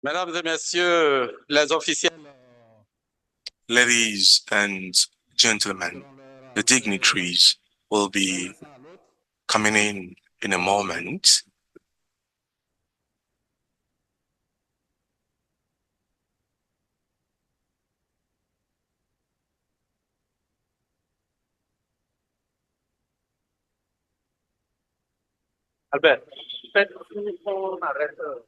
Mesdames et messieurs les officiels, Ladies and gentlemen, the dignitaries will be coming in a moment. Albert, faites-nous pour arrêter.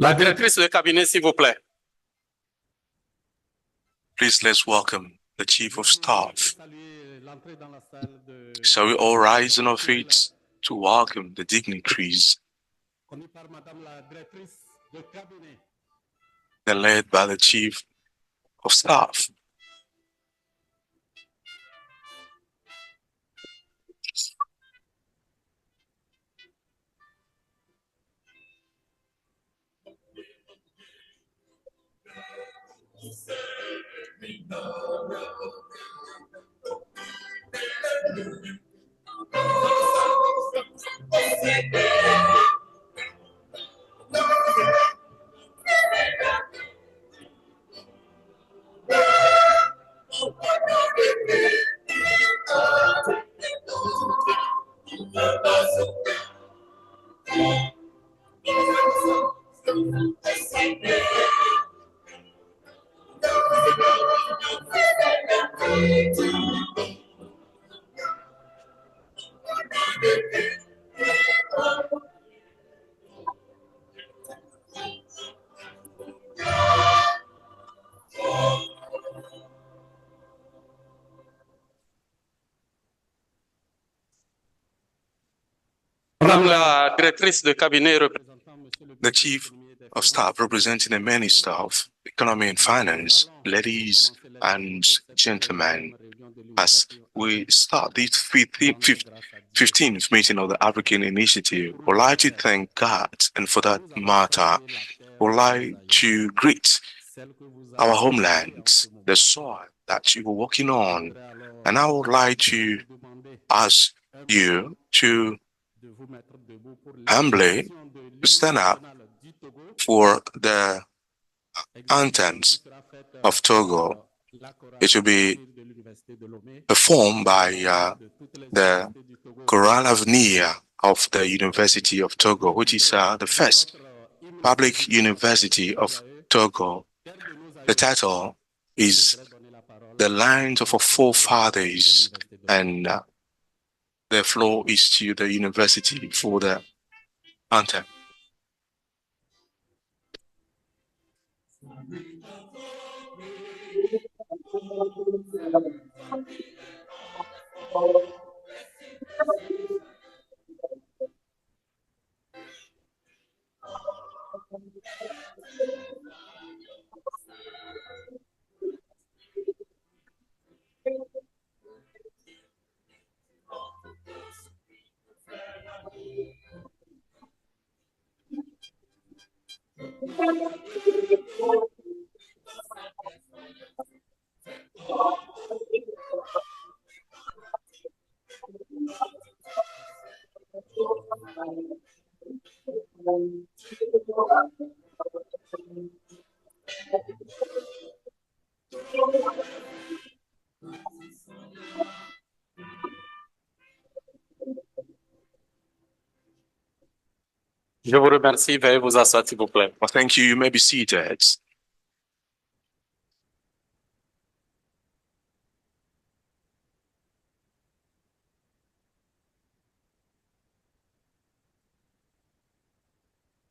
La directrice de cabinet, s'il vous plaît. Please let's welcome the Chief of Staff. Shall we all rise on our feet to welcome the dignitaries? They're led by the Chief of Staff. Madame la directrice de cabinet, The Chief of Staff representing the many staff, economy and finance, ladies and gentlemen, as we start this 15th meeting of the African Initiative, we'd like to thank God, and for that matter, we'd like to greet our homeland, the soil that you were working on, and I would like to ask you to humbly stand up for the anthems of Togo. It will be performed by the choral avenir of the University of Togo, which is the first public university of Togo. The title is The Lines of Our Forefathers, and the floor is to the university for the anthem. Je vous remercie. Veuillez vous asseoir, s'il vous plaît. Well, thank you. You may be seated.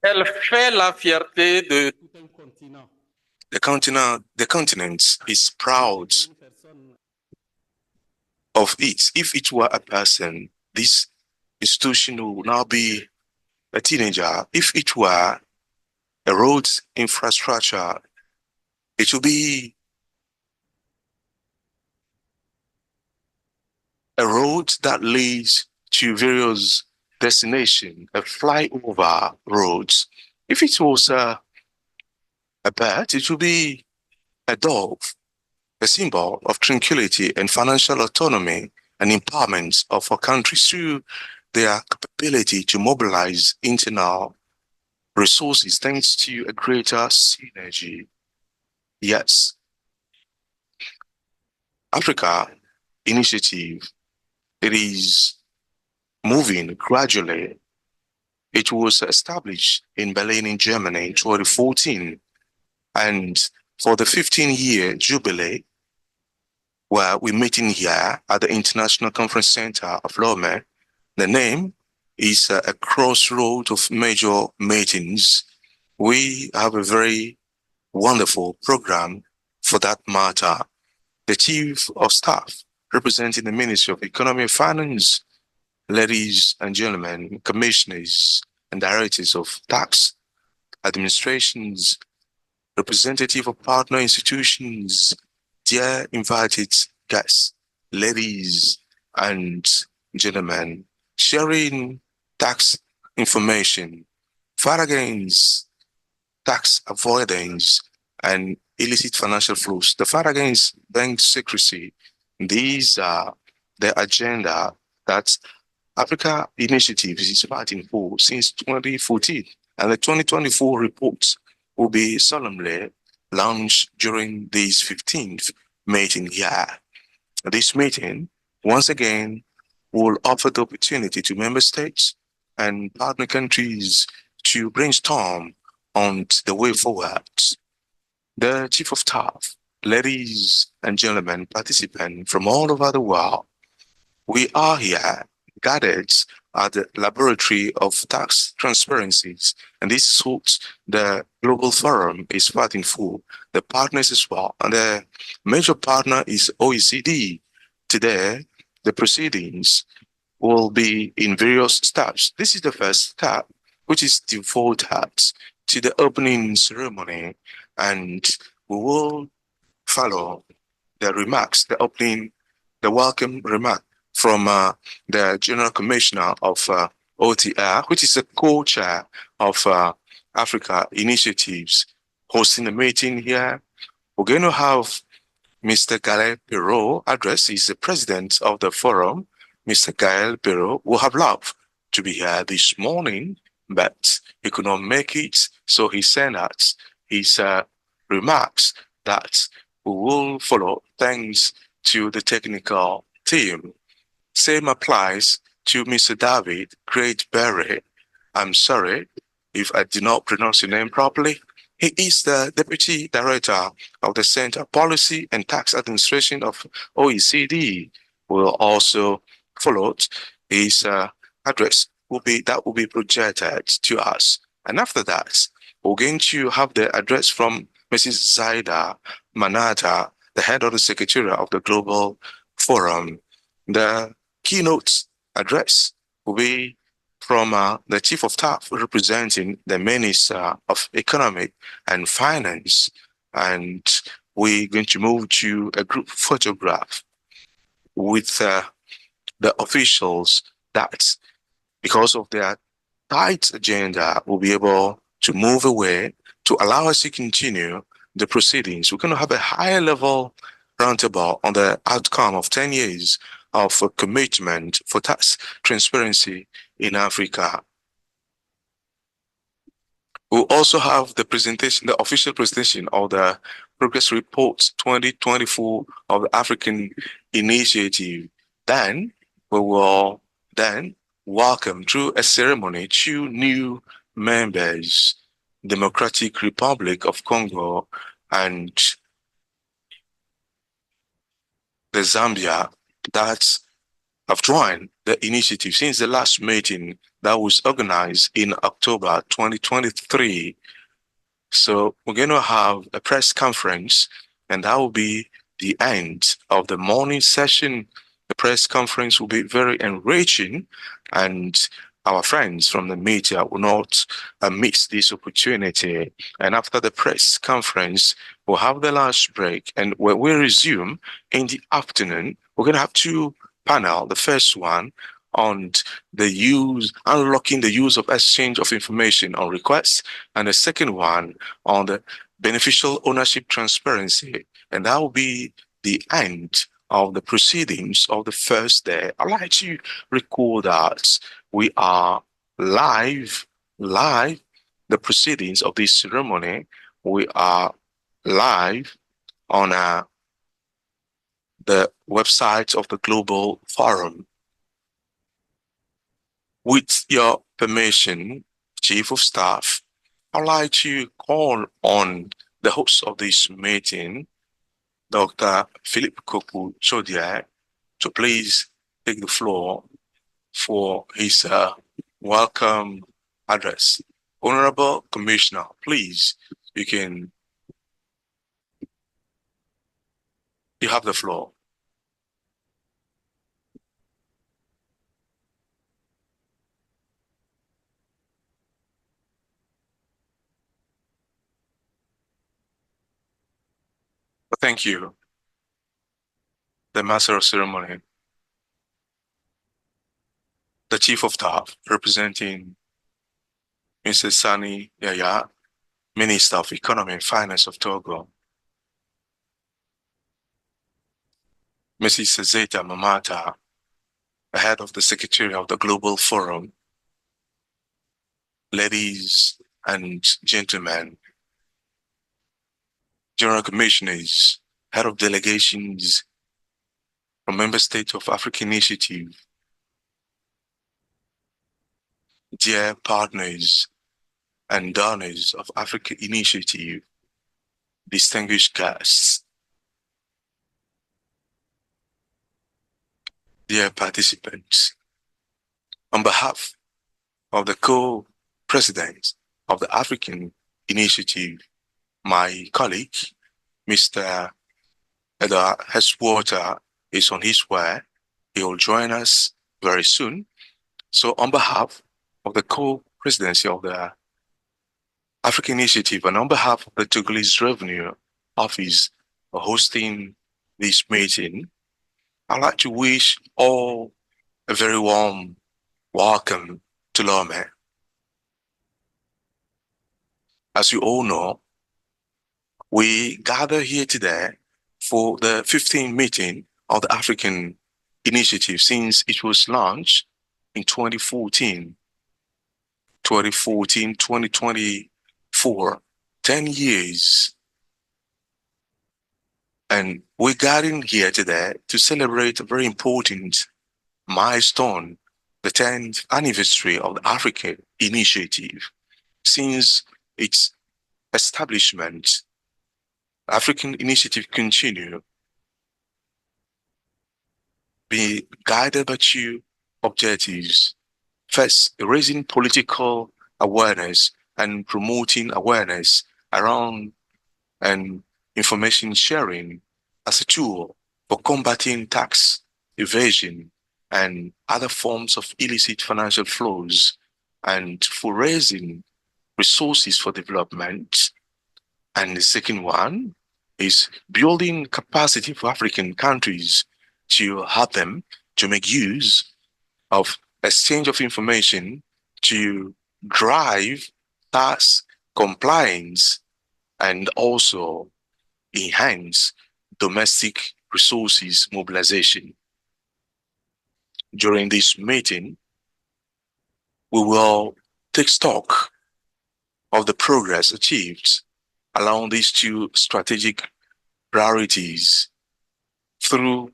Elle fait la fierté de tout un continent. The continent is proud of it. If it were a person, this institution would now be a teenager. If it were a road infrastructure, it will be a road that leads to various destinations, a flyover roads. If it was a bird, it would be a dove, a symbol of tranquility and financial autonomy and empowerment of our countries through their capability to mobilize internal resources thanks to a greater synergy. Yes, Africa initiative, it is moving gradually. It was established in Berlin in Germany in 2014. And for the 15-year jubilee, where we're meeting here at the International Conference Center of Lomé, the name is a crossroad of major meetings. We have a very wonderful program for that matter. The Chief of Staff representing the Ministry of Economy and Finance, ladies and gentlemen, commissioners and directors of tax administrations, representative of partner institutions, dear invited guests, ladies and gentlemen, sharing tax information, fight against tax avoidance and illicit financial flows, the fight against bank secrecy. These are the agenda that Africa Initiative is fighting for since 2014. And the 2024 report will be solemnly launched during this 15th meeting here. This meeting, once again, will offer the opportunity to member states and partner countries to brainstorm on the way forward. The Chief of Staff, ladies and gentlemen, participants from all over the world, we are here gathered at the Laboratory of Tax Transparencies, and this is what the Global Forum is fighting for, the partners as well. And the major partner is OECD. Today, the proceedings will be in various steps. This is the first step, which is devoted to the opening ceremony, and we will follow the remarks, the welcome remark from the General Commissioner of OTR, which is the co-chair of Africa Initiatives, hosting the meeting here. We're going to have Mr. Gael Perrault address. He's the president of the forum. Mr. Gael Perrault would have loved to be here this morning, but he could not make it, so he sent us his remarks that we will follow thanks to the technical team. Same applies to Mr. David Greatberry. I'm sorry if I did not pronounce your name properly. He is the Deputy Director of the Center Policy and Tax Administration of OECD. Will also follow his address will be projected to us. And after that, we're going to have the address from Mrs. Zaida Manata, the head of the Secretariat of the Global Forum. The keynote address will be from the Chief of Staff representing the Minister of Economic and Finance. And we're going to move to a group photograph with the officials that, because of their tight agenda, will be able to move away to allow us to continue the proceedings. We're going to have a higher level roundtable on the outcome of 10 years of commitment for tax transparency in Africa. We'll also have the presentation, the official presentation of the Progress Report 2024 of the African Initiative. Then we will welcome through a ceremony 2 new members, Democratic Republic of Congo and the Zambia, that have joined the initiative since the last meeting that was organized in October 2023. So we're going to have a press conference, and that will be the end of the morning session. The press conference will be very enriching, and our friends from the media will not miss this opportunity. And after the press conference, we'll have the lunch break, and when we resume in the afternoon, we're going to have 2 panels. The first one on the unlocking the use of exchange of information on requests, and the second one on the beneficial ownership transparency. And that will be the end of the proceedings of the first day. I'd like to recall that we are live, the proceedings of this ceremony. We are live on the website of the Global Forum. With your permission, Chief of Staff, I'd like to call on the host of this meeting, Dr. Philip Koku Chodiak, to please take the floor for his welcome address. Honorable Commissioner, please, you have the floor. Thank you. The Master of Ceremony, the Chief of Staff, representing Mr. Sani Yaya, Minister of Economy and Finance of Togo, Mrs. Zeta Mamata, head of the Secretariat of the Global Forum, ladies and gentlemen, General Commissioners, head of delegations from Member States of African Initiative, dear partners and donors of African Initiative, distinguished guests, dear participants, on behalf of the co-president of the African Initiative, my colleague, Mr. Edgar Heswater, is on his way. He will join us very soon. So on behalf of the co-presidency of the African Initiative and on behalf of the Togolese Revenue Office hosting this meeting, I'd like to wish all a very warm welcome to Lomé. As you all know, we gather here today for the 15th meeting of the African Initiative since it was launched in 2014, 2024, 10 years. And we're gathering here today to celebrate a very important milestone, the 10th anniversary of the African Initiative. Since its establishment, African Initiative continue be guided by 2 objectives. First, raising political awareness and promoting awareness around and information sharing as a tool for combating tax evasion and other forms of illicit financial flows and for raising resources for development. And the second one is building capacity for African countries to help them to make use of exchange of information to drive tax compliance and also enhance domestic resources mobilization. During this meeting, we will take stock of the progress achieved along these two strategic priorities through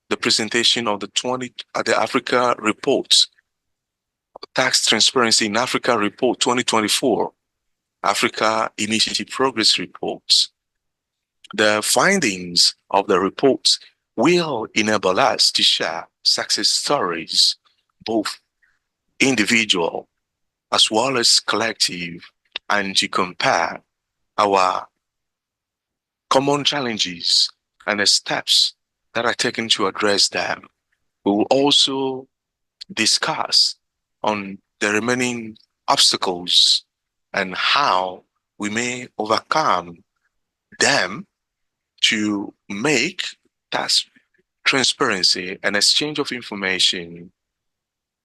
the presentation of the Africa Report, Tax Transparency in Africa Report 2024, Africa Initiative Progress Reports. The findings of the report will enable us to share success stories, both individual as well as collective, and to compare our common challenges and the steps that are taken to address them. We will also discuss on the remaining obstacles and how we may overcome them to make tax transparency and exchange of information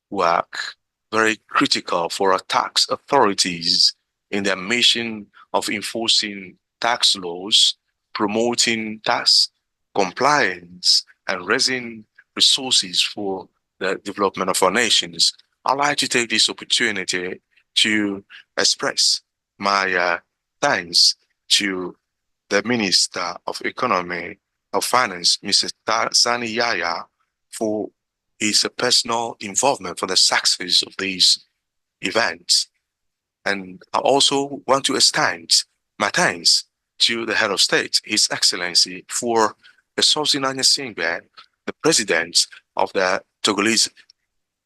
work very critical for our tax authorities in their mission of enforcing tax laws, promoting tax compliance, and raising resources for the development of our nations. I'd like to take this opportunity to express my thanks to the Minister of Economy of Finance, Mr. Sani Yaya, for his personal involvement for the success of these events. And I also want to extend my thanks to the head of state, His Excellency, for Essosi Nanyasingbe, the president of the Togolese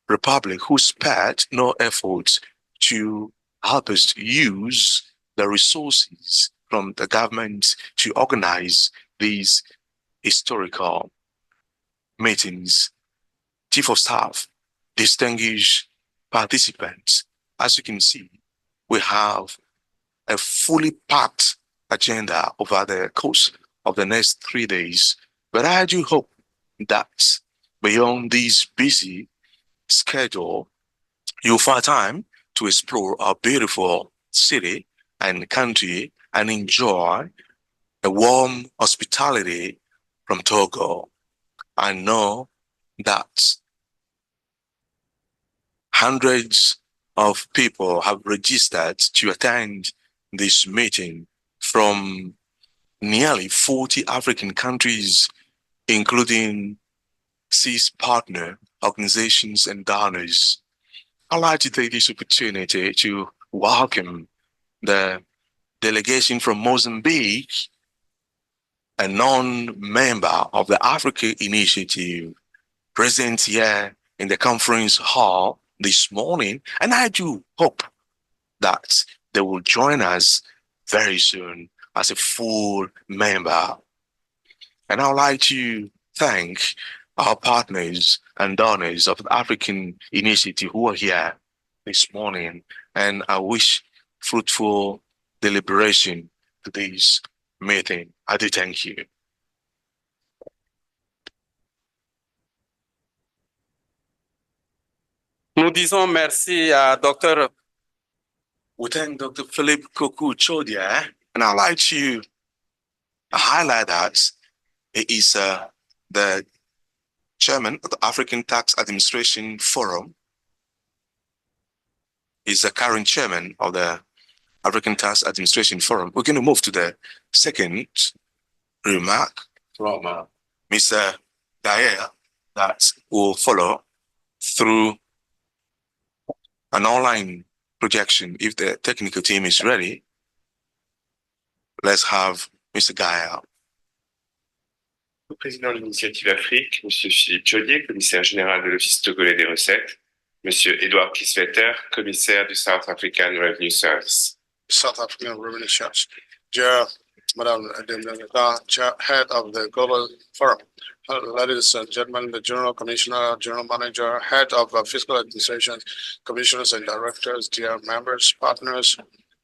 Republic, who spared no effort to help us use the resources from the government to organize these historical meetings. Chief of Staff, distinguished participants, as you can see, we have a fully packed agenda over the course of the next 3 days. But I do hope that beyond this busy schedule, you'll find time to explore our beautiful city and country and enjoy a warm hospitality from Togo. I know that hundreds of people have registered to attend this meeting from nearly 40 African countries, including 6 partner organizations and donors. I'd like to take this opportunity to welcome the delegation from Mozambique, a non-member of the Africa Initiative, present here in the conference hall this morning, and I do hope that they will join us very soon as a full member. And I'd like to thank our partners and donors of the African Initiative who are here this morning, and I wish fruitful deliberation to this meeting. I do thank you. Nous disons merci à Dr. We thank Dr. Philip Koku Chodia, and I'd like to highlight that he is the chairman of the African Tax Administration Forum. He's the current chairman of the African Tax Administration Forum. We're going to move to the second remark from Mr. Dyer that will follow through an online projection. If the technical team is ready, let's have Mr. Gaia. Le président de l'Initiative Afrique, M. Philippe Chaudier, commissaire général de l'Office Togolais des Recettes, M. Edouard Kisvetter, commissaire du South African Revenue Service. South African Revenue Service. Dear Madam Demdanga, Head of the Global Forum Ladies and gentlemen, the General Commissioner, General Manager, Head of Fiscal Administration, Commissioners and Directors, dear members, partners,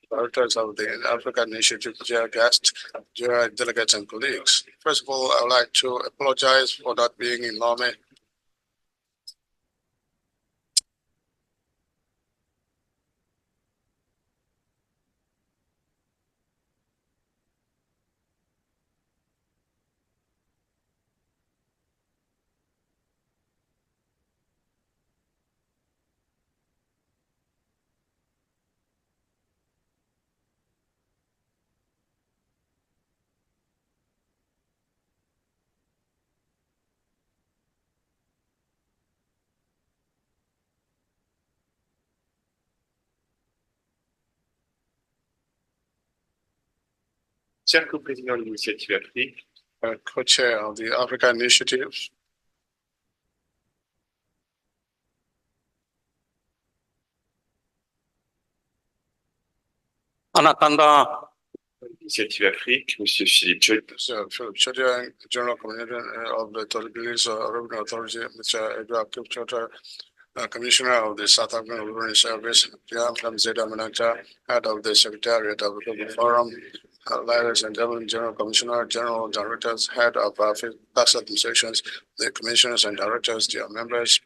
directors of the Africa Initiative, dear guests, dear delegates and colleagues. First of all, I would like to apologize for not being in Lomé. Cher co-président de l'Initiative Afrique, Co-chair of the Africa Initiative, En attendant, l'Initiative Afrique, Monsieur Philippe Chaudier, Philip Chaudier, General Commissioner of the Togolese Revenue Authority, Mr. Edward Kipchota, Commissioner of the South African Revenue Service, Madam Zeda Mananta, Head of the Secretariat of the Global Forum, ladies and gentlemen, General Commissioner, General Directors, Head of Tax Administrations, the Commissioners and Directors, dear members,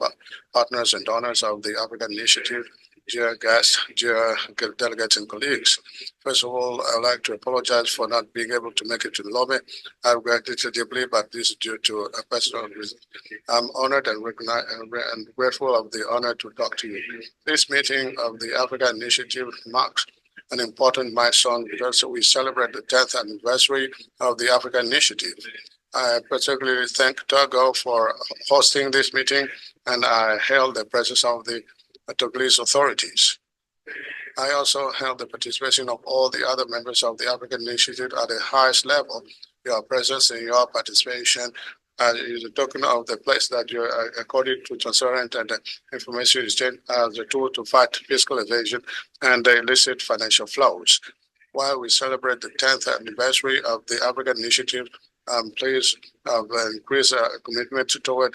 partners and donors of the African Initiative, dear guests, dear delegates and colleagues. First of all, I would like to apologize for not being able to make it to the lobby. I regret it deeply, but this is due to a personal reason. I'm honored and grateful of the honor to talk to you. This meeting of the Africa Initiative marks an important milestone because we celebrate the 10th anniversary of the Africa Initiative. I particularly thank Togo for hosting this meeting, and I hail the presence of the Togolese authorities. I also hail the participation of all the other members of the African Initiative at the highest level. Your presence and your participation is a token of the place that you are according to transparent and information exchange as a tool to fight fiscal evasion and illicit financial flows. While we celebrate the 10th anniversary of the African Initiative, please increase commitment toward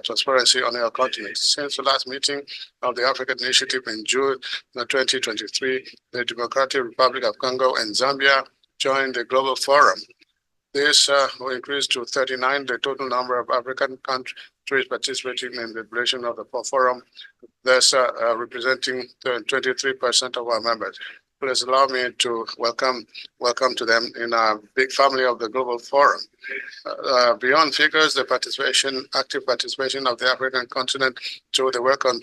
transparency on our continent. Since the last meeting of the African Initiative in June 2023, the Democratic Republic of Congo and Zambia joined the Global Forum. This will increase to 39 the total number of African countries participating in the duration of the forum, thus representing 23% of our members. Please allow me to welcome to them in our big family of the Global Forum. Beyond figures, the active participation of the African continent through the work on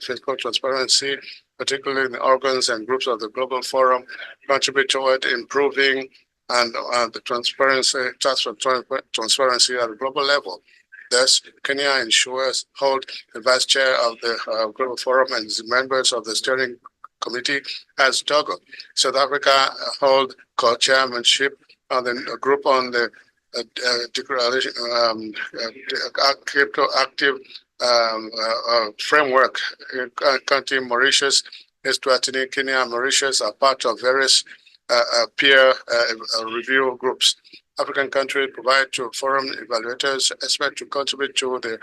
fiscal transparency, particularly in the organs and groups of the Global Forum, contribute toward improving and the transparency at the global level. Thus, Kenya hold the vice chair of the Global Forum and is members of the steering committee as Togo. South Africa hold co-chairmanship on the group on the crypto active framework. Country Mauritius, Eswatini, Kenya, and Mauritius are part of various peer review groups. African countries provide to forum evaluators expect to contribute to the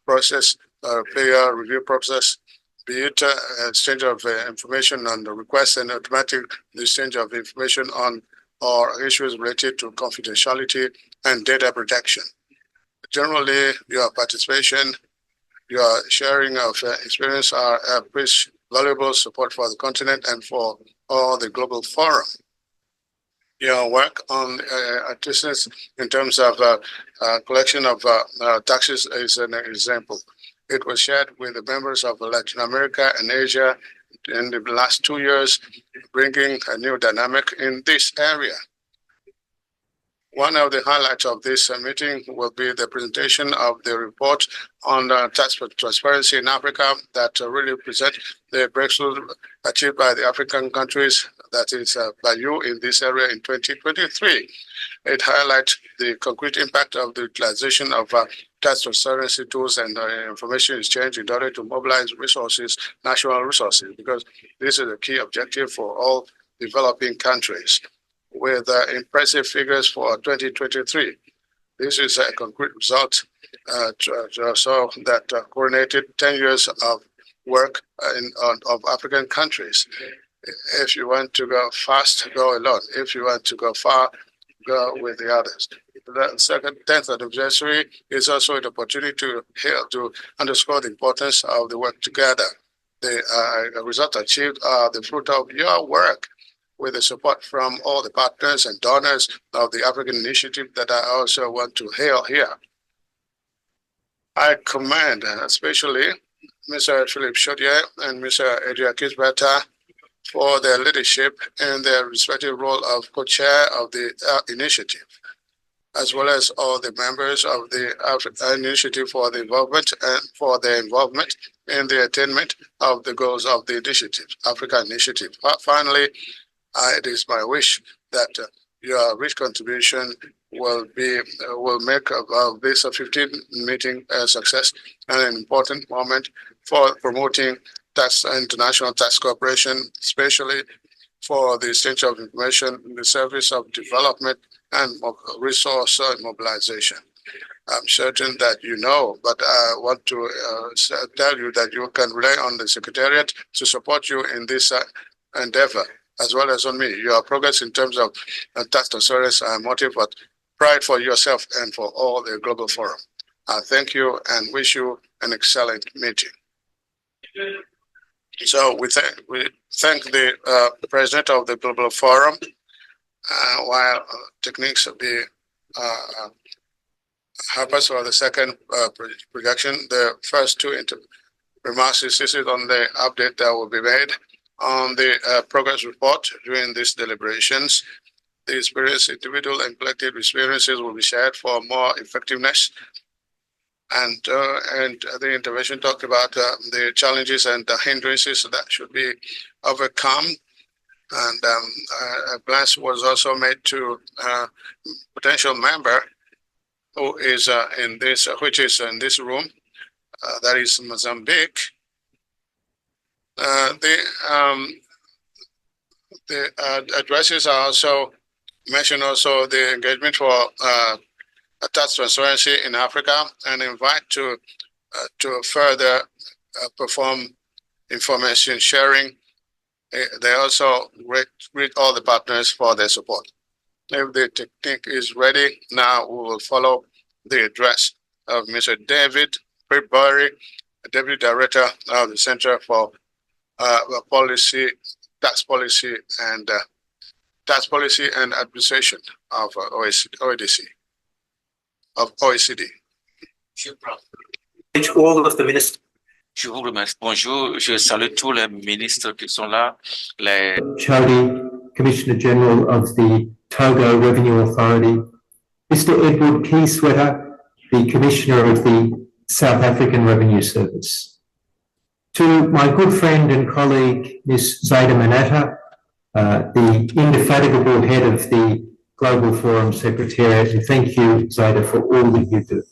process, peer review process, be it exchange of information on the request and automatic exchange of information on or issues related to confidentiality and data protection. Generally, your participation, your sharing of experience are valuable support for the continent and for all the Global Forum. Your work on assistance in terms of collection of taxes is an example. It was shared with the members of Latin America and Asia in the last 2 years, bringing a new dynamic in this area. One of the highlights of this meeting will be the presentation of the report on tax transparency in Africa that really present the breakthrough achieved by the African countries, that is by you in this area in 2023. It highlights the concrete impact of the utilization of tax transparency tools and information exchange in order to mobilize resources, national resources, because this is a key objective for all developing countries. With impressive figures for 2023. This is a concrete result so that coordinated 10 years of work of African countries. If you want to go fast, go alone. If you want to go far, go with the others. The second 10th anniversary is also an opportunity to underscore the importance of the work together. The result achieved are the fruit of your work with the support from all the partners and donors of the African Initiative that I also want to hail here. I commend especially Mr. Philippe Chaudier and Mr. Edouard Kisbeta for their leadership and their respective role of co-chair of the initiative, as well as all the members of the initiative for the involvement and for their involvement in the attainment of the goals of the initiative, Africa Initiative. Finally, it is my wish that your rich contribution will make this 15th meeting a success and an important moment for promoting international tax cooperation, especially for the exchange of information in the service of development and resource mobilization. I'm certain that you know, but I want to tell you that you can rely on the Secretariat to support you in this endeavor, as well as on me. Your progress in terms of tax transparency are a motive of pride for yourself and for all the Global Forum. I thank you and wish you an excellent meeting. So we thank the President of the Global Forum. While techniques be help us for the second projection, the first two remarks insisted on the update that will be made on the progress report during these deliberations. The individual and collective experiences will be shared for more effectiveness. And the intervention talked about the challenges and the hindrances that should be overcome. And a glance was also made to a potential member who is which is in this room, that is Mozambique. The addresses are also mentioned also the engagement for tax transparency in Africa and invite to further perform information sharing. They also greet all the partners for their support. If the technique is ready, now we will follow the address of Mr. David Pribari, Deputy Director of the Center for Tax Policy and Administration of OECD. All of the ministers. Je vous remercie. Bonjour, je salue tous les ministres qui sont là. Chody, Commissioner General of the Togo Revenue Authority, Mr. Edward Keyswetter, the Commissioner of the South African Revenue Service. To my good friend and colleague, Ms. Zaida Manata, the indefatigable head of the Global Forum Secretariat, and thank you, Zaida, for all that you do.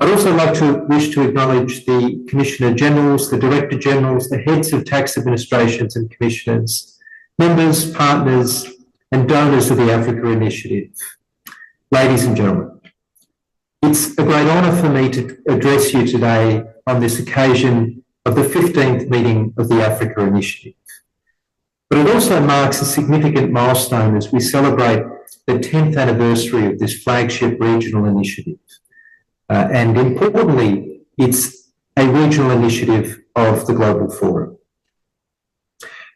I'd also like to wish to acknowledge the Commissioner Generals, the Director Generals, the heads of tax administrations and commissioners, members, partners, and donors of the Africa Initiative. Ladies and gentlemen, it's a great honour for me to address you today on this occasion of the 15th meeting of the Africa Initiative. But it also marks a significant milestone as we celebrate the 10th anniversary of this flagship regional initiative. And importantly, it's a regional initiative of the Global Forum.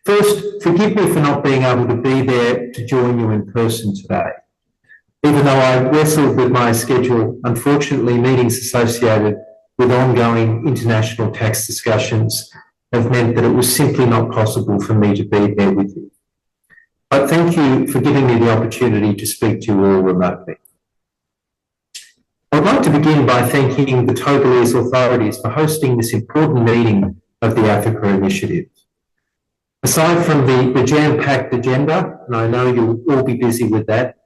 First, forgive me for not being able to be there to join you in person today. Even though I wrestled with my schedule, unfortunately, meetings associated with ongoing international tax discussions have meant that it was simply not possible for me to be there with you. But thank you for giving me the opportunity to speak to you all remotely. I'd like to begin by thanking the Togolese authorities for hosting this important meeting of the Africa Initiative. Aside from the jam-packed agenda, and I know you'll all be busy with that,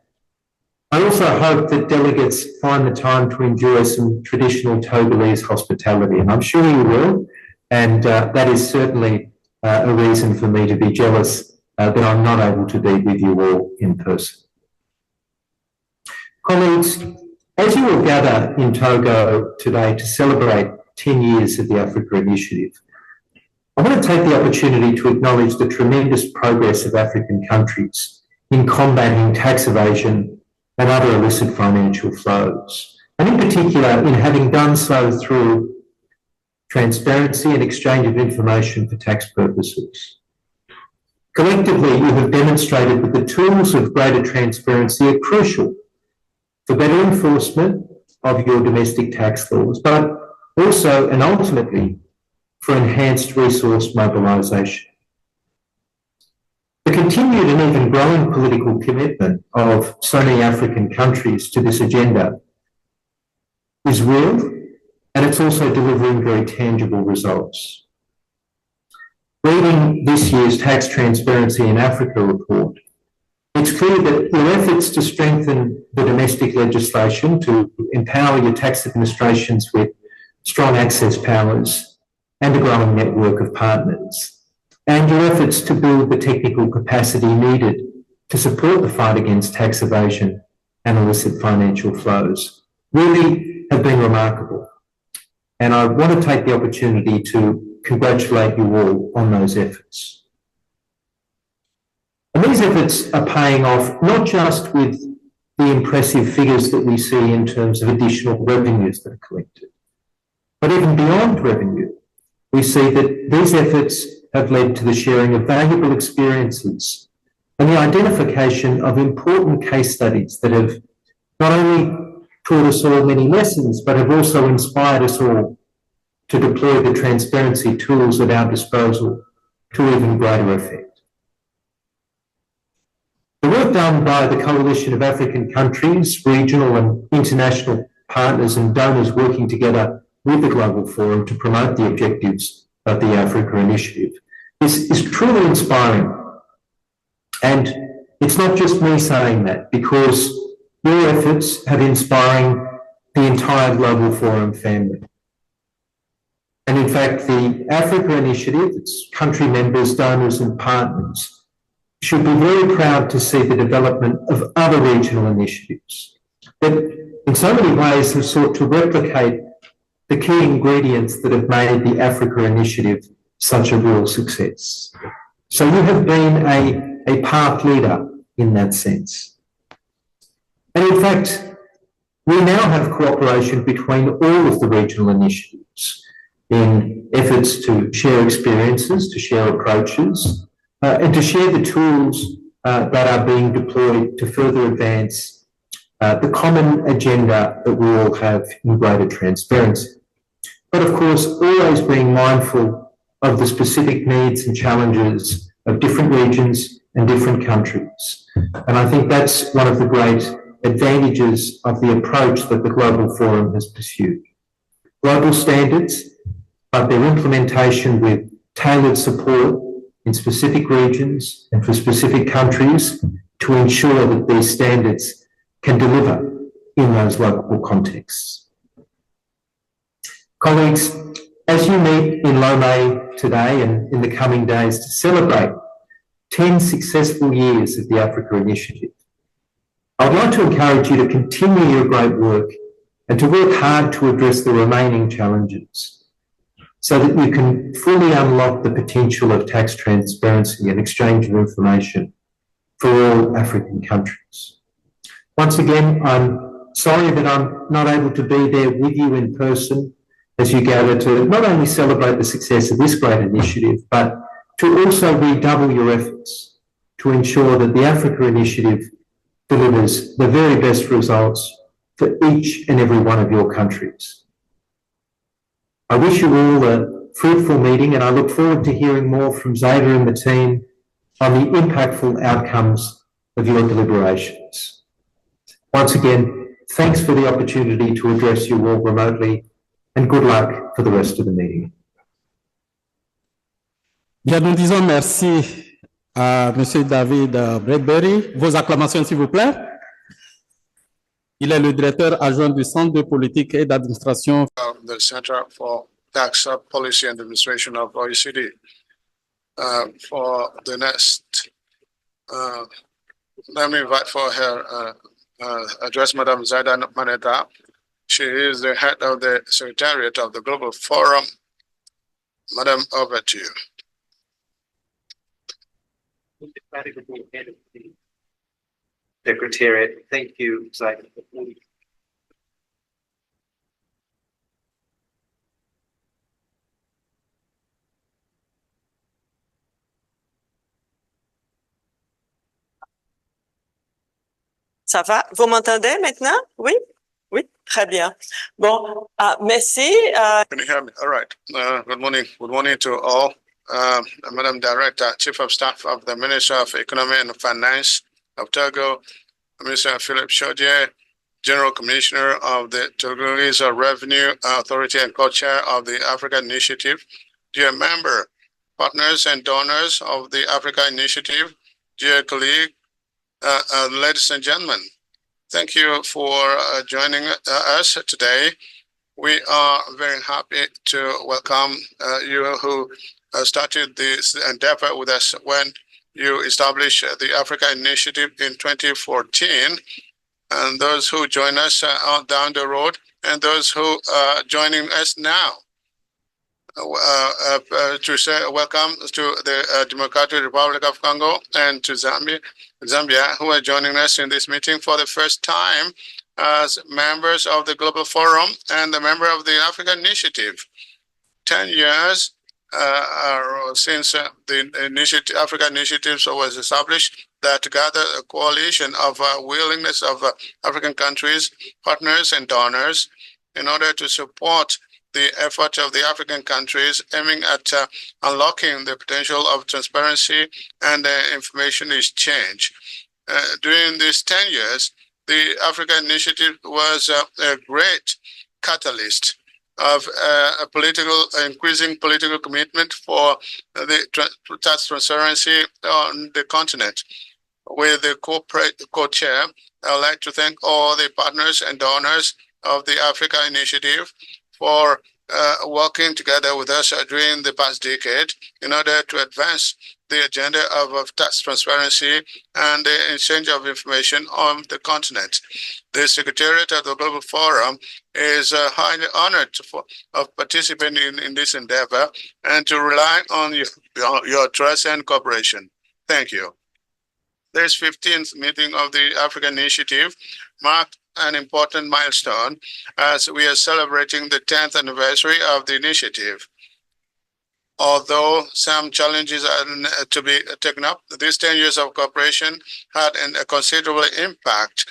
I also hope that delegates find the time to enjoy some traditional Togolese hospitality, and I'm sure you will, and that is certainly a reason for me to be jealous that I'm not able to be with you all in person. Colleagues, As you will gather in Togo today to celebrate 10 years of the Africa Initiative, I want to take the opportunity to acknowledge the tremendous progress of African countries in combating tax evasion and other illicit financial flows, and in particular in having done so through transparency and exchange of information for tax purposes. Collectively, you have demonstrated that the tools of greater transparency are crucial for better enforcement of your domestic tax laws, but also and ultimately for enhanced resource mobilisation. The continued and even growing political commitment of so many African countries to this agenda is real, and it's also delivering very tangible results. Reading this year's Tax Transparency in Africa report, it's clear that your efforts to strengthen the domestic legislation to empower your tax administrations with strong access powers and a growing network of partners, and your efforts to build the technical capacity needed to support the fight against tax evasion and illicit financial flows really have been remarkable. And I want to take the opportunity to congratulate you all on those efforts. And these efforts are paying off not just with the impressive figures that we see in terms of additional revenues that are collected, but even beyond revenue, we see that these efforts have led to the sharing of valuable experiences and the identification of important case studies that have not only taught us all many lessons, but have also inspired us all to deploy the transparency tools at our disposal to even greater effect. The work done by the Coalition of African Countries, regional and international partners and donors working together with the Global Forum to promote the objectives of the Africa Initiative is truly inspiring. And it's not just me saying that, because your efforts have inspiring the entire Global Forum family. And in fact, the Africa Initiative, its country members, donors and partners, should be very proud to see the development of other regional initiatives that in so many ways have sought to replicate the key ingredients that have made the Africa Initiative such a real success. So you have been a path leader in that sense. And in fact, we now have cooperation between all of the regional initiatives in efforts to share experiences, to share approaches, and to share the tools that are being deployed to further advance the common agenda that we all have in greater transparency. But of course, always being mindful of the specific needs and challenges of different regions and different countries. And I think that's one of the great advantages of the approach that the Global Forum has pursued. Global standards, but their implementation with tailored support in specific regions and for specific countries to ensure that these standards can deliver in those local contexts. Colleagues, as you meet in Lomé today and in the coming days to celebrate 10 successful years of the Africa Initiative, I would like to encourage you to continue your great work and to work hard to address the remaining challenges, so that you can fully unlock the potential of tax transparency and exchange of information for all African countries. Once again, I'm sorry that I'm not able to be there with you in person as you gather to not only celebrate the success of this great initiative, but to also redouble your efforts to ensure that the Africa Initiative delivers the very best results for each and every one of your countries. I wish you all a fruitful meeting, and I look forward to hearing more from Zeta and the team on the impactful outcomes of your deliberations. Once again, thanks for the opportunity to address you all remotely, and good luck for the rest of the meeting. Bien, nous disons merci à M. David Bradbury. Vos acclamations, s'il vous plaît. Il est le directeur adjoint du Centre de politique et d'administration. The Center for Tax Policy and Administration of OECD. For the next, let me invite for her address Madam Zaida Maneta. She is the head of the Secretariat of the Global Forum. Madam, over to you. Secretariat. Thank you, Zaida. Ça va? Vous m'entendez maintenant? Oui? Oui, très bien. Bon, merci. Can you hear me? All right. Good morning. Good morning to all. Madam Director, Chief of Staff of the Minister of Economy and Finance of Togo, Mr. Philip Chaudier, General Commissioner of the Togolese Revenue Authority and co-chair of the Africa Initiative, dear member, partners and donors of the Africa Initiative, dear colleague, ladies and gentlemen, thank you for joining us today. We are very happy to welcome you who started this endeavor with us when you established the Africa Initiative in 2014, and those who join us down the road, and those who are joining us now. To say welcome to the Democratic Republic of Congo and to Zambia, who are joining us in this meeting for the first time as members of the Global Forum and a member of the Africa Initiative. 10 years since the Africa Initiative was established, that gather a coalition of willingness of African countries, partners and donors in order to support the effort of the African countries aiming at unlocking the potential of transparency and information exchange. During these 10 years, the Africa Initiative was a great catalyst of increasing political commitment for the tax transparency on the continent. With the co-chair, I would like to thank all the partners and donors of the Africa Initiative for working together with us during the past decade in order to advance the agenda of tax transparency and the exchange of information on the continent. The Secretariat of the Global Forum is highly honored of participating in this endeavor and to rely on your trust and cooperation. Thank you. This 15th meeting of the African Initiative marked an important milestone as we are celebrating the 10th anniversary of the initiative. Although some challenges are to be taken up, these 10 years of cooperation had a considerable impact.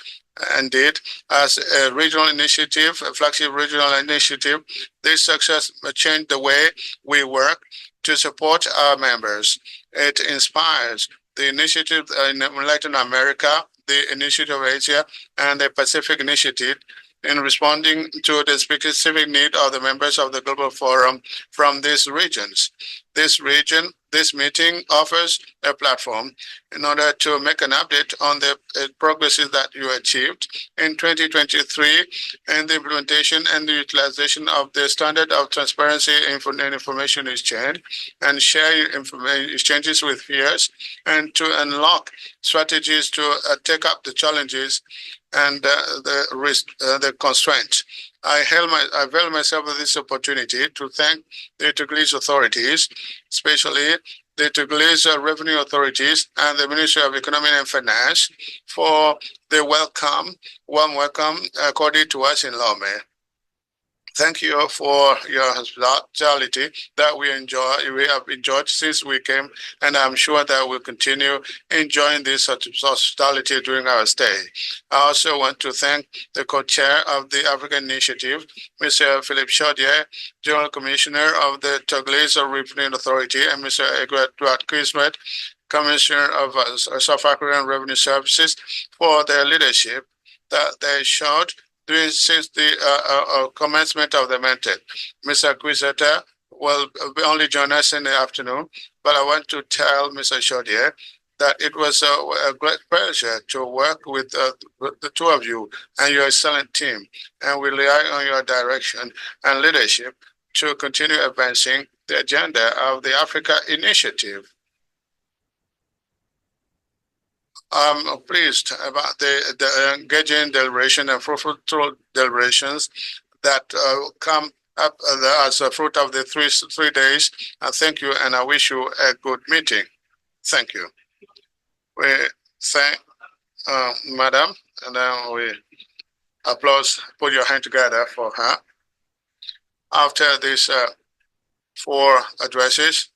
Indeed, as a regional initiative, a flagship regional initiative, this success changed the way we work to support our members. It inspires the initiative in Latin America, the Initiative of Asia, and the Pacific Initiative in responding to the specific need of the members of the Global Forum from these regions. This meeting offers a platform in order to make an update on the progresses that you achieved in 2023 in the implementation and the utilization of the standard of transparency and information exchange, and share exchanges with peers, and to unlock strategies to take up the challenges and the constraints. I avail myself of this opportunity to thank the Togolese authorities, especially the Togolese revenue authorities and the Ministry of Economy and Finance for the warm welcome accorded to us in Lomé. Thank you for your hospitality that we have enjoyed since we came, and I'm sure that we'll continue enjoying this hospitality during our stay. I also want to thank the co-chair of the African Initiative, Mr. Philip Chaudier, General Commissioner of the Togolese Revenue Authority, and Mr. Edward Kismet, Commissioner of South African Revenue Services, for their leadership that they showed since the commencement of the mandate. Mr. Quizeta will only join us in the afternoon, but I want to tell Mr. Chaudier that it was a great pleasure to work with the two of you and your excellent team, and we rely on your direction and leadership to continue advancing the agenda of the Africa Initiative. I'm pleased about the engaging deliberation and fruitful deliberations that come up as a fruit of the 3 days. I thank you, and I wish you a good meeting. Thank you. We thank Madam, and then we applause. Put your hand together for her. After these 4 addresses,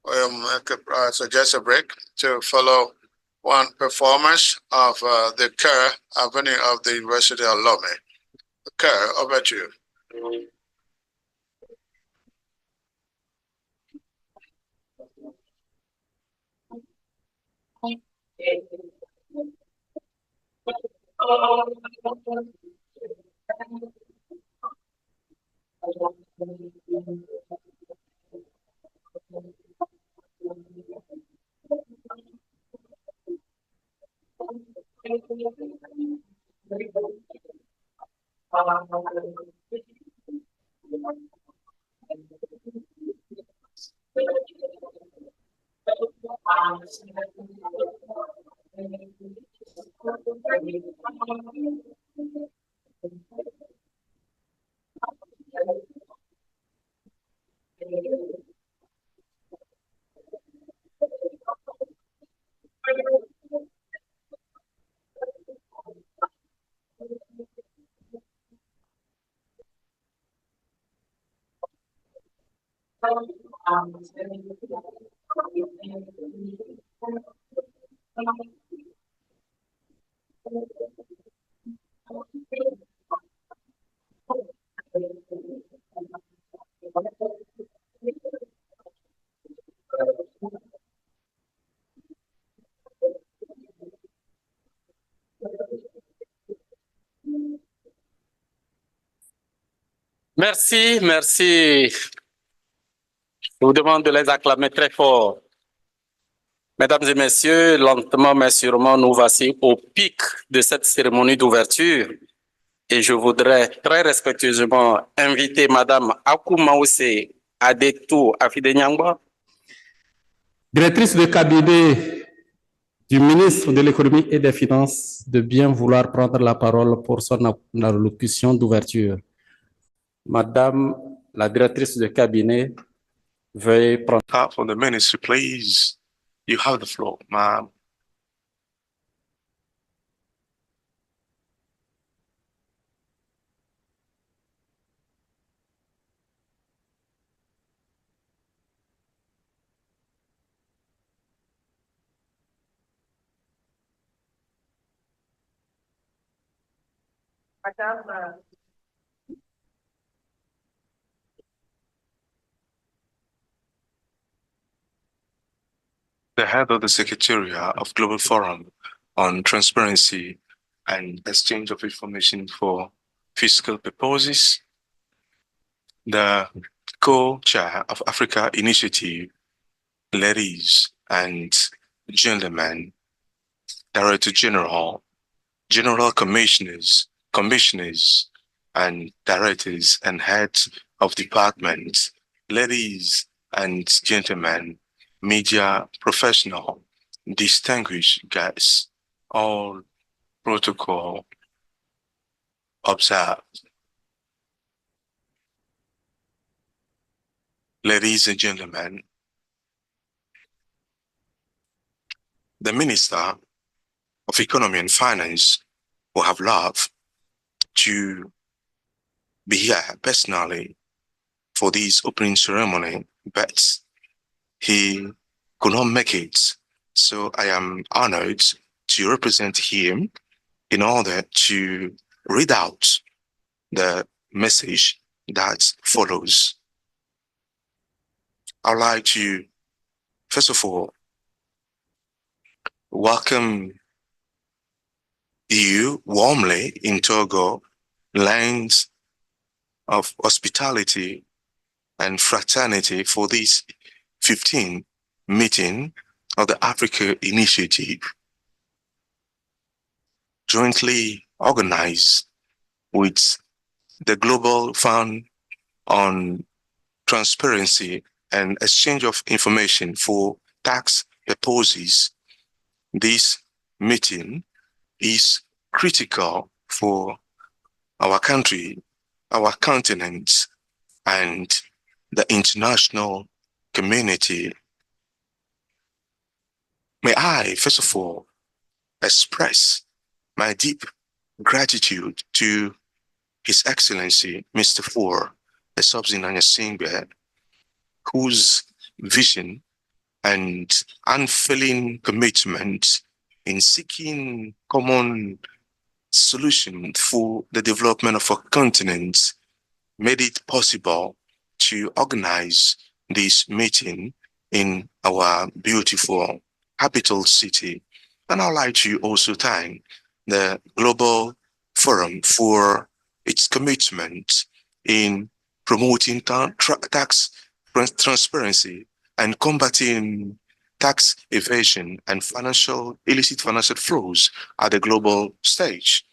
we'll suggest a break to follow one performance of the Kerr Avenue of the University of Lomé. Kerr, over to you. Merci, merci. Je vous demande de les acclamer très fort. Mesdames et messieurs, lentement mais sûrement, nous voici au pic de cette cérémonie d'ouverture. Et je voudrais très respectueusement inviter Madame Akoumawse Adetou Afidenyangba, directrice de cabinet du ministre de l'Économie et des Finances, de bien vouloir prendre la parole pour son allocution d'ouverture. Madame la directrice de cabinet, veuillez prendre. For the ministry, please. You have the floor, ma'am. The head of the Secretariat of Global Forum on Transparency and Exchange of Information for Fiscal Purposes, the co-chair of Africa Initiative, ladies and gentlemen, Director General, General Commissioners, and directors and heads of departments, ladies and gentlemen, media professional, distinguished guests, all protocol observed. Ladies and gentlemen, the Minister of Economy and Finance would have loved to be here personally for this opening ceremony, but he could not make it. So I am honored to represent him in order to read out the message that follows. I'd like to, first of all, welcome you warmly in Togo, lands of hospitality and fraternity, for this 15th meeting of the Africa Initiative, jointly organized with the Global Forum on Transparency and Exchange of Information for Tax Purposes This meeting is critical for our country, our continent, and the international community. May I, first of all, express my deep gratitude to His Excellency, Mr. Four Esopsi, whose vision and unfailing commitment in seeking common solution for the development of our continent made it possible to organize this meeting in our beautiful capital city. And I'd like to also thank the Global Forum for its commitment in promoting tax transparency and combating tax evasion and illicit financial flows at the global stage.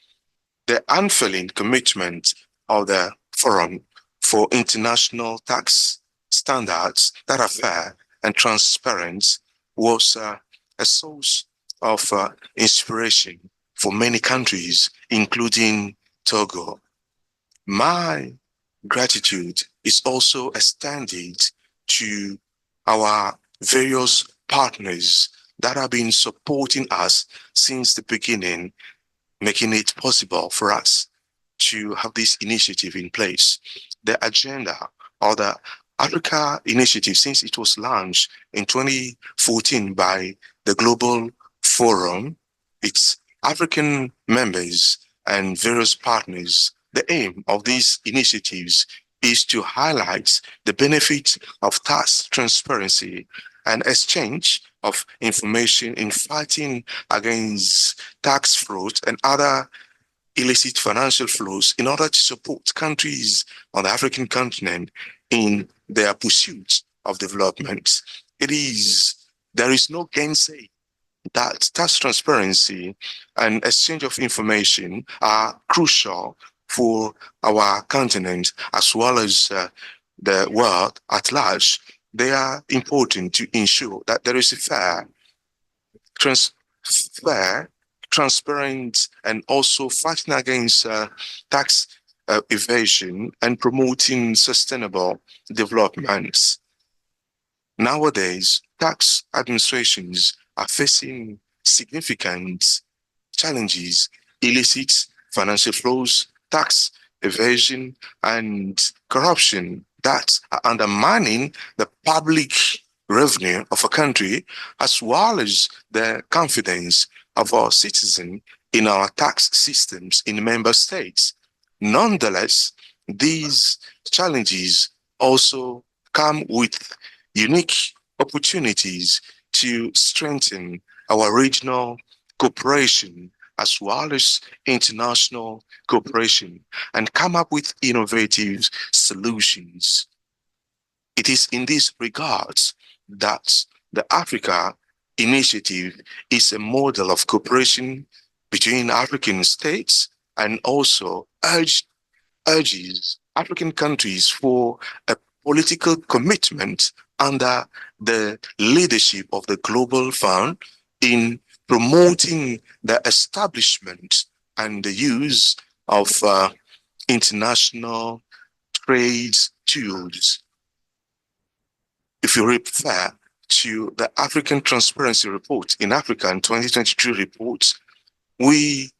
The unfailing commitment of the Forum for international tax standards that are fair and transparent was a source of inspiration for many countries, including Togo. My gratitude is also extended to our various partners that have been supporting us since the beginning, making it possible for us to have this initiative in place. The agenda or the Africa initiative, since it was launched in 2014 by the Global Forum, its African members and various partners, the aim of these initiatives is to highlight the benefits of tax transparency and exchange of information in fighting against tax fraud and other illicit financial flows in order to support countries on the African continent in their pursuit of development. There is no gainsay that tax transparency and exchange of information are crucial for our continent as well as the world at large. They are important to ensure that there is a fair, transparent, and also fighting against tax evasion and promoting sustainable developments. Nowadays, tax administrations are facing significant challenges: illicit financial flows, tax evasion, and corruption that are undermining the public revenue of a country, as well as the confidence of our citizens in our tax systems in member states. Nonetheless, these challenges also come with unique opportunities to strengthen our regional cooperation as well as international cooperation and come up with innovative solutions. It is in these regards that the Africa Initiative is a model of cooperation between African states and also urges African countries for a political commitment under the leadership of the Global Fund in promoting the establishment and the use of international trade tools. If you refer to the African Transparency Report in Africa in 2022 report, we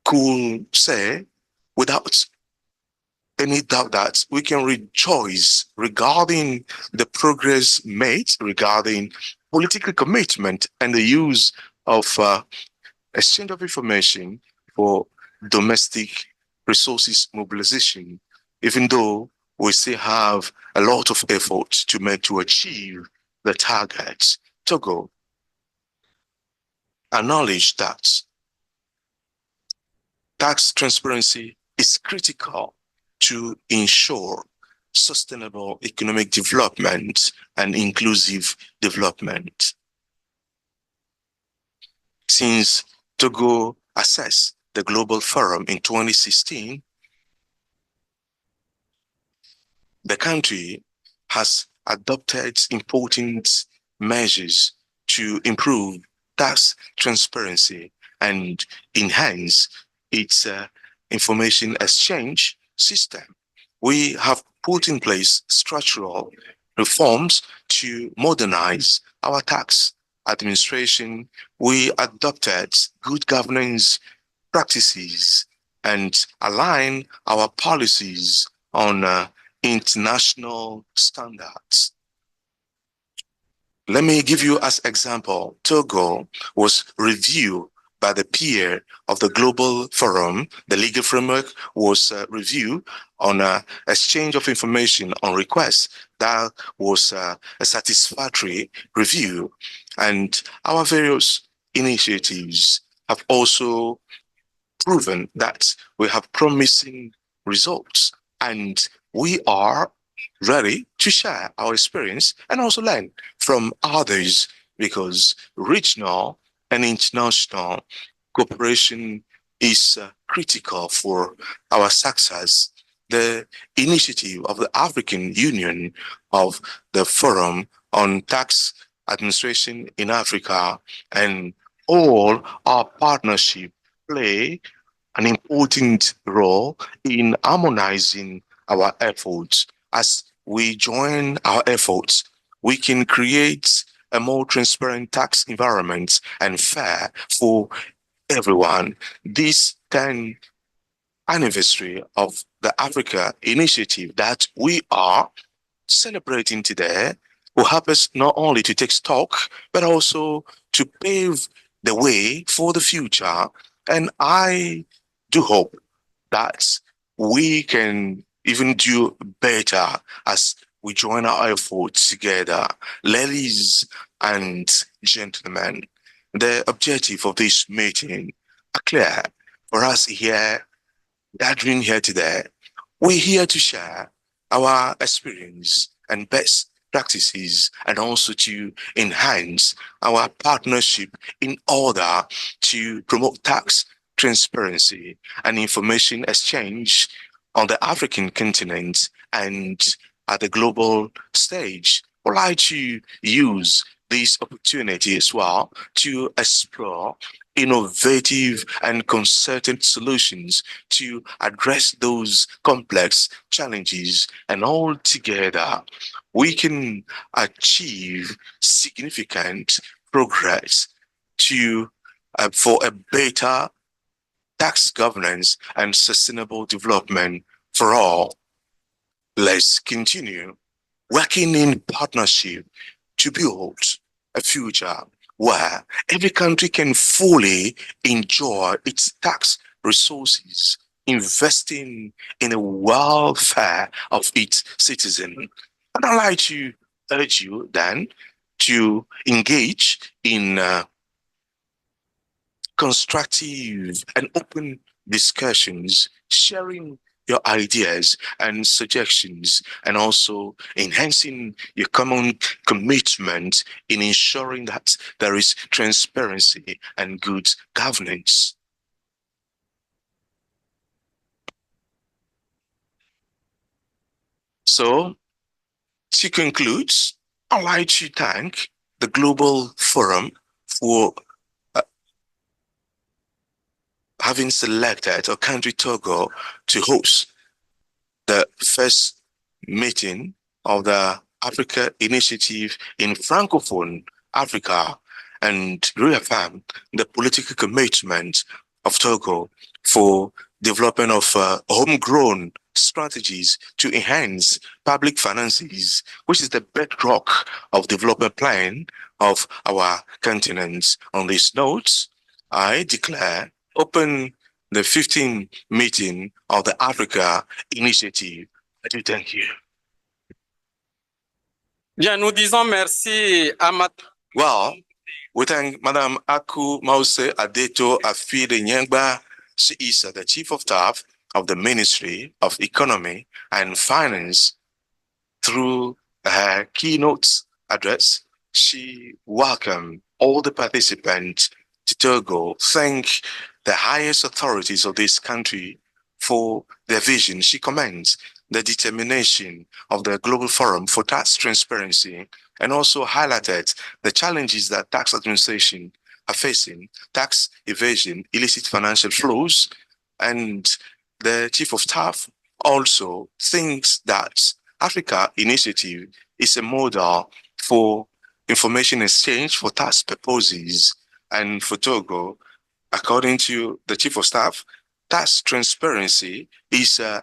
could say without any doubt that we can rejoice regarding the progress made regarding political commitment and the use of exchange of information for domestic resources mobilization, even though we still have a lot of effort to make to achieve the targets. Togo acknowledge that tax transparency is critical to ensure sustainable economic development and inclusive development. Since Togo assessed the Global Forum in 2016, the country has adopted important measures to improve tax transparency and enhance its information exchange system. We have put in place structural reforms to modernize our tax administration. We adopted good governance practices and align our policies on international standards. Let me give you as example, Togo was reviewed by the peer of the Global Forum. The legal framework was reviewed on exchange of information on requests. That was a satisfactory review. And our various initiatives have also proven that we have promising results, and we are ready to share our experience and also learn from others, because regional and international cooperation is critical for our success. The initiative of the African Union of the Forum on Tax Administration in Africa and all our partnership play an important role in harmonizing our efforts. As we join our efforts, we can create a more transparent tax environment and fair for everyone. This 10th anniversary of the Africa Initiative that we are celebrating today will help us not only to take stock, but also to pave the way for the future. And I do hope that we can even do better as we join our efforts together. Ladies and gentlemen, the objective of this meeting are clear for us here, gathering here today. We're here to share our experience and best practices, and also to enhance our partnership in order to promote tax transparency and information exchange on the African continent and at the global stage. I would like to use this opportunity as well to explore innovative and concerted solutions to address those complex challenges, and all together we can achieve significant progress to for a better tax governance and sustainable development for all. Let's continue working in partnership to build a future where every country can fully enjoy its tax resources, investing in the welfare of its citizens. And I'd like to urge you then to engage in constructive and open discussions, sharing your ideas and suggestions, and also enhancing your common commitment in ensuring that there is transparency and good governance. So, to conclude, I'd like to thank the Global Forum for having selected our country Togo to host the first meeting of the Africa Initiative in Francophone Africa, and reaffirm the political commitment of Togo for development of homegrown strategies to enhance public finances, which is the bedrock of development plan of our continent. On these notes, I declare open the 15th meeting of the Africa Initiative. I do thank you. Bien, nous disons merci à Well, we thank Madam Aku Mause Adeto Afide Nyangba. She is the Chief of Staff of the Ministry of Economy and Finance. Through her keynote address, she welcomed all the participants to Togo, thank the highest authorities of this country for their vision. She commends the determination of the Global Forum for Tax Transparency, and also highlighted the challenges that tax administration are facing tax evasion, illicit financial flows, and the Chief of Staff also thinks that Africa Initiative is a model for information exchange for tax purposes. And for Togo, according to the Chief of Staff, tax transparency is an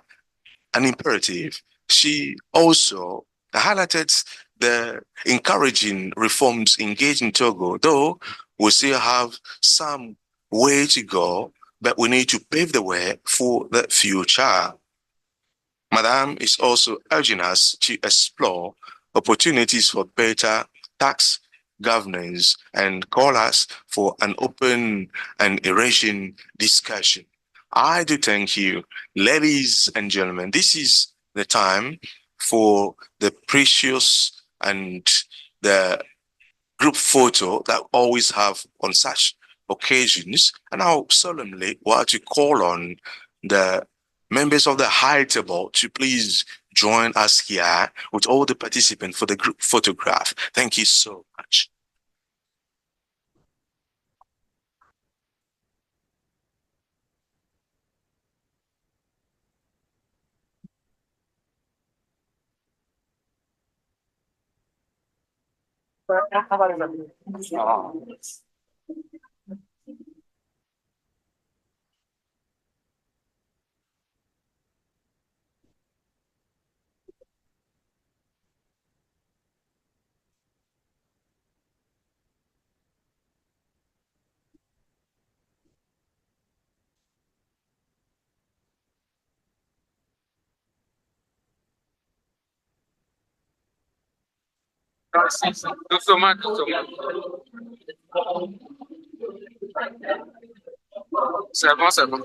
imperative. She also highlighted the encouraging reforms engaged in Togo, though we still have some way to go, but we need to pave the way for the future. Madam is also urging us to explore opportunities for better tax governance and call us for an open and erasing discussion. I do thank you, ladies and gentlemen. This is the time for the precious and the group photo that we always have on such occasions. And I'll solemnly want to call on the members of the high table to please join us here with all the participants for the group photograph. Thank you so much. Doucement, doucement. C'est bon, c'est bon.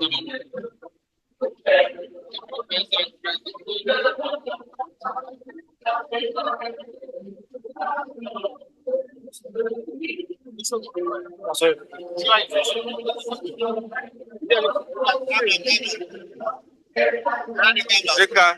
Reka.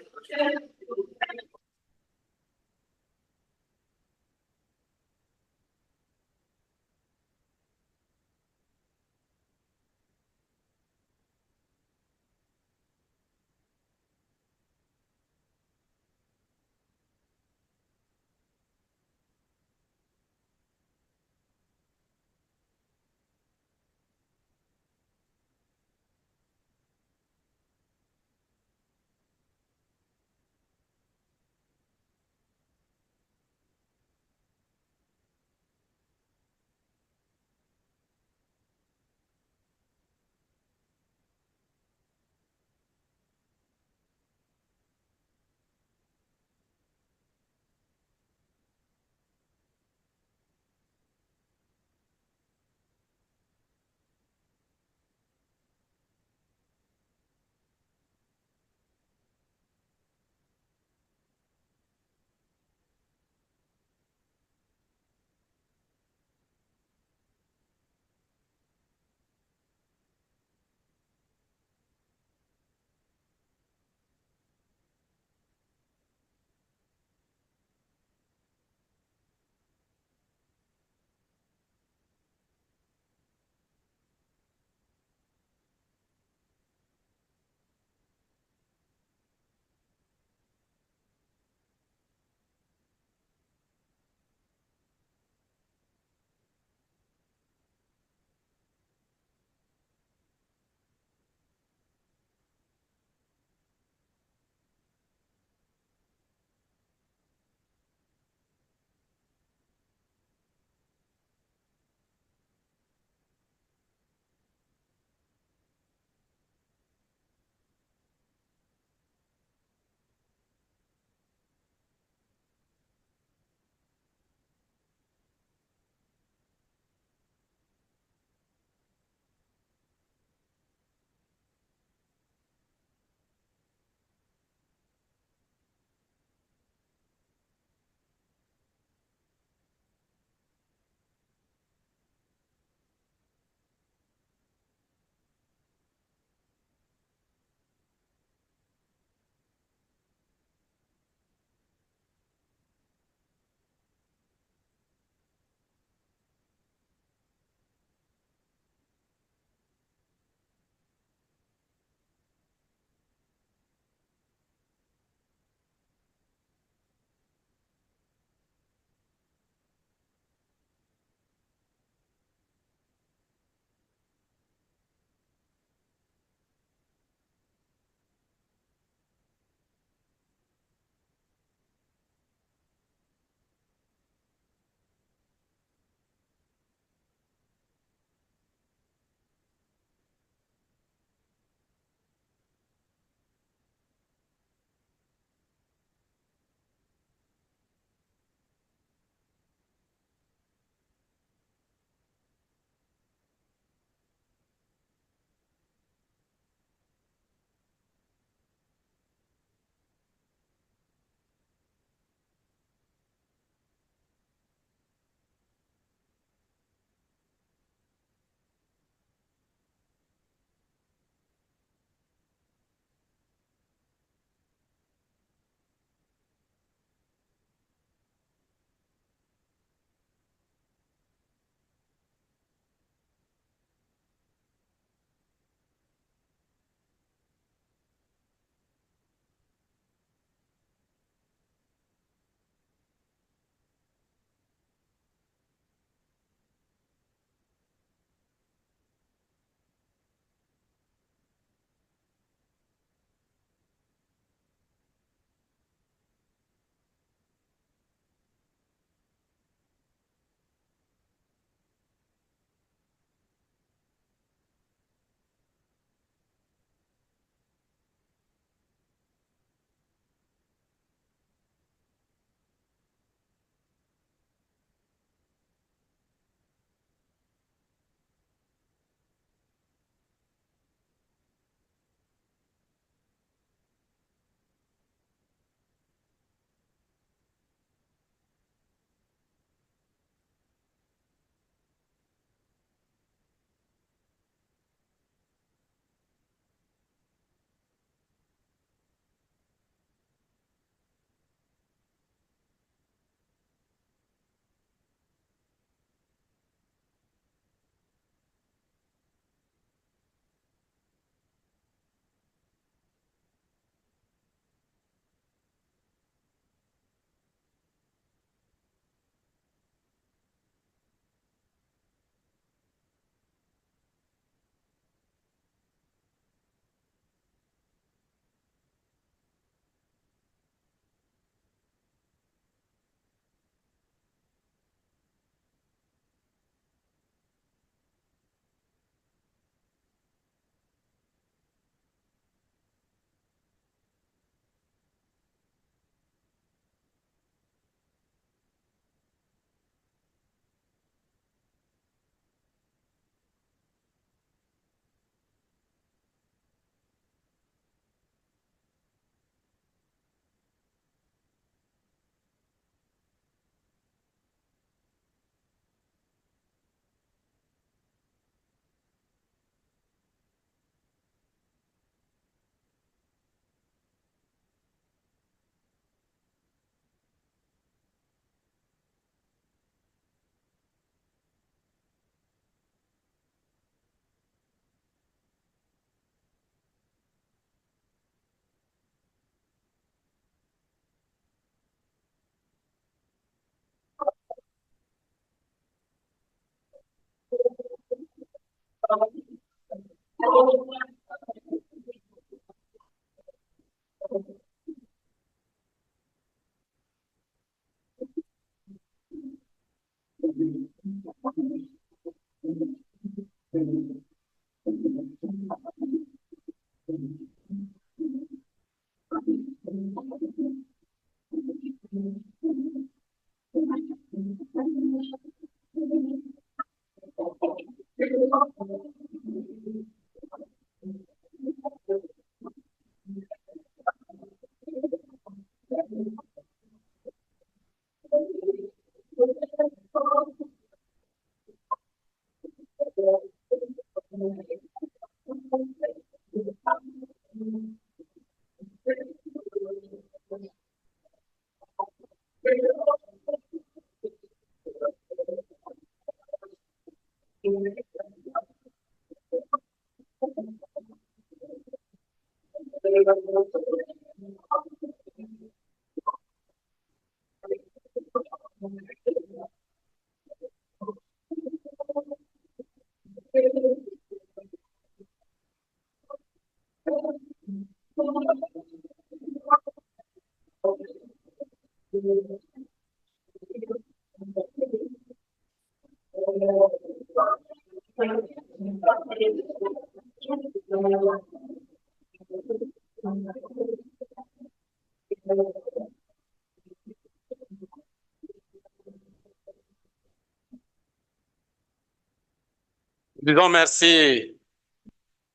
Disons merci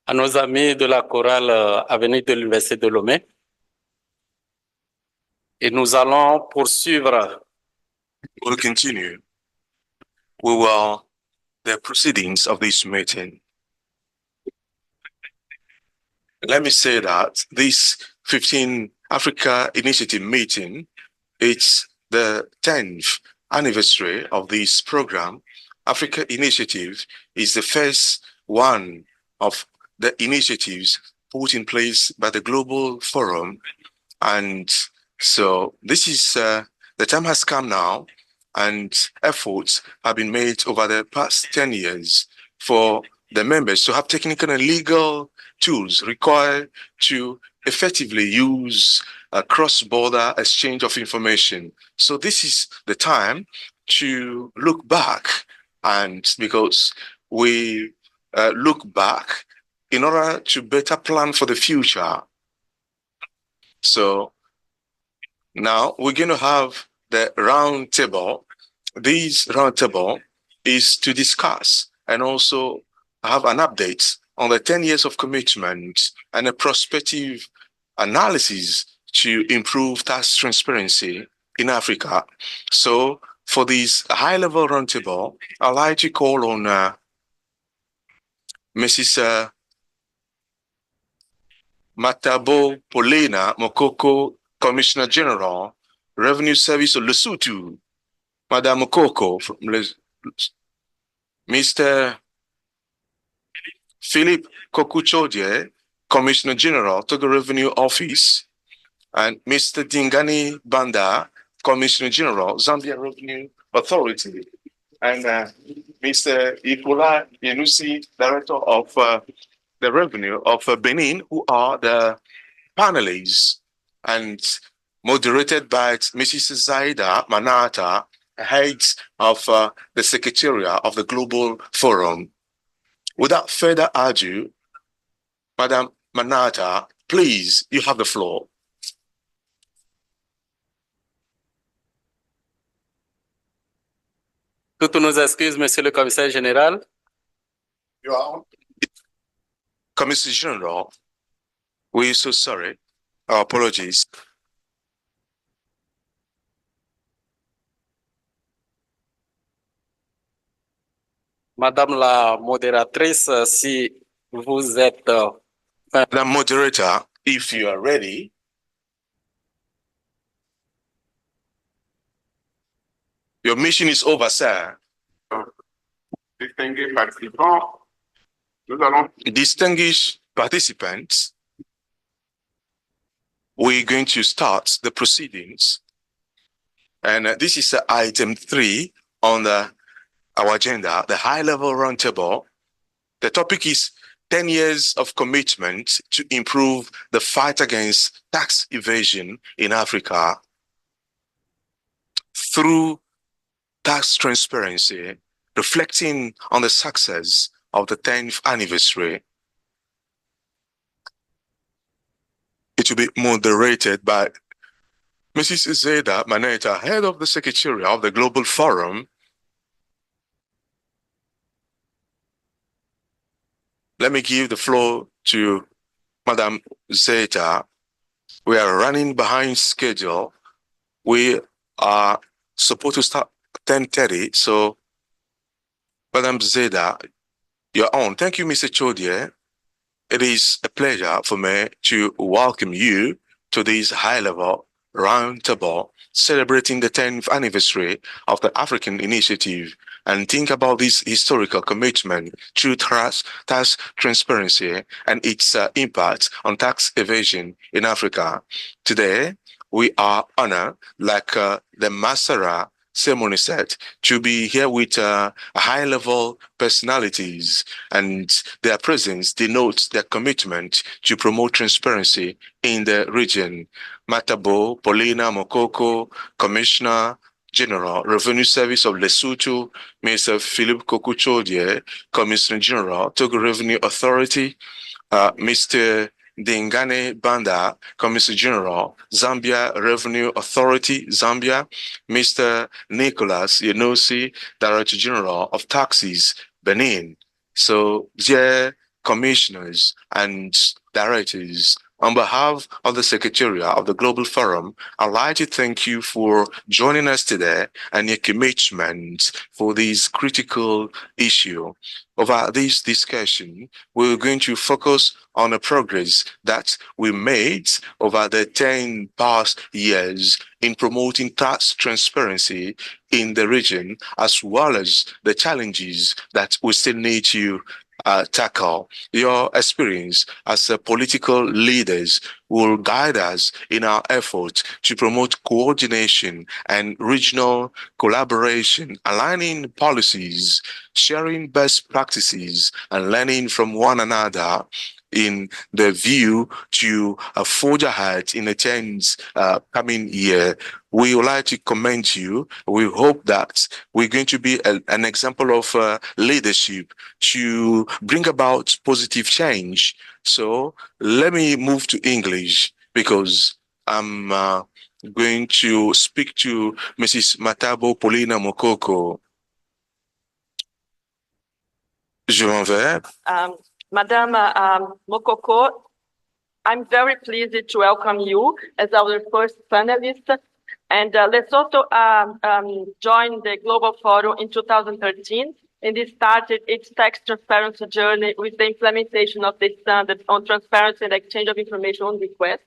à nos amis de la chorale Avenir de l'Université de Lomé. Et nous allons poursuivre We'll continue. We will the proceedings of this meeting. Let me say that this 15 Africa Initiative meeting, it's the 10th anniversary of this program. Africa Initiative is the first one of the initiatives put in place by the Global Forum. And so this is, the time has come now, and efforts have been made over the past 10 years for the members to have technical and legal tools required to effectively use a cross-border exchange of information. So this is the time to look back, and because we look back in order to better plan for the future. So now we're going to have the round table. This round table is to discuss and also have an update on the 10 years of commitment and a prospective analysis to improve tax transparency in Africa. So for this high-level roundtable, I'd like to call on Mrs. Matabo Polena Mokoko, Commissioner General, Revenue Service of Lesotho. Madam Mokoko, from Mr. Philip Kokuchodie, Commissioner General, Togo Revenue Office, and Mr. Dingani Banda, Commissioner General, Zambia Revenue Authority, and Mr. Ikola Yenusi, Director of the Revenue of Benin, who are the panelists, and moderated by Mrs. Zaida Manata, head of the Secretariat of the Global Forum. Without further ado, Madam Manata, please, you have the floor. toutes nos excuses, Monsieur le Commissaire général. Commissioner General, we're so sorry. Our apologies. Madame la modératrice, si vous êtes The moderator, if you are ready. Your mission is over, sir. Distinguished participants, nous allons Distinguished participants, we're going to start the proceedings. And this is item 3 on our agenda, the high-level roundtable. The topic is 10 years of commitment to improve the fight against tax evasion in Africa through tax transparency, reflecting on the success of the 10th anniversary. It will be moderated by Mrs. Zeda Maneta, head of the Secretariat of the Global Forum. Let me give the floor to Madam Zeta. We are running behind schedule. We are supposed to start 10:30, so Madam Zeda, you're on. Thank you, Mr. Chodie. It is a pleasure for me to welcome you to this high-level roundtable celebrating the 10th anniversary of the African Initiative and think about this historical commitment to tax transparency and its impact on tax evasion in Africa. Today, we are honored, like the Masara ceremony said, to be here with high-level personalities, and their presence denotes their commitment to promote transparency in the region. Matabo Paulina Mokoko, Commissioner General, Revenue Service of Lesotho, Mr. Philippe Kokuchodie, Commissioner General, Togo Revenue Authority, Mr. Dingane Banda, Commissioner General, Zambia Revenue Authority, Zambia, Mr. Nicholas Yenosi, Director General of Taxes, Benin. So, dear commissioners and directors, on behalf of the Secretariat of the Global Forum, I'd like to thank you for joining us today and your commitment for this critical issue. Over this discussion, we're going to focus on the progress that we made over the 10 past years in promoting tax transparency in the region, as well as the challenges that we still need to tackle. Your experience as political leaders will guide us in our efforts to promote coordination and regional collaboration, aligning policies, sharing best practices, and learning from one another in the view to forge ahead in the 10th coming year. We would like to commend you. We hope that we're going to be an example of leadership to bring about positive change. So let me move to English because I'm going to speak to Mrs. Matabo Paulina Mokoko. Je m'en vais. Madam Mokoko, I'm very pleased to welcome you as our first panelist. And Lesotho joined the Global Forum in 2013, and it started its tax transparency journey with the implementation of the standard on transparency and exchange of information on request.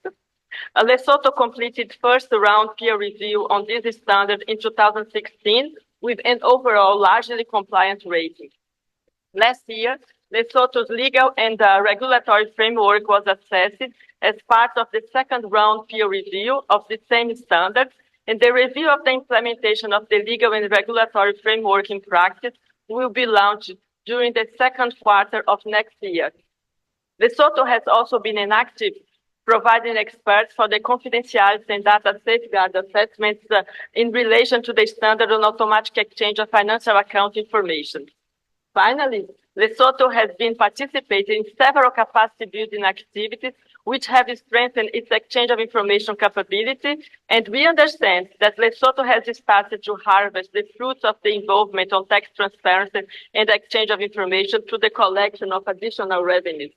Lesotho completed first round peer review on this standard in 2016 with an overall largely compliant rating. Last year, Lesotho's legal and regulatory framework was assessed as part of the second round peer review of the same standards, and the review of the implementation of the legal and regulatory framework in practice will be launched during the second quarter of next year. Lesotho has also been inactive, providing experts for the confidentiality and data safeguard assessments in relation to the standard on automatic exchange of financial account information. Finally, Lesotho has been participating in several capacity building activities which have strengthened its exchange of information capability, and we understand that Lesotho has started to harvest the fruits of the involvement on tax transparency and exchange of information through the collection of additional revenues.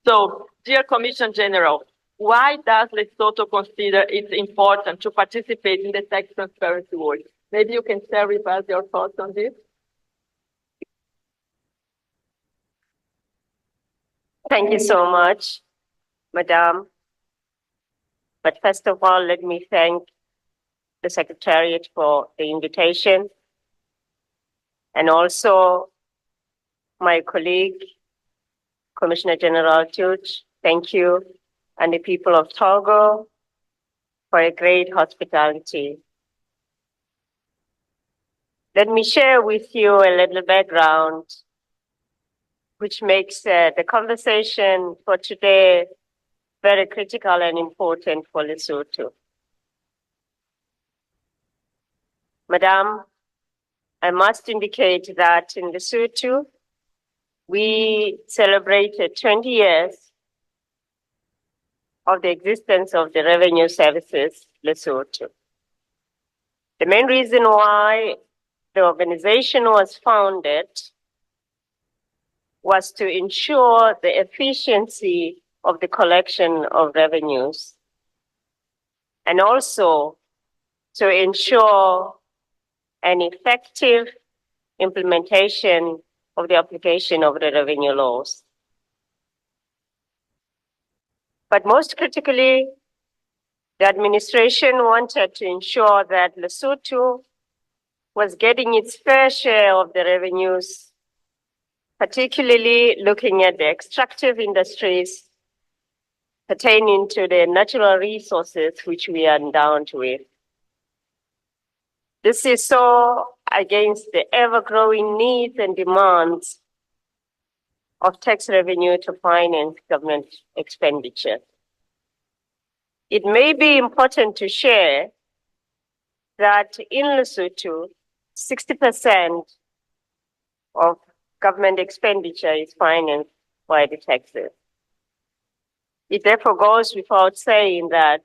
So, dear Commission General, why does Lesotho consider it important to participate in the tax transparency work? Maybe you can share with us your thoughts on this. Thank you so much, Madam. But first of all, let me thank the Secretariat for the invitation, and also my colleague, Commissioner General Tuch, thank you, and the people of Togo for a great hospitality. Let me share with you a little background which makes the conversation for today very critical and important for Lesotho. Madam, I must indicate that in Lesotho, we celebrated 20 years of the existence of the Revenue Services Lesotho. The main reason why the organization was founded was to ensure the efficiency of the collection of revenues and also to ensure an effective implementation of the application of the revenue laws. But most critically, the administration wanted to ensure that Lesotho was getting its fair share of the revenues, particularly looking at the extractive industries pertaining to the natural resources which we are endowed with. This is so against the ever-growing needs and demands of tax revenue to finance government expenditure. It may be important to share that in Lesotho, 60% of government expenditure is financed by the taxes. It therefore goes without saying that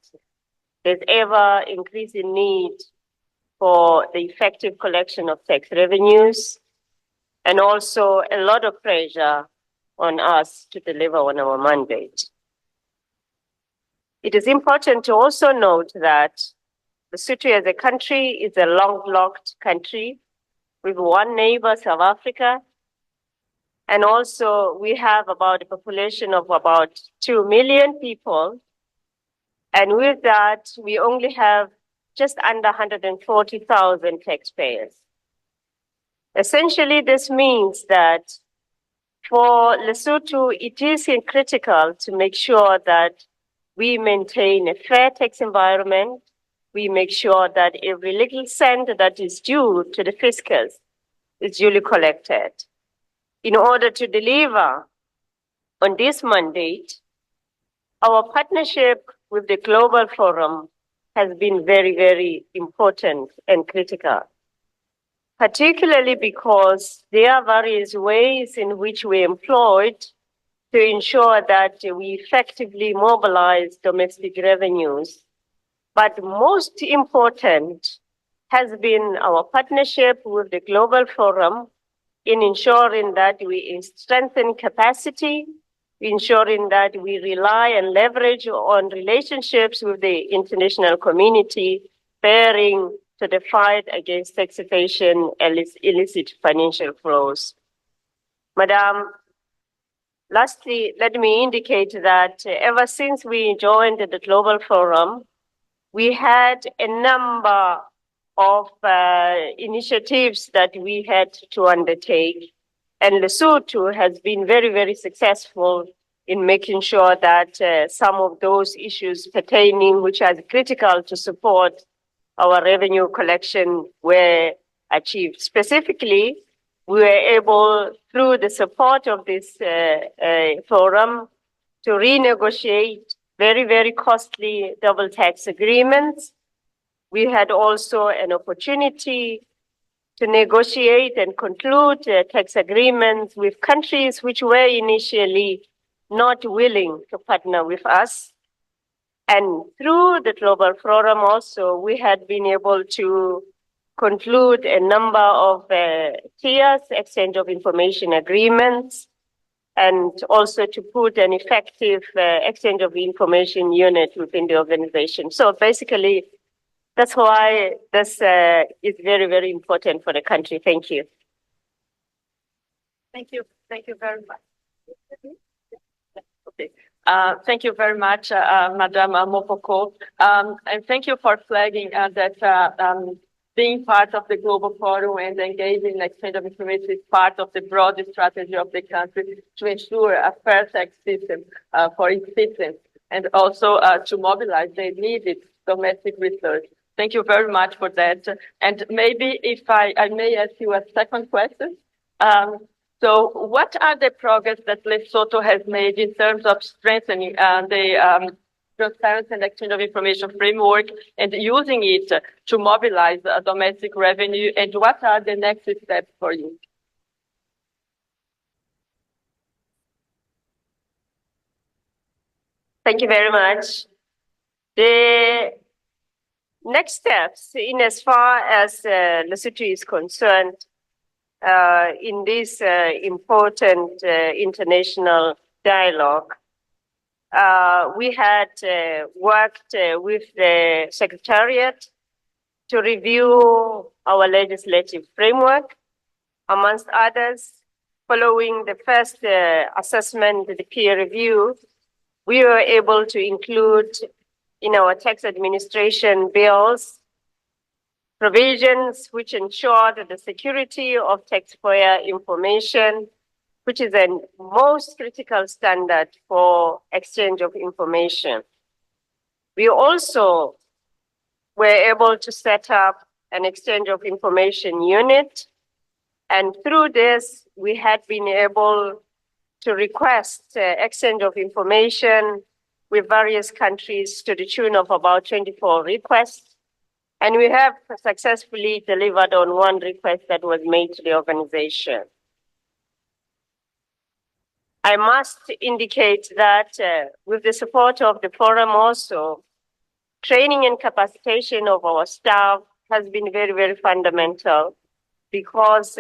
there's ever increasing need for the effective collection of tax revenues and also a lot of pressure on us to deliver on our mandate. It is important to also note that Lesotho as a country is a landlocked country with one neighbor, South Africa, and also we have about a population of about 2 million people. And with that, we only have just under 140,000 taxpayers. Essentially, this means that for Lesotho, it is critical to make sure that we maintain a fair tax environment. We make sure that every little cent that is due to the fiscus is duly collected. In order to deliver on this mandate, our partnership with the Global Forum has been very, very important and critical, particularly because there are various ways in which we employed to ensure that we effectively mobilize domestic revenues. But most important has been our partnership with the Global Forum in ensuring that we strengthen capacity, ensuring that we rely and leverage on relationships with the international community, bearing to the fight against tax evasion and illicit financial flows. Madam, lastly, let me indicate that ever since we joined the Global Forum, we had a number of initiatives that we had to undertake. And Lesotho has been very, very successful in making sure that some of those issues pertaining, which are critical to support our revenue collection, were achieved. Specifically, we were able, through the support of this forum, to renegotiate very, very costly double tax agreements. We had also an opportunity to negotiate and conclude tax agreements with countries which were initially not willing to partner with us. And through the Global Forum also, we had been able to conclude a number of tiers, exchange of information agreements, and also to put an effective exchange of information unit within the organization. So basically, that's why this is very, very important for the country. Thank you. Thank you. Thank you very much. Okay. Thank you very much, Madam Mokoko. And thank you for flagging that being part of the Global Forum and engaging in exchange of information is part of the broader strategy of the country to ensure a fair tax system for its citizens and also to mobilize the needed domestic research. Thank you very much for that. And maybe if I may ask you a second question. So what are the progress that Lesotho has made in terms of strengthening the transparency and exchange of information framework and using it to mobilize domestic revenue? And what are the next steps for you? Thank you very much. The next steps, in as far as Lesotho is concerned, in this important international dialogue, we had worked with the Secretariat to review our legislative framework, amongst others. Following the first assessment, the peer review, we were able to include in our tax administration bills provisions which ensure that the security of taxpayer information, which is the most critical standard for exchange of information. We also were able to set up an exchange of information unit, and through this, we had been able to request exchange of information with various countries to the tune of about 24 requests. And we have successfully delivered on one request that was made to the organization. I must indicate that with the support of the forum also, training and capacitation of our staff has been very, very fundamental, because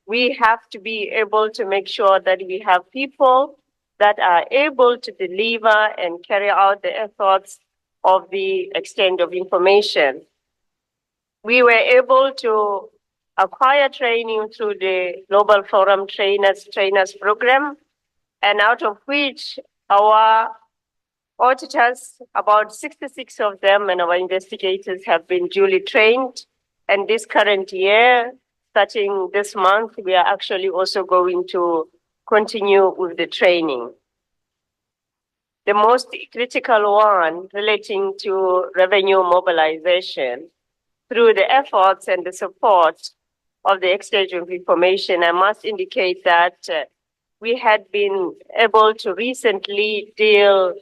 we have to be able to make sure that we have people that are able to deliver and carry out the efforts of the exchange of information. We were able to acquire training through the Global Forum Trainers Program, and out of which our auditors, about 66 of them, and our investigators have been duly trained. And this current year, starting this month, we are actually also going to continue with the training. The most critical one relating to revenue mobilization, through the efforts and the support of the exchange of information, I must indicate that we had been able to recently deal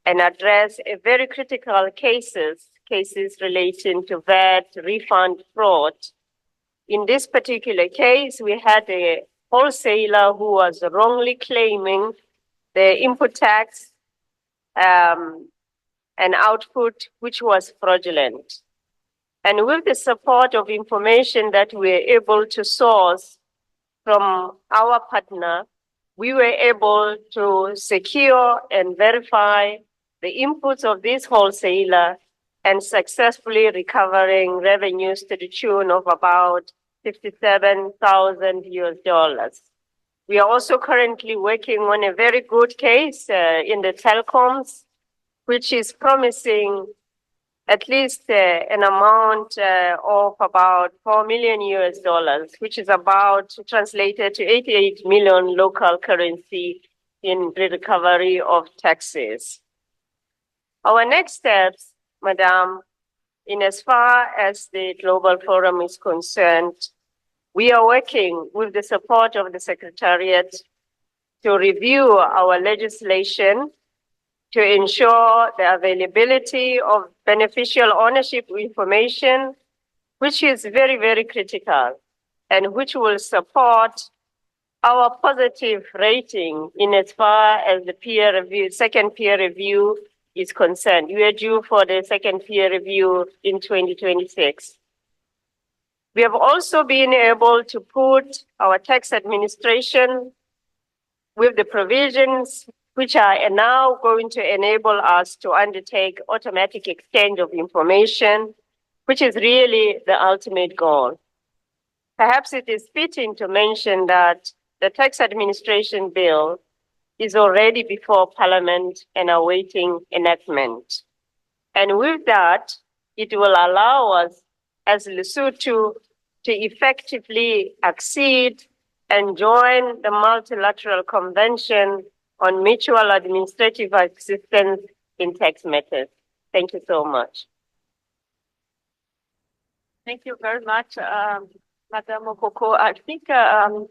and address a very critical cases relating to VAT refund fraud. In this particular case, we had a wholesaler who was wrongly claiming the input tax and output, which was fraudulent. And with the support of information that we were able to source from our partner, we were able to secure and verify the inputs of this wholesaler and successfully recovering revenues to the tune of about $57,000. We are also currently working on a very good case in the telecoms, which is promising at least an amount of about $4 million, which is about translated to 88 million local currency in the recovery of taxes. Our next steps, Madam, in as far as the Global Forum is concerned, we are working with the support of the Secretariat to review our legislation to ensure the availability of beneficial ownership information, which is very, very critical, and which will support our positive rating in as far as the peer review, second peer review is concerned. We are due for the second peer review in 2026. We have also been able to put our tax administration with the provisions which are now going to enable us to undertake automatic exchange of information, which is really the ultimate goal. Perhaps it is fitting to mention that the tax administration bill is already before Parliament and awaiting enactment. And with that, it will allow us as Lesotho to effectively accede and join the multilateral convention on mutual administrative assistance in tax matters. Thank you so much. Thank you very much, Madam Okoko, I think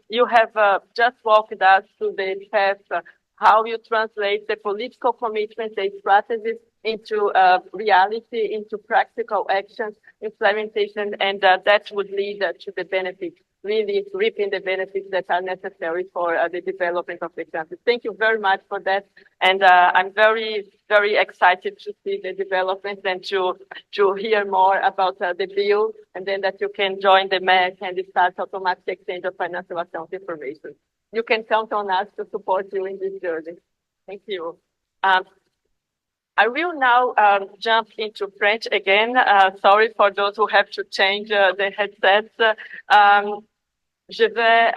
you have just walked us through the path, how you translate the political commitments and strategies into reality, into practical actions, implementation, and that would lead to the benefits, really reaping the benefits that are necessary for the development of the country. Thank you very much for that. And I'm very, very excited to see the developments and to hear more about the bill, and then that you can join the MEC and start automatic exchange of financial account information. You can count on us to support you in this journey. Thank you. I will now jump into French again. Sorry for those who have to change the headsets. Je vais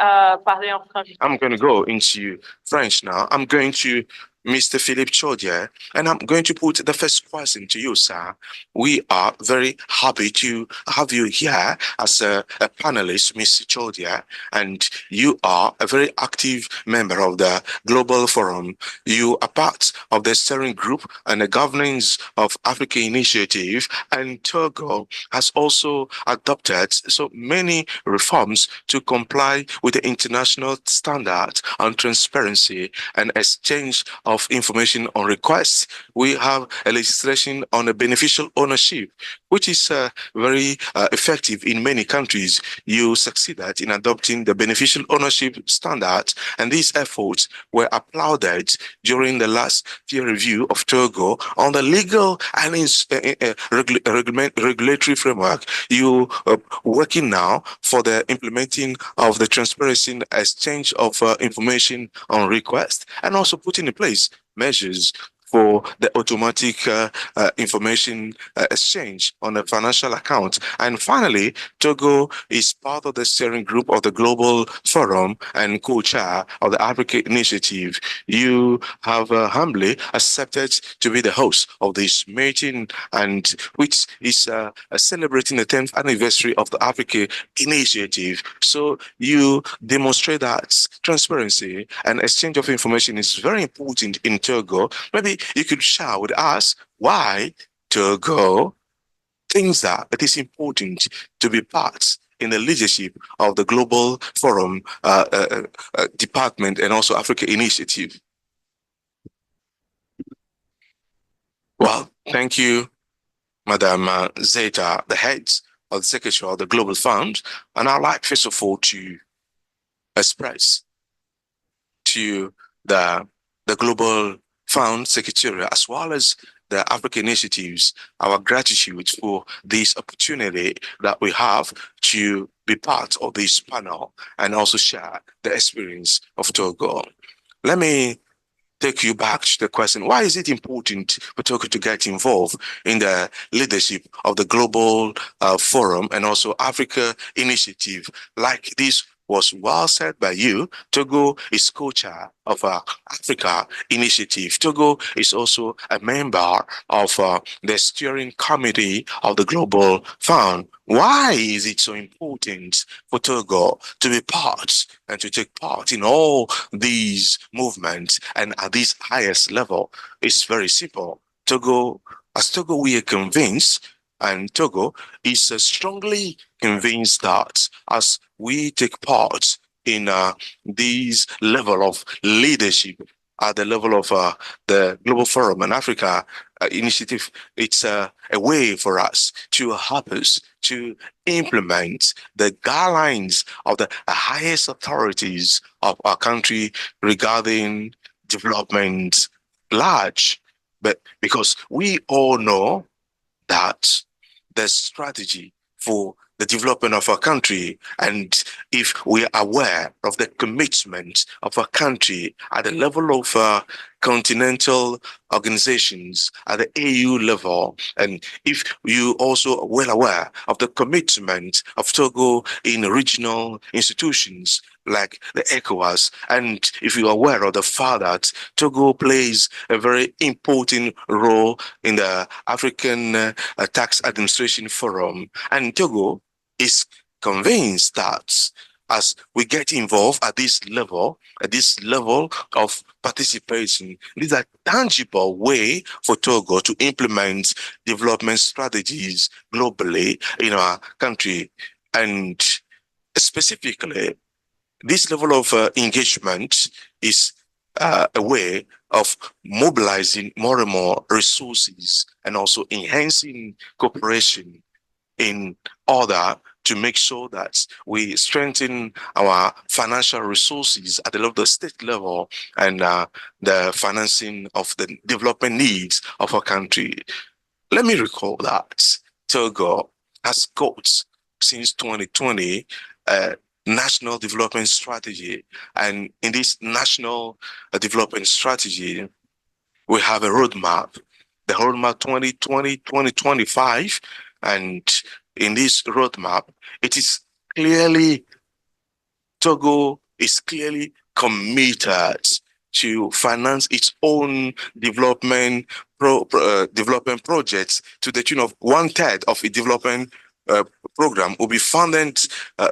parler en français. I'm going to go into French now. I'm going to Mr. Philippe Chaudier, and I'm going to put the first question to you, sir. We are very happy to have you here as a panelist, Mr. Chaudier, and you are a very active member of the Global Forum. You are part of the steering group and the governance of Africa Initiative, and Togo has also adopted so many reforms to comply with the international standards on transparency and exchange of information on requests. We have a legislation on a beneficial ownership, which is very effective in many countries. You succeeded in adopting the beneficial ownership standard, and these efforts were applauded during the last peer review of Togo on the legal and regulatory framework. You are working now for the implementing of the transparency and exchange of information on request, and also putting in place measures for the automatic information exchange on a financial account. And finally, Togo is part of the steering group of the Global Forum and co-chair of the Africa Initiative. You have humbly accepted to be the host of this meeting, and which is celebrating the 10th anniversary of the Africa Initiative. So you demonstrate that transparency and exchange of information is very important in Togo. Maybe you could share with us why Togo thinks that it is important to be part in the leadership of the Global Forum Department and also Africa Initiative. Well, thank you, Madam Zeta, the head of the Secretary of the Global Fund. And I'd like, first of all, to express to the Global Forum Secretariat, as well as the Africa Initiatives, our gratitude for this opportunity that we have to be part of this panel and also share the experience of Togo. Let me take you back to the question, why is it important for Togo to get involved in the leadership of the Global Forum and also Africa Initiative? Like this was well said by you, Togo is co-chair of Africa Initiative. Togo is also a member of the steering committee of the Global Fund. Why is it so important for Togo to be part and to take part in all these movements and at this highest level? It's very simple. As Togo, we are convinced, and Togo is strongly convinced that as we take part in this level of leadership at the level of the Global Forum and Africa Initiative, it's a way for us to help us to implement the guidelines of the highest authorities of our country regarding development large. But because we all know that the strategy for the development of our country, and if we are aware of the commitment of our country at the level of continental organizations at the AU level, and if you also are well aware of the commitment of Togo in regional institutions like the ECOWAS, and if you are aware of the fact that Togo plays a very important role in the African Tax Administration Forum, and Togo is convinced that as we get involved at this level of participation, this is a tangible way for Togo to implement development strategies globally in our country. And Specifically, this level of engagement is a way of mobilizing more and more resources and also enhancing cooperation in order to make sure that we strengthen our financial resources at the level of the state level and the financing of the development needs of our country. Let me recall that Togo has got since 2020 a national development strategy. And in this national development strategy, we have a roadmap, the roadmap 2020-2025. And in this roadmap, it is clearly, Togo is clearly committed to finance its own development development projects to the tune of 1/3 of its development program will be funded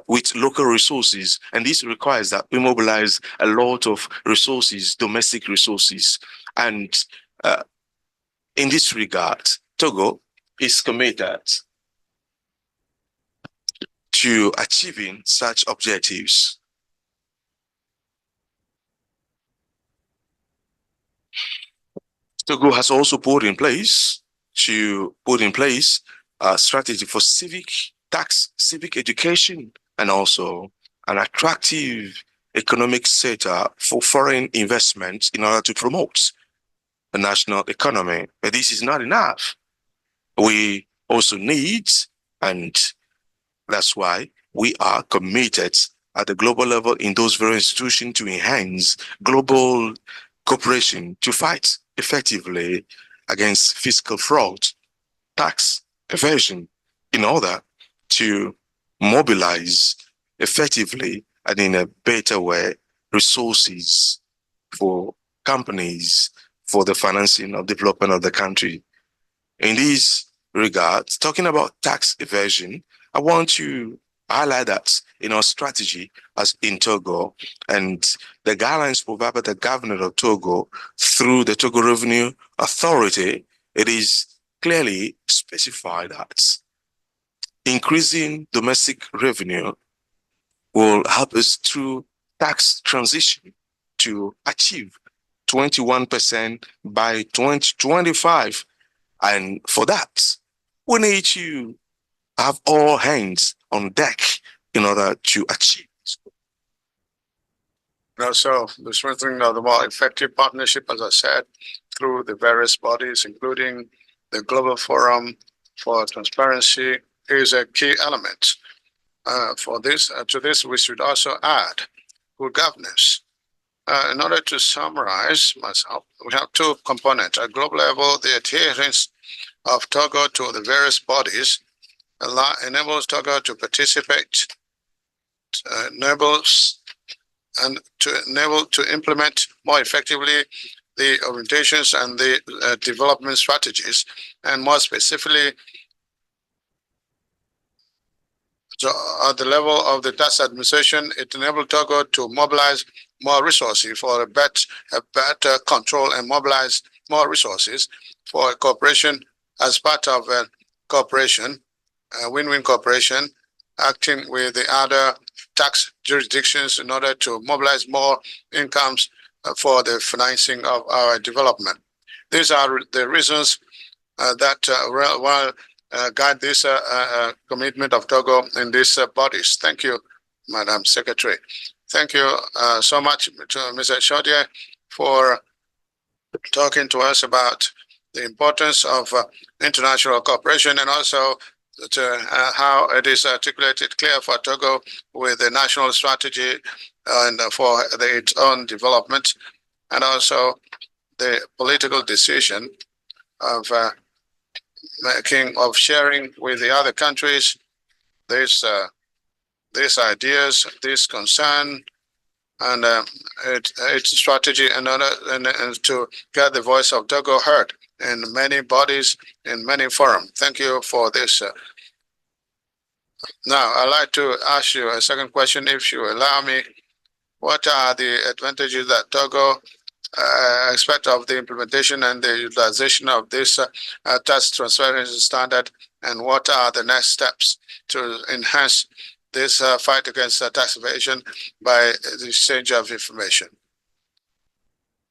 with local resources. And this requires that we mobilize a lot of resources, domestic resources. And in this regard, Togo is committed to achieving such objectives. Togo has also put in place a strategy for civic education, and also an attractive economic setup for foreign investments in order to promote the national economy. But this is not enough. We also need, and that's why we are committed at the global level in those very institutions to enhance global cooperation to fight effectively against fiscal fraud, tax evasion, in order to mobilize effectively and in a better way resources for companies for the financing of development of the country. In these regards, talking about tax evasion, I want to highlight that in our strategy as in Togo and the guidelines provided by the governor of Togo through the Togo Revenue Authority, it is clearly specified that increasing domestic revenue will help us through tax transition to achieve 21% by 2025. And for that, we need to have all hands on deck in order to achieve this. Also, the strengthening of the more effective partnership, as I said, through the various bodies, including the Global Forum for Transparency, is a key element. For this, to this, we should also add good governance. In order to summarize myself, we have two components. At global level, the adherence of Togo to the various bodies enables Togo to participate, enables to implement more effectively the orientations and the development strategies, and more specifically, at the level of the tax administration, it enables Togo to mobilize more resources for a better control and mobilize more resources for cooperation as part of a cooperation, win-win cooperation, acting with the other tax jurisdictions in order to mobilize more incomes for the financing of our development. These are the reasons that guide this commitment of Togo in these bodies. Thank you, Madam Secretary. Thank you so much to Mr. Chaudier for talking to us about the importance of international cooperation, and also to, how it is articulated clear for Togo with the national strategy and for its own development, and also the political decision of sharing with the other countries these ideas, this concern, and its strategy, and to get the voice of Togo heard in many bodies, in many forums. Thank you for this. Now, I'd like to ask you a second question, if you allow me. What are the advantages that Togo expect of the implementation and the utilization of this tax transparency standard, and what are the next steps to enhance this fight against tax evasion by the exchange of information.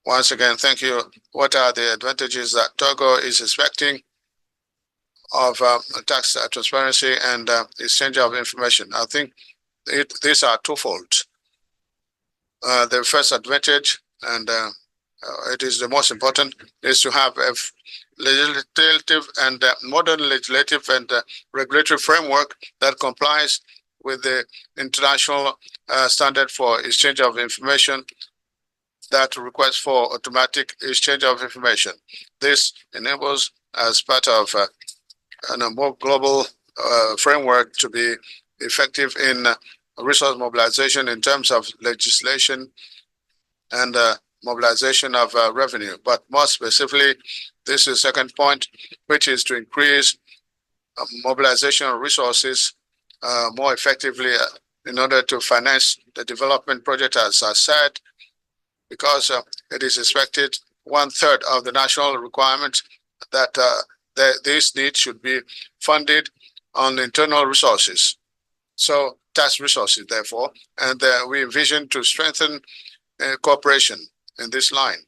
Once again, thank you. What are the advantages that Togo is expecting of tax transparency and exchange of information? I think these are twofold. The first advantage, and it is the most important, is to have a legislative and modern legislative and regulatory framework that complies with the international standard for exchange of information that requests for automatic exchange of information. This enables, as part of a more global framework, to be effective in resource mobilization in terms of legislation and mobilization of revenue. But more specifically, this is the second point, which is to increase mobilization of resources more effectively in order to finance the development project, as I said, because it is expected 1/3 of the national requirement that these needs should be funded on internal resources. So tax resources, therefore, and we envision to strengthen cooperation in this line.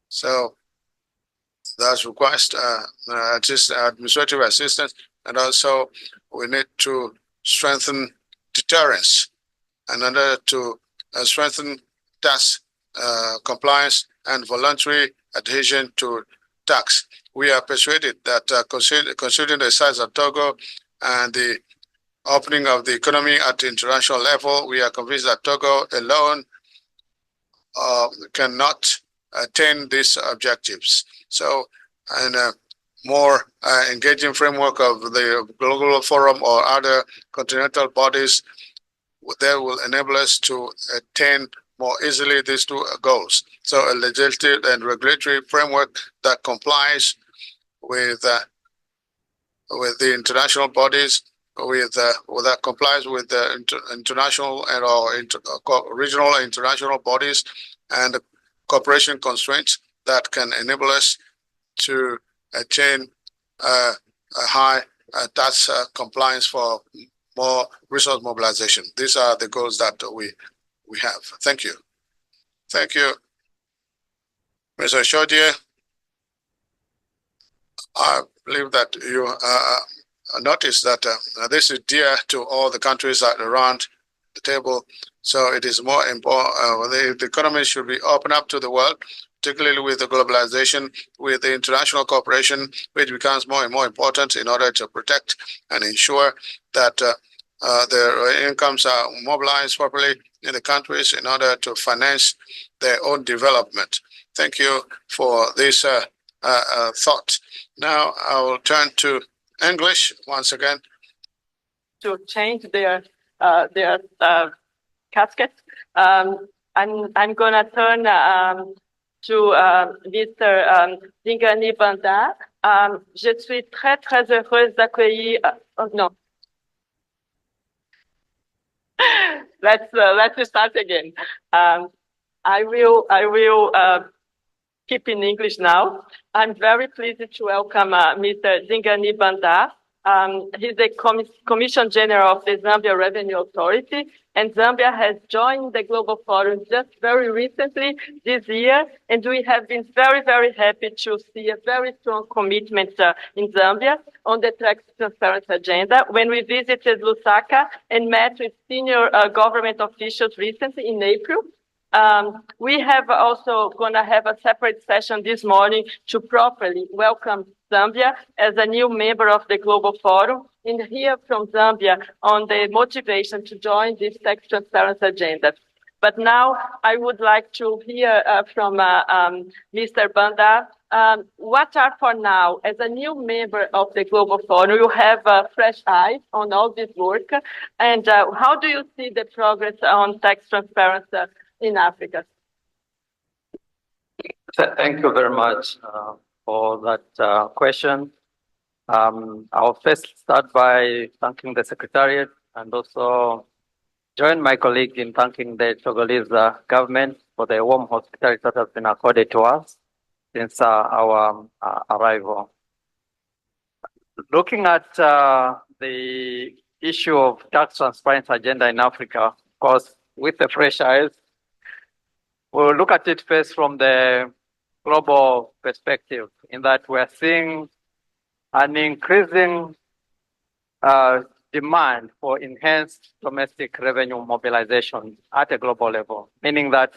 So that requires administrative assistance, and also we need to strengthen deterrence in order to strengthen tax compliance and voluntary adhesion to tax. We are persuaded that considering the size of Togo and the opening of the economy at the international level, we are convinced that Togo alone cannot attain these objectives. So, in a more engaging framework of the Global Forum or other continental bodies, that will enable us to attain more easily these two goals. So a legislative and regulatory framework that complies with the international bodies, that complies with the international and regional and international bodies, and cooperation constraints that can enable us to attain a high tax compliance for more resource mobilization. These are the goals that we have. Thank you. Thank you, Mr. Chaudier. I believe that you noticed that this is dear to all the countries that are around the table. So it is more important. The economy should be open up to the world, particularly with the globalization, with the international cooperation, which becomes more and more important in order to protect and ensure that their incomes are mobilized properly in the countries in order to finance their own development. Thank you for this thought. Now I will turn to English once again. To change their casket. I'm gonna turn to Mr. Dingani Banda. Je suis très heureuse d'accueillir. Oh, no. Let's start again. I will keep in English now. I'm very pleased to welcome Mr. Dingani Banda. He's the Commission General of the Zambia Revenue Authority, and Zambia has joined the Global Forum just very recently this year, and we have been very happy to see a very strong commitment in Zambia on the tax transparency agenda. When we visited Lusaka and met with senior government officials recently in April, we have also gonna have a separate session this morning to properly welcome Zambia as a new member of the Global Forum and hear from Zambia on the motivation to join this tax transparency agenda. But now I would like to hear from Mr. Banda. What are for now, as a new member of the Global Forum, you have fresh eyes on all this work, and how do you see the progress on tax transparency in Africa? Thank you very much for that question. I'll first start by thanking the Secretariat and also join my colleague in thanking the Togolese government for the warm hospitality that has been accorded to us since our arrival. Looking at the issue of tax transparency agenda in Africa, of course, with the fresh eyes, we'll look at it first from the global perspective, in that we're seeing an increasing demand for enhanced domestic revenue mobilization at a global level, meaning that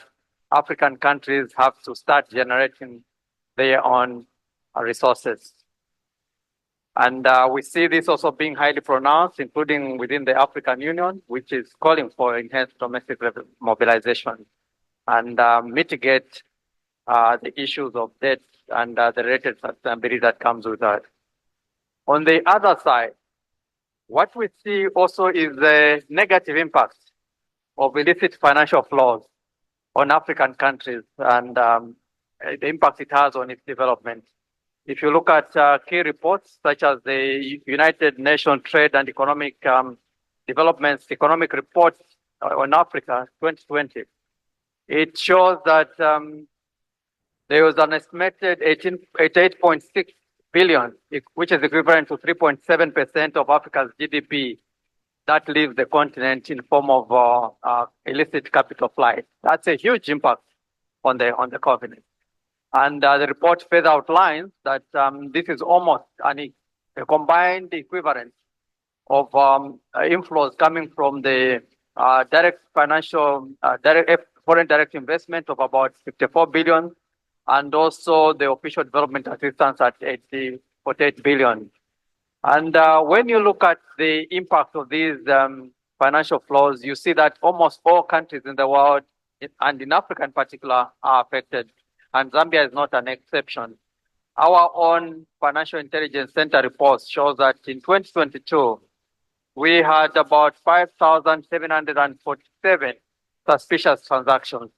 African countries have to start generating their own resources. And we see this also being highly pronounced, including within the African Union, which is calling for enhanced domestic mobilization and mitigate the issues of debt and the related sustainability that comes with that. On the other side, what we see also is the negative impact of illicit financial flows on African countries and the impact it has on its development. If you look at key reports such as the United Nations Trade and Economic Development's Economic Report on Africa 2020, it shows that there was an estimated 88.6 billion, which is equivalent to 3.7% of Africa's GDP, that leaves the continent in form of illicit capital flight. That's a huge impact on the continent. And the report further outlines that this is almost a combined equivalent of inflows coming from the direct financial, foreign direct investment of about 54 billion, and also the official development assistance at 48 billion. And when you look at the impact of these financial flows, you see that almost all countries in the world, and in Africa in particular, are affected. And Zambia is not an exception. Our own Financial Intelligence Center report shows that in 2022, we had about 5,747 suspicious transactions.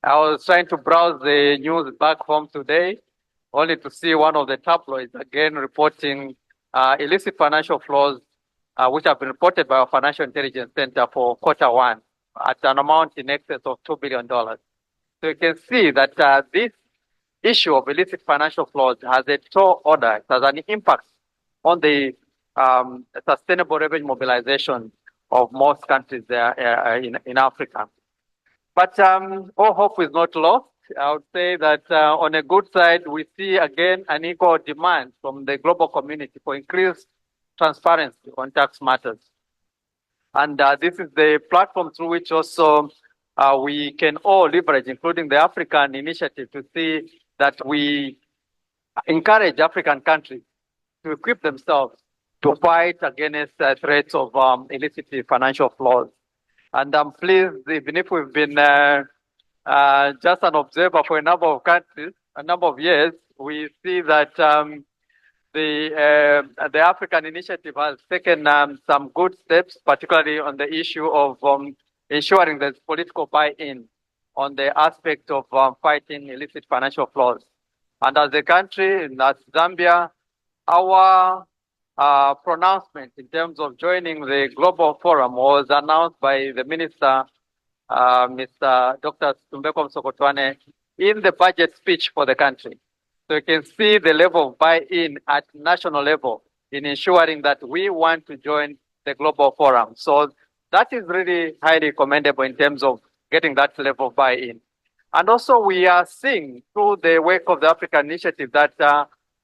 I was trying to browse the news back home today, only to see one of the tabloids again reporting illicit financial flows, which have been reported by our Financial Intelligence Center for Q1 at an amount in excess of $2 billion. So you can see that this issue of illicit financial flows has a tall order, it has an impact on the sustainable revenue mobilization of most countries there in Africa. But all hope is not lost. I would say that on a good side, we see again an equal demand from the global community for increased transparency on tax matters. And this is the platform through which also we can all leverage, including the African initiative, to see that we encourage African countries to equip themselves to fight against threats of illicit financial flows. And I'm pleased, even if we've been just an observer for a number of countries, a number of years, we see that the African initiative has taken some good steps, particularly on the issue of ensuring there's political buy-in on the aspect of fighting illicit financial flows. And as a country, as Zambia, our pronouncement in terms of joining the Global Forum was announced by the Minister, Mr. Dr. Tumbeko Msokotwane, in the budget speech for the country. So you can see the level of buy-in at national level in ensuring that we want to join the Global Forum. So that is really highly commendable in terms of getting that level of buy-in. And also we are seeing through the work of the African Initiative that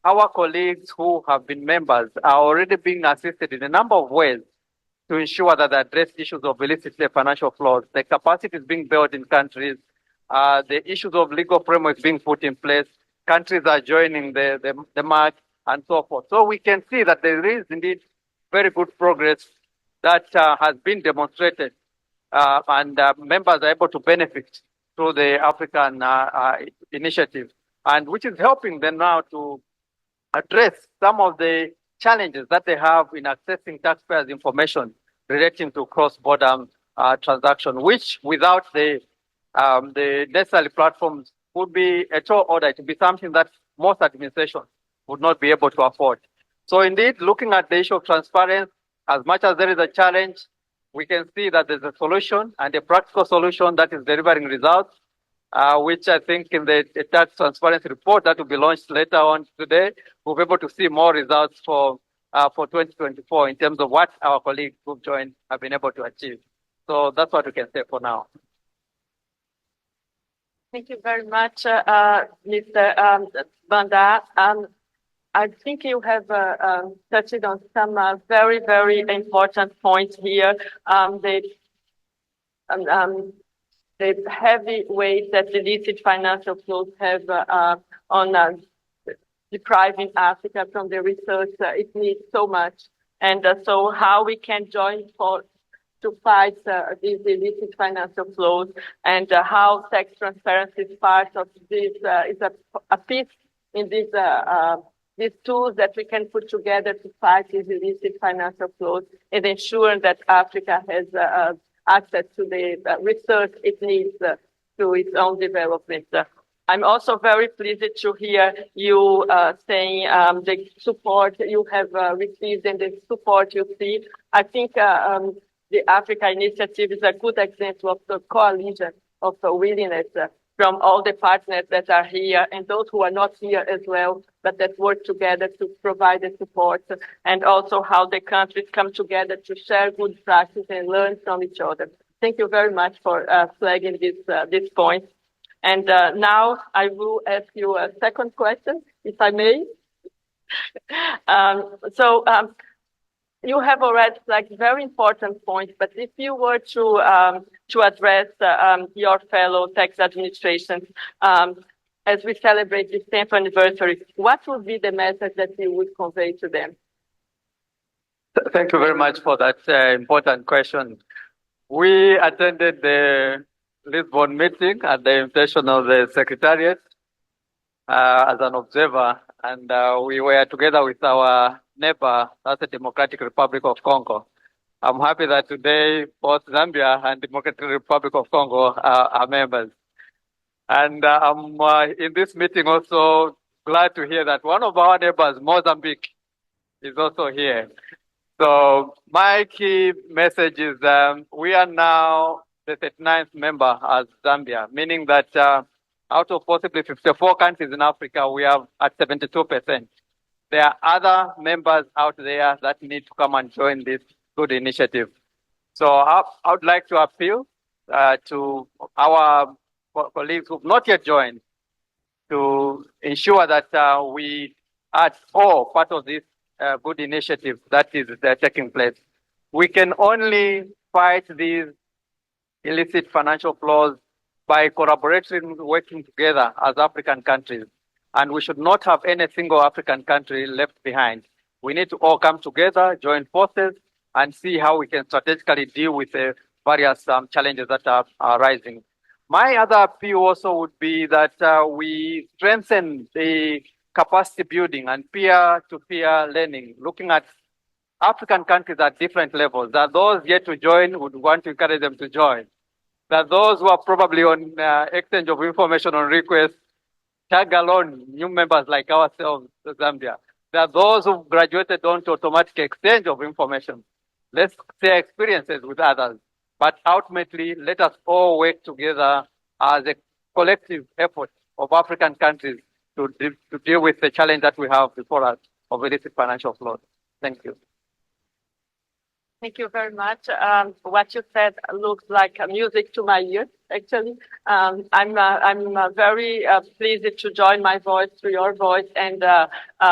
our colleagues who have been members are already being assisted in a number of ways to ensure that they address issues of illicit financial flows. The capacity is being built in countries, the issues of legal frameworks being put in place, countries are joining the march, and so forth. So we can see that there is indeed very good progress that has been demonstrated, and members are able to benefit through the African initiative, and which is helping them now to address some of the challenges that they have in accessing taxpayers' information relating to cross-border transaction, which without the necessary platforms would be a tall order, to be something that most administrations would not be able to afford. So indeed, looking at the issue of transparency, as much as there is a challenge, we can see that there's a solution and a practical solution that is delivering results, which I think in the tax transparency report that will be launched later on today, we'll be able to see more results for for 2024 in terms of what our colleagues who've joined have been able to achieve. So that's what we can say for now. Thank you very much, Mr. Banda. I think you have touched on some very, very important points here. The heavy weight that the illicit financial flows have on depriving Africa from the research it needs so much. And so how we can join to fight these illicit financial flows, and how tax transparency is part of this, is a piece in these tools that we can put together to fight these illicit financial flows and ensure that Africa has access to the research it needs to its own development. I'm also very pleased to hear you saying the support you have received and the support you see. I think the Africa Initiative is a good example of the coalition of the willingness from all the partners that are here and those who are not here as well, but that work together to provide the support, and also how the countries come together to share good practice and learn from each other. Thank you very much for flagging this point. And now I will ask you a second question, if I may. You have already flagged very important points, but if you were to address your fellow tax administrations as we celebrate this 10th anniversary, what would be the message that you would convey to them? Thank you very much for that important question. We attended the Lisbon meeting at the invitation of the Secretariat as an observer, and we were together with our neighbor, that's the Democratic Republic of Congo. I'm happy that today both Zambia and Democratic Republic of Congo are members. And I'm in this meeting also glad to hear that one of our neighbors, Mozambique, is also here. So my key message is we are now the 39th member as Zambia, meaning that out of possibly 54 countries in Africa, we are at 72%. There are other members out there that need to come and join this good initiative. So I would like to appeal to our colleagues who have not yet joined to ensure that we are all part of this good initiative that is taking place. We can only fight these illicit financial flows by collaborating, working together as African countries. And we should not have any single African country left behind. We need to all come together, join forces, and see how we can strategically deal with the various challenges that are rising. My other appeal also would be that we strengthen the capacity building and peer-to-peer learning, looking at African countries at different levels. There are those yet to join, would want to encourage them to join. There are those who are probably on exchange of information on request, tag along new members like ourselves, Zambia. There are those who graduated on to automatic exchange of information. Let's share experiences with others. But ultimately, let us all work together as a collective effort of African countries to deal with the challenge that we have before us of illicit financial flows. Thank you. Thank you very much. What you said looks like music to my ears, actually. I'm very pleased to join my voice to your voice and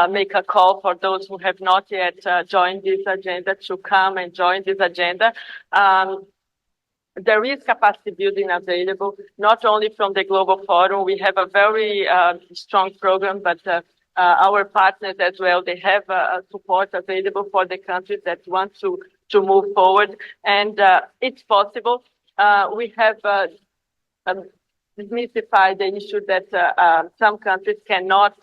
make a call for those who have not yet joined this agenda to come and join this agenda. There is capacity building available, not only from the Global Forum. We have a very strong program, but our partners as well, they have support available for the countries that want to move forward. And it's possible. We have demystified the issue that some countries cannot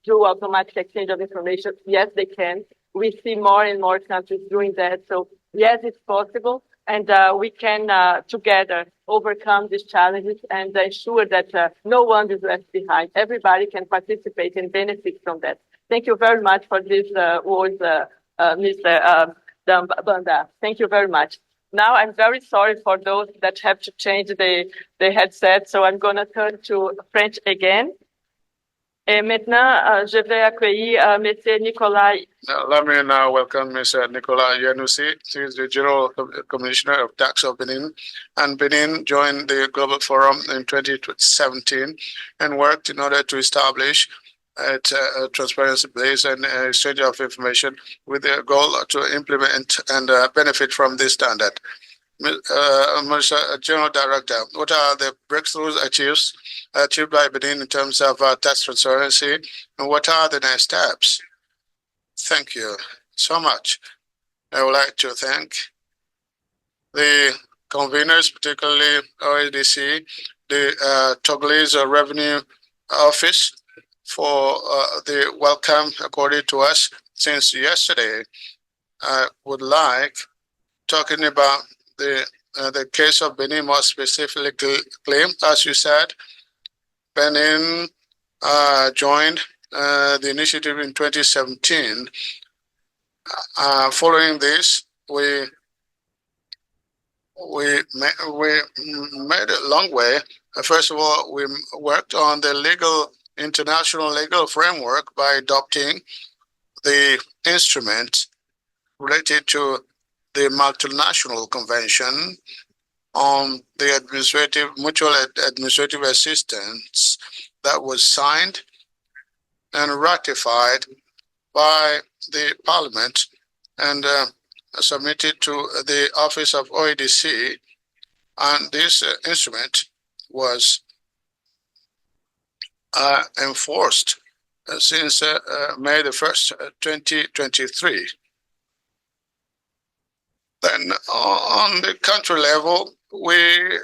do automatic exchange of information. Yes, they can. We see more and more countries doing that. So yes, it's possible. And we can together overcome these challenges and ensure that no one is left behind. Everybody can participate and benefit from that. Thank you very much for these words, Mr. Banda. Thank you very much. Now, I'm very sorry for those that have to change the headset, so I'm going to turn to French again. Et maintenant, je vais accueillir M. Nicolas. Now, let me now welcome Mr. Nicolas Yanusi. He is the General Commissioner of Tax of Benin. And Benin joined the Global Forum in 2017 and worked in order to establish a transparency base and exchange of information with the goal to implement and benefit from this standard. Mr. General Director, what are the breakthroughs achieved by Benin in terms of tax transparency, and what are the next steps? Thank you so much. I would like to thank the conveners, particularly OECD, the Togolese Revenue Office, for the welcome accorded to us since yesterday. I would like, talking about the case of Benin more specifically, as you said, Benin joined the initiative in 2017. Following this, we made a long way. First of all, we worked on the international legal framework by adopting the instrument related to the multinational convention on the mutual administrative assistance that was signed and ratified by the Parliament and submitted to the Office of OECD. And this instrument was enforced since May the 1st, 2023. Then on the country level, we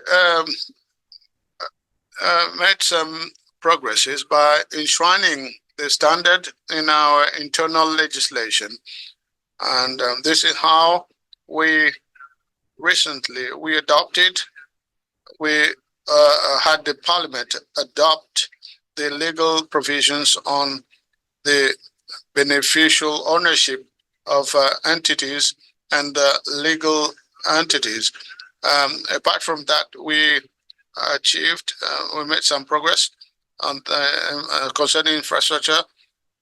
made some progresses by enshrining the standard in our internal legislation. And this is how we recently had the Parliament adopt the legal provisions on the beneficial ownership of entities and legal entities. Apart from that, we made some progress on concerning infrastructure,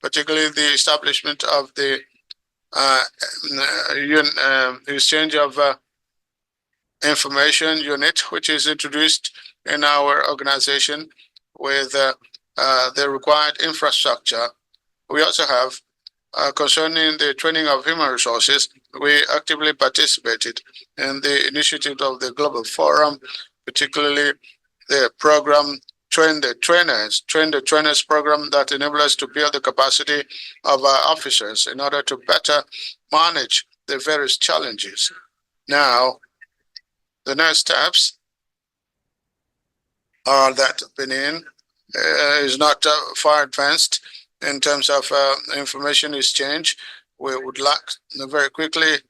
particularly the establishment of the exchange of information unit, which is introduced in our organization with the required infrastructure. We also have, concerning the training of human resources, we actively participated in the initiative of the Global Forum, particularly the program Train the Trainers program that enables us to build the capacity of our officers in order to better manage the various challenges. Now, the next steps are that Benin is not far advanced in terms of information exchange. We would like very quickly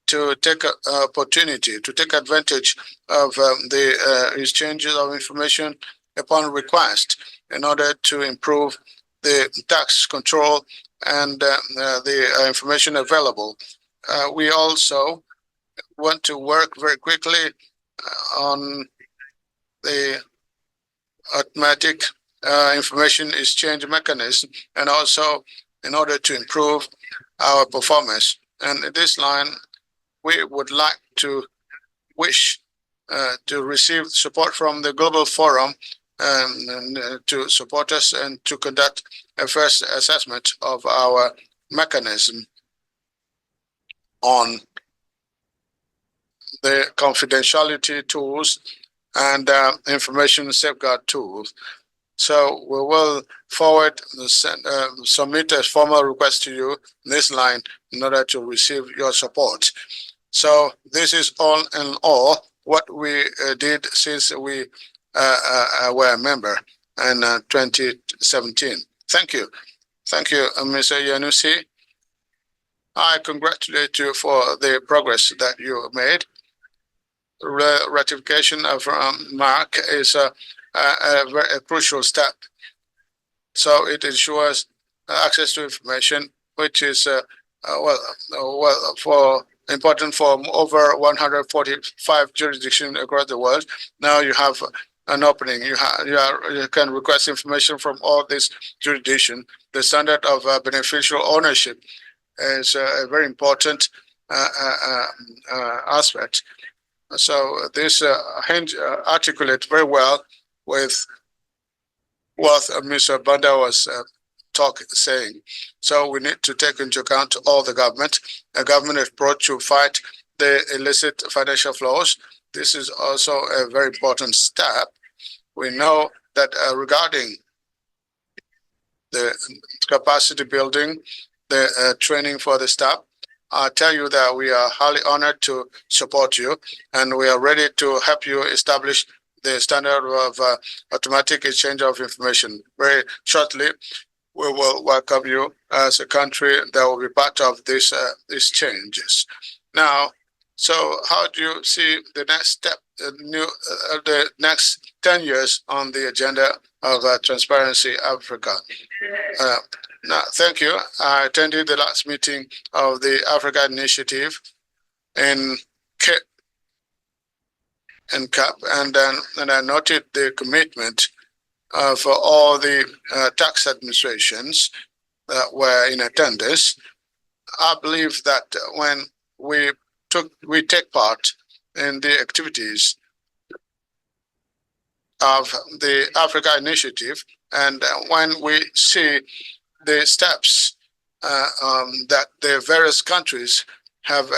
to take opportunity, to take advantage of the exchanges of information upon request in order to improve the tax control and the information available. We also want to work very quickly on the automatic information exchange mechanism, and also in order to improve our performance. And in this line, we would like to receive support from the Global Forum to support us and to conduct a first assessment of our mechanism on the confidentiality tools and information safeguard tools. So we will submit a formal request to you in this line in order to receive your support. So this is all in all what we did since we were a member in 2017. Thank you. Thank you, Mr. Yanusi. I congratulate you for the progress that you made. Ratification of MARC is a crucial step. So it ensures access to information, which is important for over 145 jurisdictions across the world. Now you have an opening. You can request information from all this jurisdiction. The standard of beneficial ownership is a very important aspect. So this articulate very well with what Mr. Banda was saying. So we need to take into account all the government approach to fight the illicit financial flows. This is also a very important step. We know that regarding the capacity building, the training for the staff, I tell you that we are highly honored to support you, and we are ready to help you establish the standard of automatic exchange of information. Very shortly, we will welcome you as a country that will be part of these changes. Now, so how do you see the next step, the next 10 years on the agenda of Transparency Africa? Now, thank you. I attended the last meeting of the Africa Initiative in CAP, and I noted the commitment for all the tax administrations that were in attendance. I believe that when we take part in the activities of the Africa Initiative, and when we see the steps that the various countries have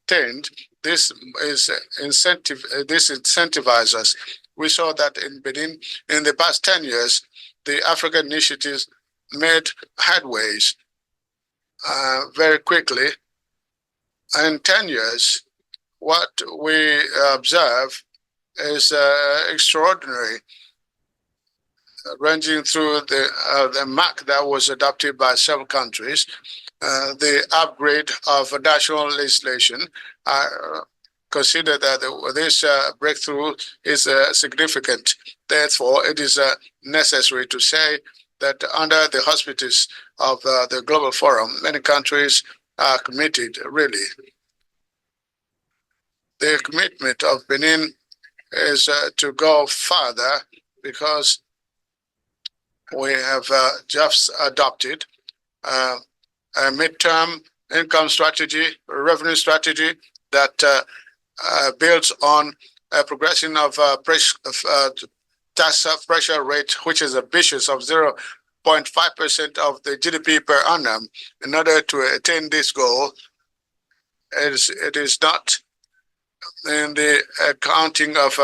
attained, this is incentive. This incentivizes us. We saw that in Benin in the past 10 years, the African initiatives made headways very quickly. In 10 years, what we observe is extraordinary, ranging through the MAC that was adopted by several countries, the upgrade of national legislation. I consider that this breakthrough is significant. Therefore, it is necessary to say that under the auspices of the Global Forum, many countries are committed, really. The commitment of Benin is to go further, because we have just adopted a midterm income strategy, revenue strategy that builds on a progression of tax pressure rate, which is ambitious, of 0.5% of the GDP per annum. In order to attain this goal, it is not in the accounting of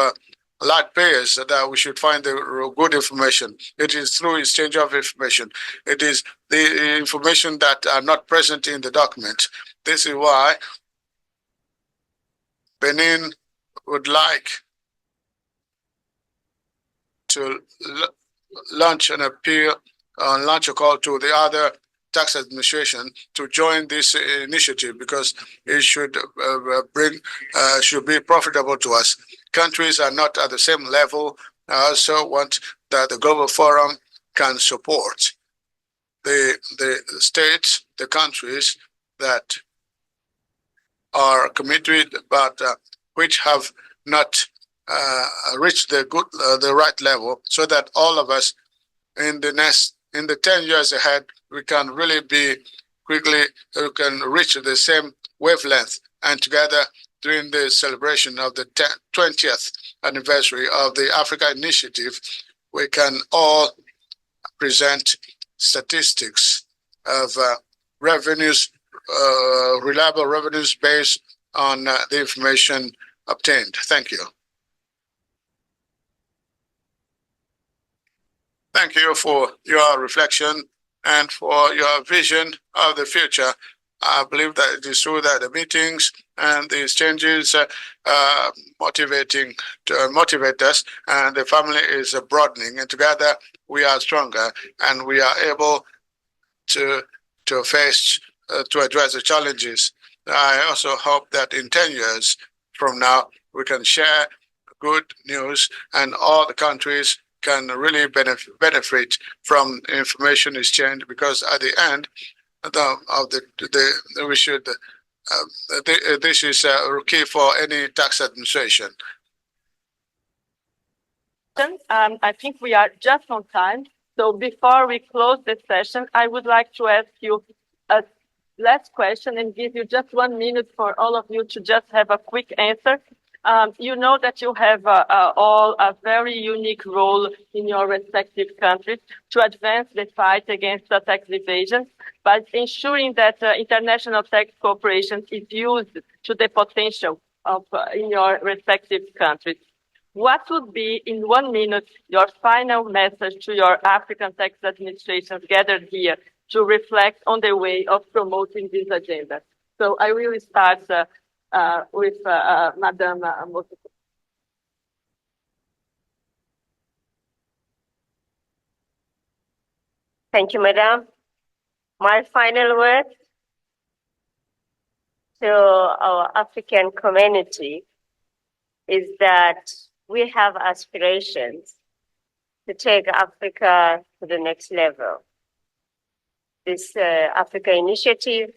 large payers that we should find the good information. It is through exchange of information. It is the information that are not present in the document. This is why Benin would like to launch an appeal, launch a call to the other tax administration to join this initiative, because it should should be profitable to us. Countries are not at the same level. I also want that the Global Forum can support the states, the countries that are committed, but which have not reached the right level, so that all of us in the 10 years ahead, we can really be quickly, we can reach the same wavelength, and together during the celebration of the 20th anniversary of the Africa Initiative, we can all present statistics of revenues, reliable revenues based on the information obtained. Thank you. Thank you for your reflection and for your vision of the future. I believe that it is true that the meetings and the exchanges motivate us, and the family is broadening, and together we are stronger, and we are able to face, to address the challenges. I also hope that in 10 years from now, we can share good news, and all the countries can really benefit from information exchange, because at the end we should this is key for any tax administration. I think we are just on time. So before we close the session, I would like to ask you a last question and give you just 1 minute for all of you to just have a quick answer. You know that you have all a very unique role in your respective countries to advance the fight against tax evasion by ensuring that international tax cooperation is used to the potential of in your respective countries. What would be, in 1 minute, your final message to your African tax administrations gathered here to reflect on the way of promoting this agenda? So I will start with Madame Mokoko. Thank you, Madam. My final word to our African community is that we have aspirations to take Africa to the next level. This Africa initiative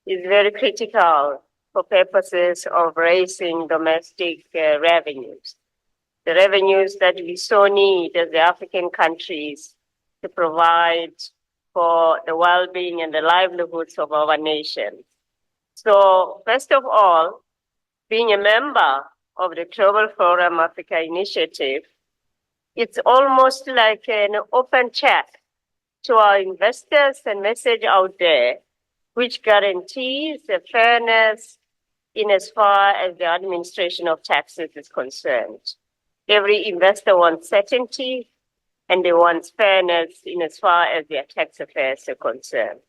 is very critical for purposes of raising domestic revenues. The revenues that we so need as the African countries to provide for the well-being and the livelihoods of our nations. So first of all, being a member of the Global Forum Africa Initiative, it's almost like an open check to our investors and message out there, which guarantees the fairness in as far as the administration of taxes is concerned. Every investor wants certainty and they want fairness in as far as their tax affairs are concerned.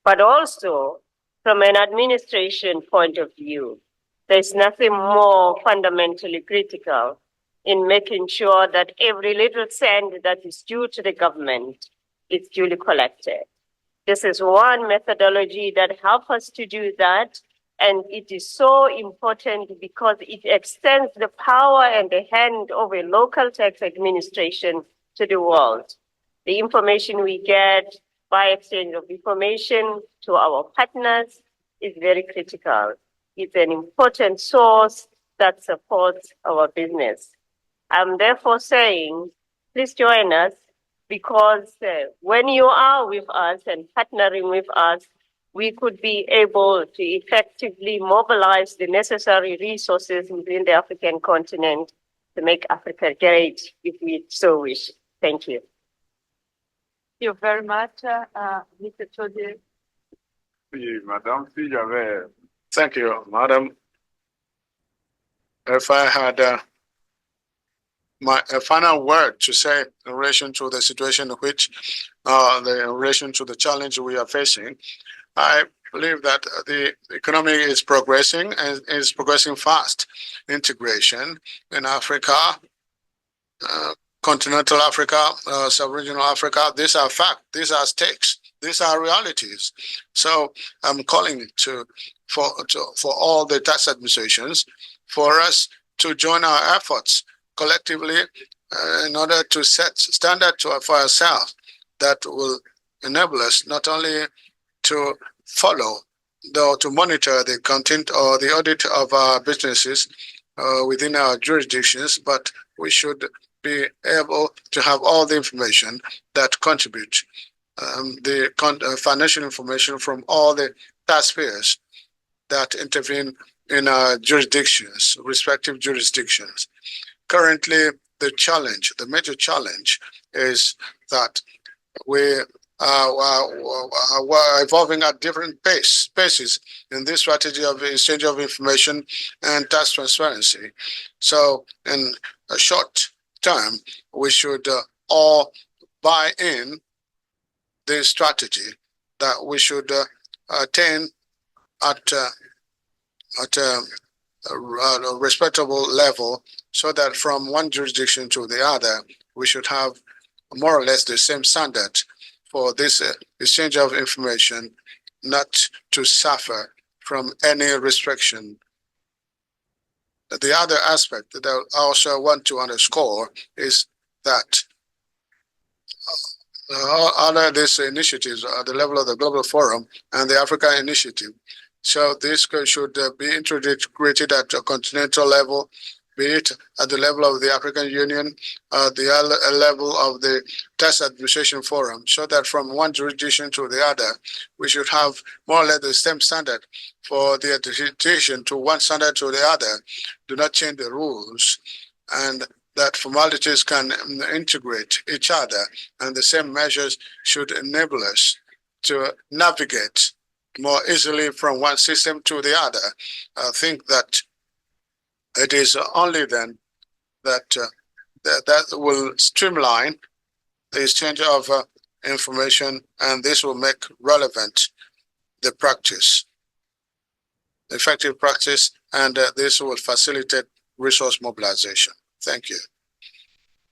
But also, from an administration point of view, there's nothing more fundamentally critical in making sure that every little cent that is due to the government is duly collected. This is one methodology that helps us to do that, and it is so important because it extends the power and the hand of a local tax administration to the world. The information we get by exchange of information to our partners is very critical. It's an important source that supports our business. I'm therefore saying, please join us, because when you are with us and partnering with us, we could be able to effectively mobilize the necessary resources within the African continent to make Africa great, if we so wish. Thank you. Thank you very much, Mr. Chodier. Oui, Madame, si j'avais Thank you, Madam. If I had a final word to say in relation to the situation in which, in relation to the challenge we are facing, I believe that the economy is progressing and is progressing fast. Integration in Africa, continental Africa, sub-regional Africa, these are facts, these are stakes, these are realities. So I'm calling for all the tax administrations for us to join our efforts collectively in order to set standard for ourselves that will enable us not only to follow or to monitor the content or the audit of our businesses within our jurisdictions, but we should be able to have all the information that contribute the financial information from all the taxpayers that intervene in our jurisdictions, respective jurisdictions. Currently, the major challenge is that we are evolving at different paces in this strategy of exchange of information and tax transparency. So in a short term, we should all buy in this strategy that we should attain at a respectable level, so that from one jurisdiction to the other, we should have more or less the same standard for this exchange of information, not to suffer from any restriction. The other aspect that I also want to underscore is that under these initiatives at the level of the Global Forum and the Africa Initiative, so this should be integrated at a continental level be it at the level of the African Union, the level of the Tax Administration Forum, so that from one jurisdiction to the other, we should have more or less the same standard for the adaptation to one standard to the other. Do not change the rules, and that formalities can integrate each other, and the same measures should enable us to navigate more easily from one system to the other. I think that it is only then that that will streamline the exchange of information, and this will make relevant the practice, effective practice, and this will facilitate resource mobilization. Thank you.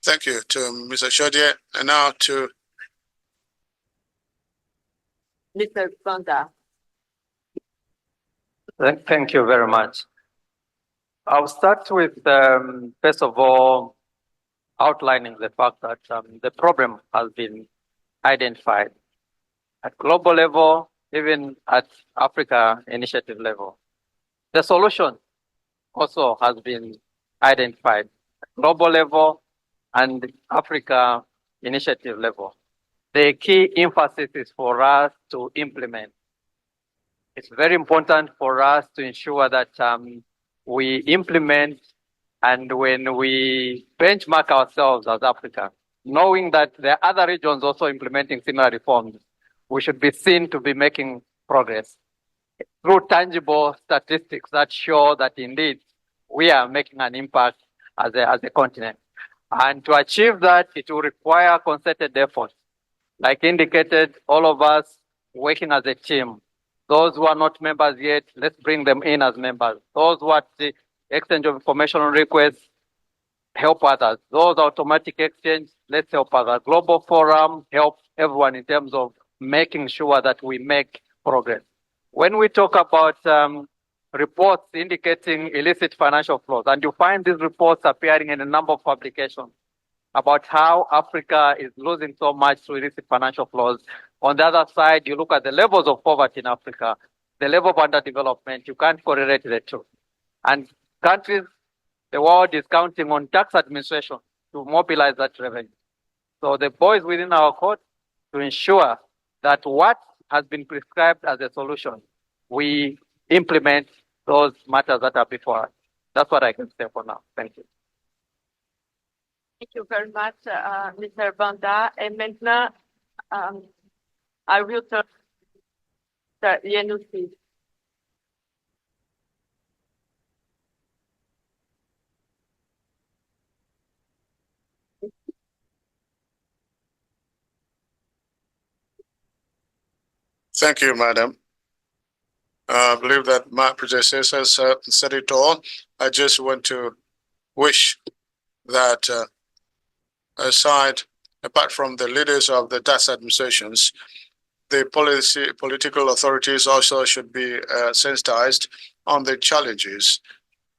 Thank you to Mr. Chaudier, and now to Mr. Banda. Thank you very much. I'll start with, first of all, outlining the fact that the problem has been identified at global level, even at Africa initiative level. The solution also has been identified at global level and Africa initiative level. The key emphasis is for us to implement. It's very important for us to ensure that we implement, and when we benchmark ourselves as Africa, knowing that there are other regions also implementing similar reforms, we should be seen to be making progress through tangible statistics that show that indeed we are making an impact as a continent. And to achieve that, it will require concerted efforts. Like indicated, all of us working as a team. Those who are not members yet, let's bring them in as members. Those who are the exchange of information requests, help others. Those automatic exchange, let's help others. Global Forum, help everyone in terms of making sure that we make progress. When we talk about reports indicating illicit financial flows, and you find these reports appearing in a number of publications about how Africa is losing so much through illicit financial flows. On the other side, you look at the levels of poverty in Africa, the level of underdevelopment, you can't correlate the two. And countries, the world is counting on tax administration to mobilize that revenue. So the ball is within our court to ensure that what has been prescribed as a solution, we implement those matters that are before us. That's what I can say for now. Thank you. Thank you very much, Mr. Banda. And maintenant, I will turn to Yenusi. Thank you, Madam. I believe that my predecessors said it all. I just want to wish that apart from the leaders of the tax administrations, the political authorities also should be sensitized on the challenges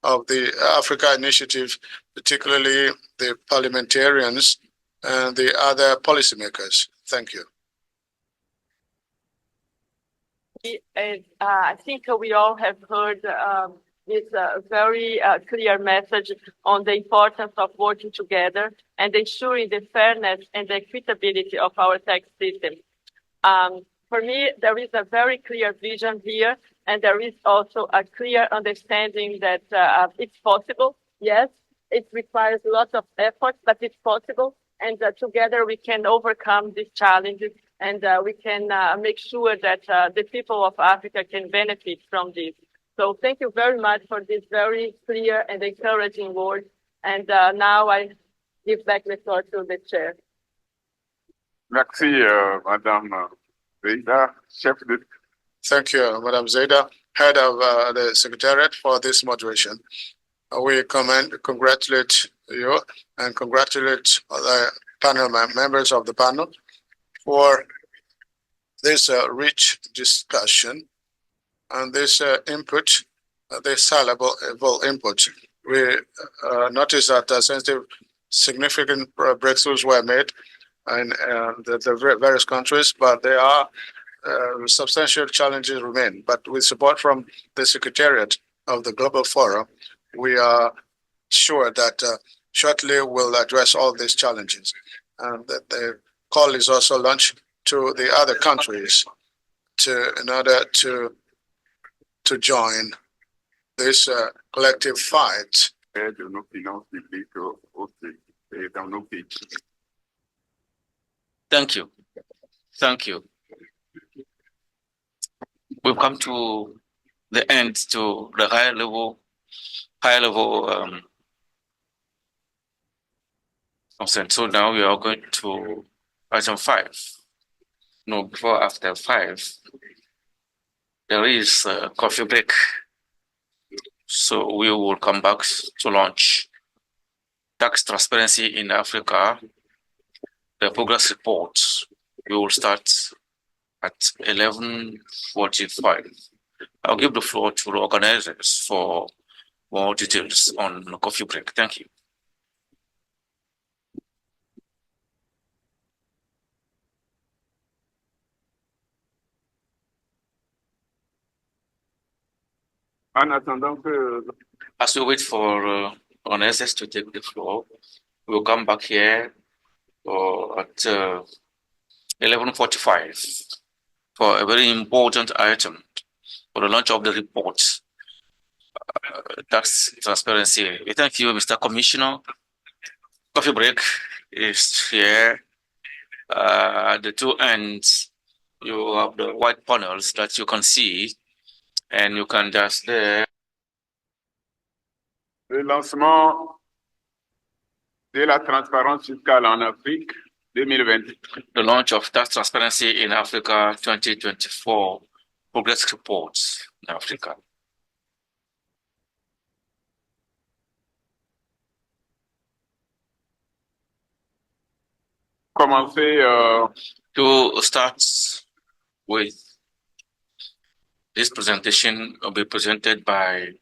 of the Africa Initiative, particularly the parliamentarians and the other policymakers. Thank you. I think we all have heard this very clear message on the importance of working together and ensuring the fairness and the equitability of our tax system. For me, there is a very clear vision here, and there is also a clear understanding that it's possible. Yes, it requires lots of effort, but it's possible. And together we can overcome these challenges, and we can make sure that the people of Africa can benefit from this. So thank you very much for this very clear and encouraging word. And now I give back the floor to the chair. Merci, Madame Zeda, chef de... Thank you, Madame Zeda, head of the Secretariat, for this moderation. We congratulate you and congratulate the panel members of the panel for this rich discussion and this input, this valuable input. We noticed that significant breakthroughs were made in the various countries, but there are substantial challenges remain. But with support from the Secretariat of the Global Forum, we are sure that shortly we'll address all these challenges. And that the call is also launched to the other countries in order to join this collective fight. De nos finances publiques dans nos pays. Thank you. Thank you. We've come to the end, to the high level consent. So now we are going to item 5. No, before after 5, there is a coffee break. So we will come back to launch tax transparency in Africa, the progress report. We will start at 11:45. I'll give the floor to the organizers for more details on the coffee break. Thank you. En attendant que As we wait for organizers to take the floor, we'll come back here at 11:45 for a very important item for the launch of the report, tax transparency. Thank you, Mr. Commissioner. Coffee break is here. At the two ends, you have the white panels that you can see, and you can just there. le lancement de la transparence fiscale en Afrique 2020. The launch of tax transparency in Africa 2024 progress reports in Africa. Commencer To start with, this presentation will be presented by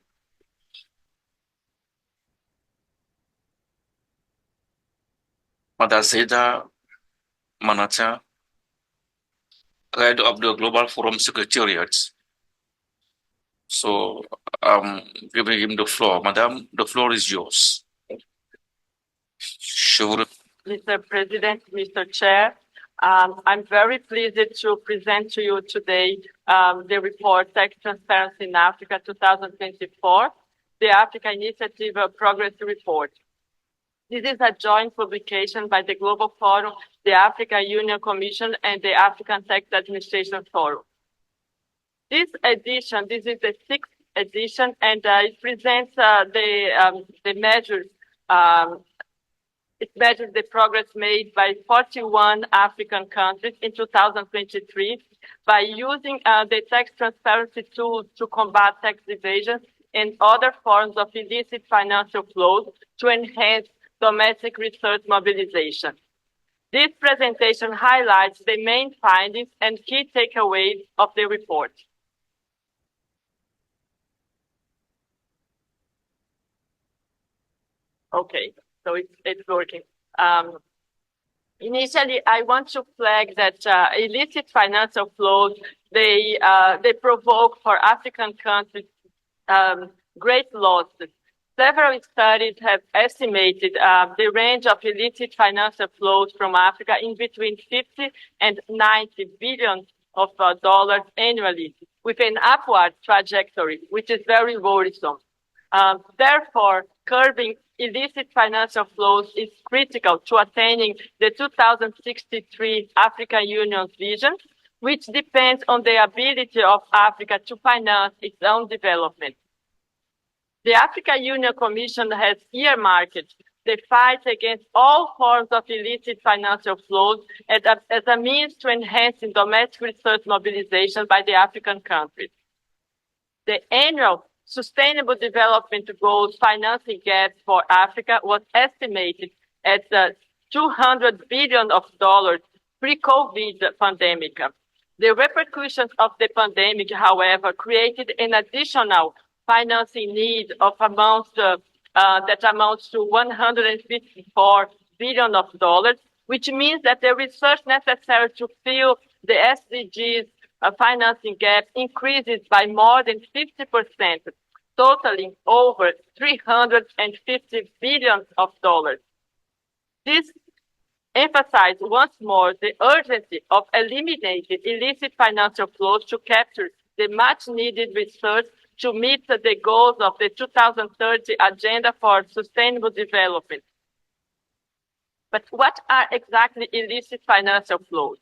Madam Zeda Manata, head of the Global Forum Secretariat. So I'm giving him the floor. Madam, the floor is yours. Sure. Mr. President, Mr. Chair, I'm very pleased to present to you today the report, Tax Transparency in Africa 2024, the Africa Initiative Progress Report. This is a joint publication by the Global Forum, the Africa Union Commission, and the African Tax Administration Forum. This edition, this is the 6th edition, and it presents the measures. It measures the progress made by 41 African countries in 2023 by using the tax transparency tools to combat tax evasion and other forms of illicit financial flows to enhance domestic research mobilization. This presentation highlights the main findings and key takeaways of the report. Okay, so it's working. Initially, I want to flag that illicit financial flows, they provoke for African countries great losses. Several studies have estimated the range of illicit financial flows from Africa in between 50 and 90 billion of dollars annually, with an upward trajectory, which is very worrisome. Therefore, curbing illicit financial flows is critical to attaining the 2063 African Union's vision, which depends on the ability of Africa to finance its own development. The African Union Commission has earmarked the fight against all forms of illicit financial flows as a means to enhancing domestic research mobilization by the African countries. The annual Sustainable Development Goals financing gap for Africa was estimated at $200 billion pre-COVID pandemic. The repercussions of the pandemic, however, created an additional financing need of amounts to $154 billion, which means that the research necessary to fill the SDGs financing gap increases by more than 50%, totaling over $350 billion. This emphasizes once more the urgency of eliminating illicit financial flows to capture the much-needed research to meet the goals of the 2030 Agenda for Sustainable Development. But what are exactly illicit financial flows?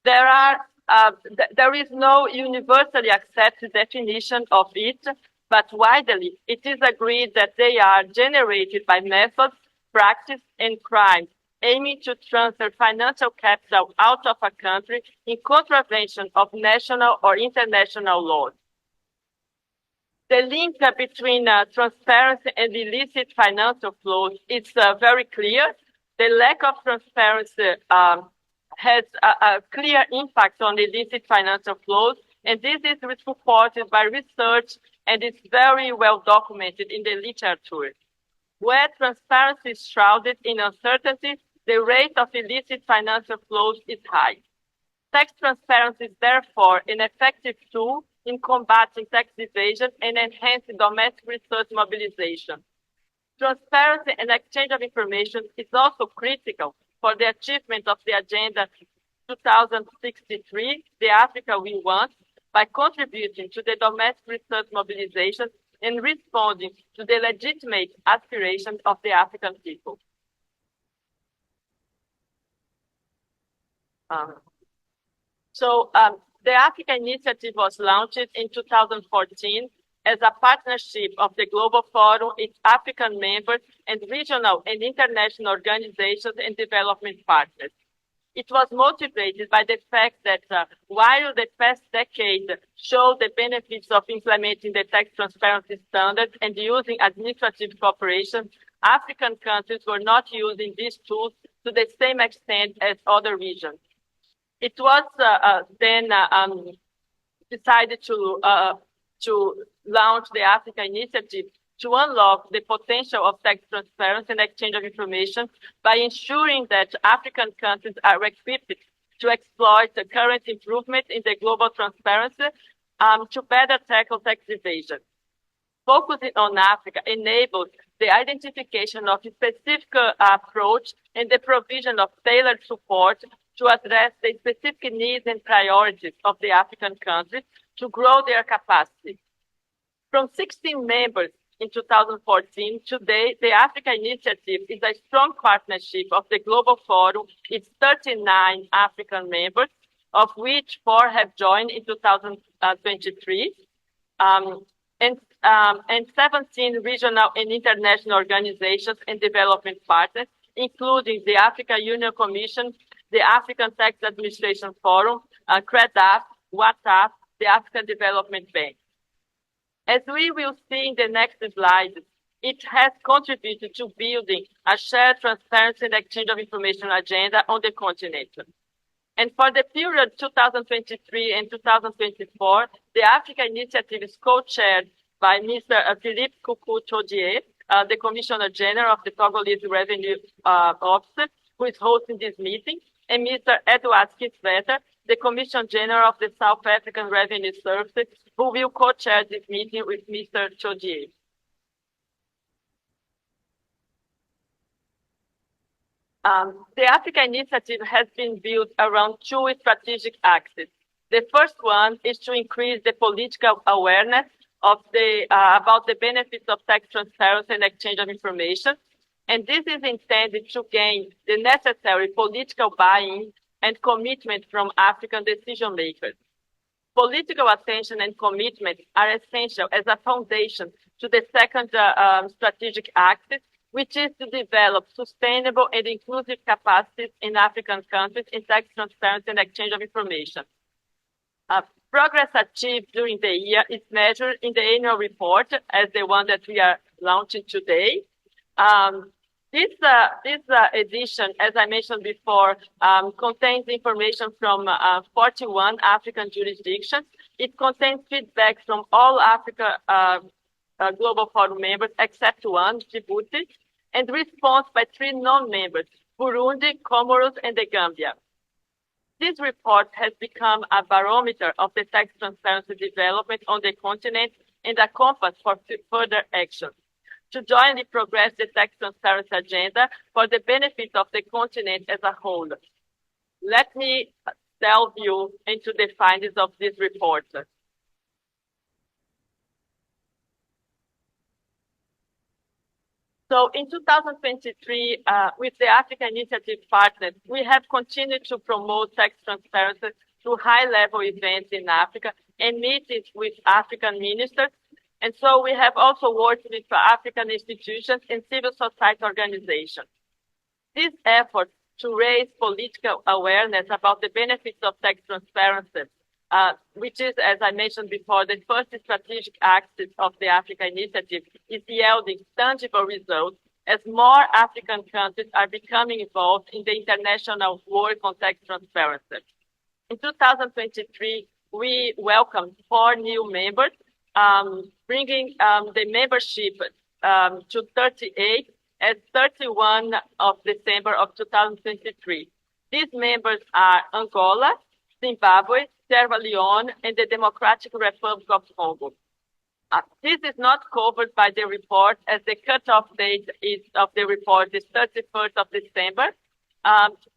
There is no universally accepted definition of it, but widely it is agreed that they are generated by methods, practice, and crimes aiming to transfer financial capital out of a country in contravention of national or international laws. The link between transparency and illicit financial flows is very clear. The lack of transparency has a clear impact on illicit financial flows, and this is supported by research and it's very well documented in the literature. Where transparency is shrouded in uncertainty, the rate of illicit financial flows is high. Tax transparency is therefore an effective tool in combating tax evasion and enhancing domestic research mobilization. Transparency and exchange of information is also critical for the achievement of the Agenda 2063, the Africa we want, by contributing to the domestic research mobilization and responding to the legitimate aspirations of the African people. The Africa Initiative was launched in 2014 as a partnership of the Global Forum, its African members, and regional and international organizations and development partners. It was motivated by the fact that while the past decade showed the benefits of implementing the tax transparency standards and using administrative cooperation, African countries were not using these tools to the same extent as other regions. It was then decided to launch the Africa Initiative to unlock the potential of tax transparency and exchange of information by ensuring that African countries are equipped to exploit the current improvement in the global transparency to better tackle tax evasion. Focusing on Africa enables the identification of a specific approach and the provision of tailored support to address the specific needs and priorities of the African countries to grow their capacity. From 16 members in 2014, today, the Africa Initiative is a strong partnership of the Global Forum, its 39 African members, of which 4 have joined in 2023, and 17 regional and international organizations and development partners, including the Africa Union Commission, the African Tax Administration Forum, CREDAF, WATAF, the African Development Bank. As we will see in the next slide, it has contributed to building a shared transparency and exchange of information agenda on the continent. And for the period 2023 and 2024, the Africa Initiative is co-chaired by Mr. Philippe Coucou-Chaudier, the Commissioner General of the Togolese Revenue Office, who is hosting this meeting, and Mr. Edward Kisvetter, the Commissioner General of the South African Revenue Services, who will co-chair this meeting with Mr. Chaudier. The Africa Initiative has been built around 2 strategic axes. The first one is to increase the political awareness of about the benefits of tax transparency and exchange of information. And this is intended to gain the necessary political buy-in and commitment from African decision makers. Political attention and commitment are essential as a foundation to the second strategic axis, which is to develop sustainable and inclusive capacities in African countries in tax transparency and exchange of information. Progress achieved during the year is measured in the annual report as the one that we are launching today. This edition, as I mentioned before, contains information from 41 African jurisdictions. It contains feedback from all Africa Global Forum members except one, Djibouti, and response by 3 non-members, Burundi, Comoros, and the Gambia. This report has become a barometer of the tax transparency development on the continent and a compass for further action to jointly progress the tax transparency agenda for the benefit of the continent as a whole. Let me delve you into the findings of this report. So in 2023, with the Africa Initiative partners, we have continued to promote tax transparency through high-level events in Africa and meetings with African ministers. And so we have also worked with African institutions and civil society organizations. These efforts to raise political awareness about the benefits of tax transparency, which is, as I mentioned before, the first strategic axis of the Africa Initiative, is yielding tangible results as more African countries are becoming involved in the international work on tax transparency. In 2023, we welcomed 4 new members, bringing the membership to 38 as 31 of December of 2023. These members are Angola, Zimbabwe, Sierra Leone, and the Democratic Republic of Congo. This is not covered by the report, as the cutoff date of the report is 31st of December.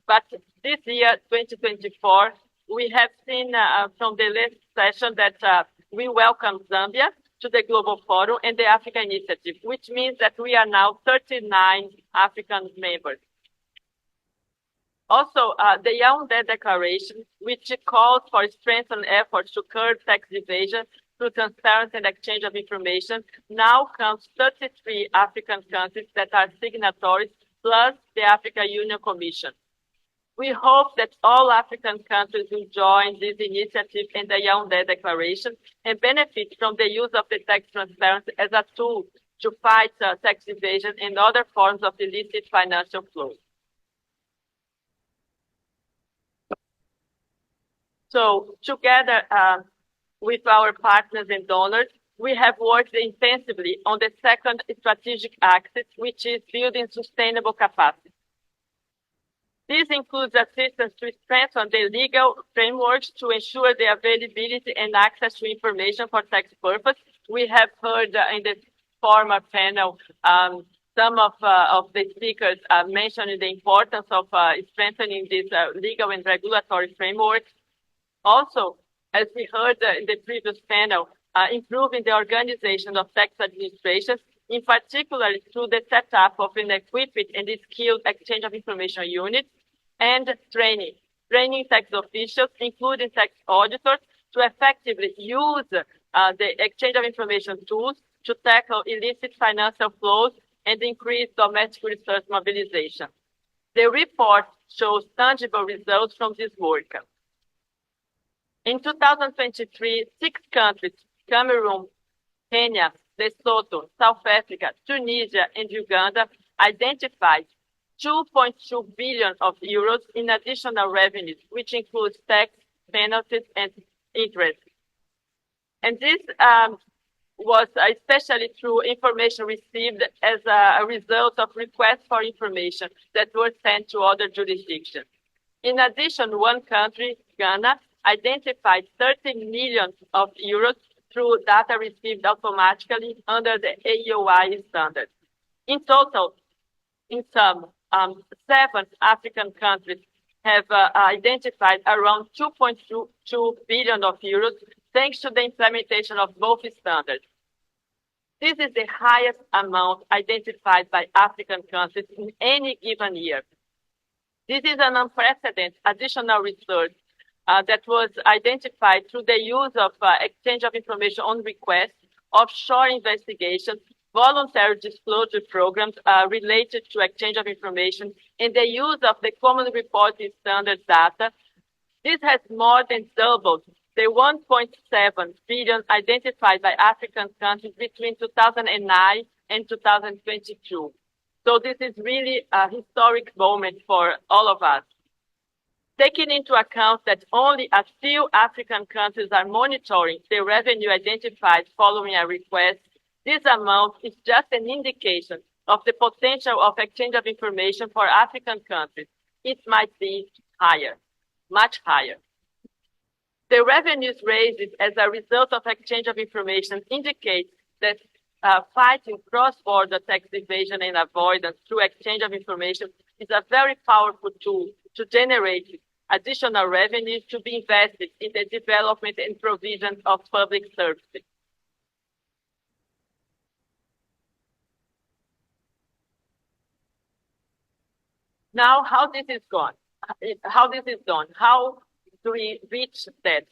But this year, 2024, we have seen from the last session that we welcome Zambia to the Global Forum and the Africa Initiative, which means that we are now 39 African members. Also, the Yaoundé Declaration, which calls for strengthened efforts to curb tax evasion through transparency and exchange of information, now counts 33 African countries that are signatories, plus the African Union Commission. We hope that all African countries will join this initiative and the Yaoundé Declaration and benefit from the use of the tax transparency as a tool to fight tax evasion and other forms of illicit financial flows. So together with our partners and donors, we have worked intensively on the second strategic axis, which is building sustainable capacity. This includes assistance to strengthen the legal frameworks to ensure the availability and access to information for tax purposes. We have heard in the former panel some of the speakers mentioning the importance of strengthening this legal and regulatory framework. Also, as we heard in the previous panel, improving the organization of tax administrations, in particular through the setup of an equipped and skilled exchange of information unit, and training tax officials, including tax auditors, to effectively use the exchange of information tools to tackle illicit financial flows and increase domestic research mobilization. The report shows tangible results from this work. In 2023, 6 countries, Cameroon, Kenya, Lesotho, South Africa, Tunisia, and Uganda, identified 2.2 billion of euros in additional revenues, which includes tax, penalties, and interest. And this was especially through information received as a result of requests for information that were sent to other jurisdictions. In addition, one country, Ghana, identified 30 million of euros through data received automatically under the AEOI standard. In total, in sum, 7 African countries have identified around 2.2 billion of euros thanks to the implementation of both standards. This is the highest amount identified by African countries in any given year. This is an unprecedented additional resource that was identified through the use of exchange of information on request, offshore investigations, voluntary disclosure programs related to exchange of information, and the use of the common reporting standard data. This has more than doubled the 1.7 billion identified by African countries between 2009 and 2022. So this is really a historic moment for all of us. Taking into account that only a few African countries are monitoring the revenue identified following a request, this amount is just an indication of the potential of exchange of information for African countries. It might be higher, much higher. The revenues raised as a result of exchange of information indicate that fighting cross-border tax evasion and avoidance through exchange of information is a very powerful tool to generate additional revenues to be invested in the development and provision of public services. Now, how this is done? How do we reach that?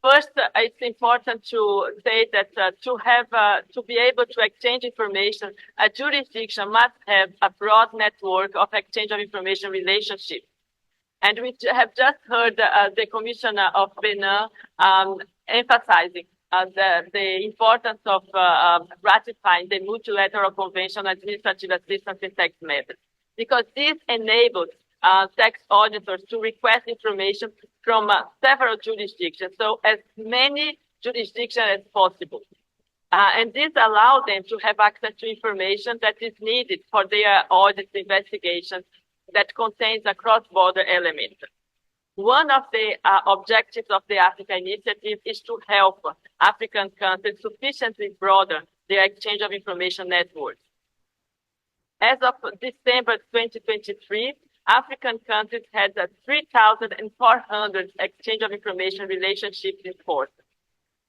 First, it's important to say that to be able to exchange information, a jurisdiction must have a broad network of exchange of information relationships. And we have just heard the Commissioner of Benin emphasizing the importance of ratifying the Multilateral Convention on Administrative Assistance in Tax Matters, because this enables tax auditors to request information from several jurisdictions, so as many jurisdictions as possible. And this allows them to have access to information that is needed for their audit investigations that contains a cross-border element. One of the objectives of the Africa Initiative is to help African countries sufficiently broaden their exchange of information networks. As of December 2023, African countries had 3,400 exchange of information relationships in force.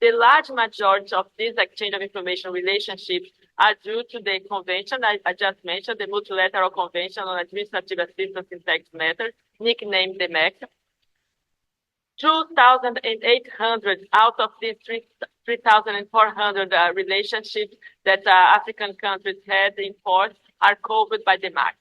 The large majority of these exchange of information relationships are due to the convention I just mentioned, the Multilateral Convention on Administrative Assistance in Tax Matters, nicknamed the MEC. 2,800 out of these 3,400 relationships that African countries had in force are covered by the MAC.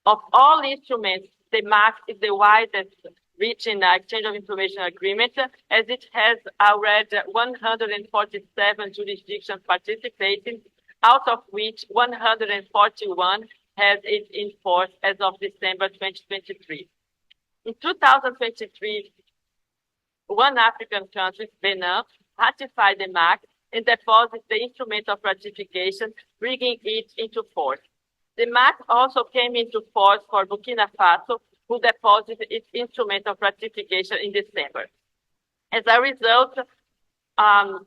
Of all instruments, the MAC is the widest reaching exchange of information agreement, as it has already 147 jurisdictions participating, out of which 141 has it in force as of December 2023. In 2023, one African country, Benin, ratified the MAC and deposited the instrument of ratification, bringing it into force. The MAC also came into force for Burkina Faso, who deposited its instrument of ratification in December. As a result,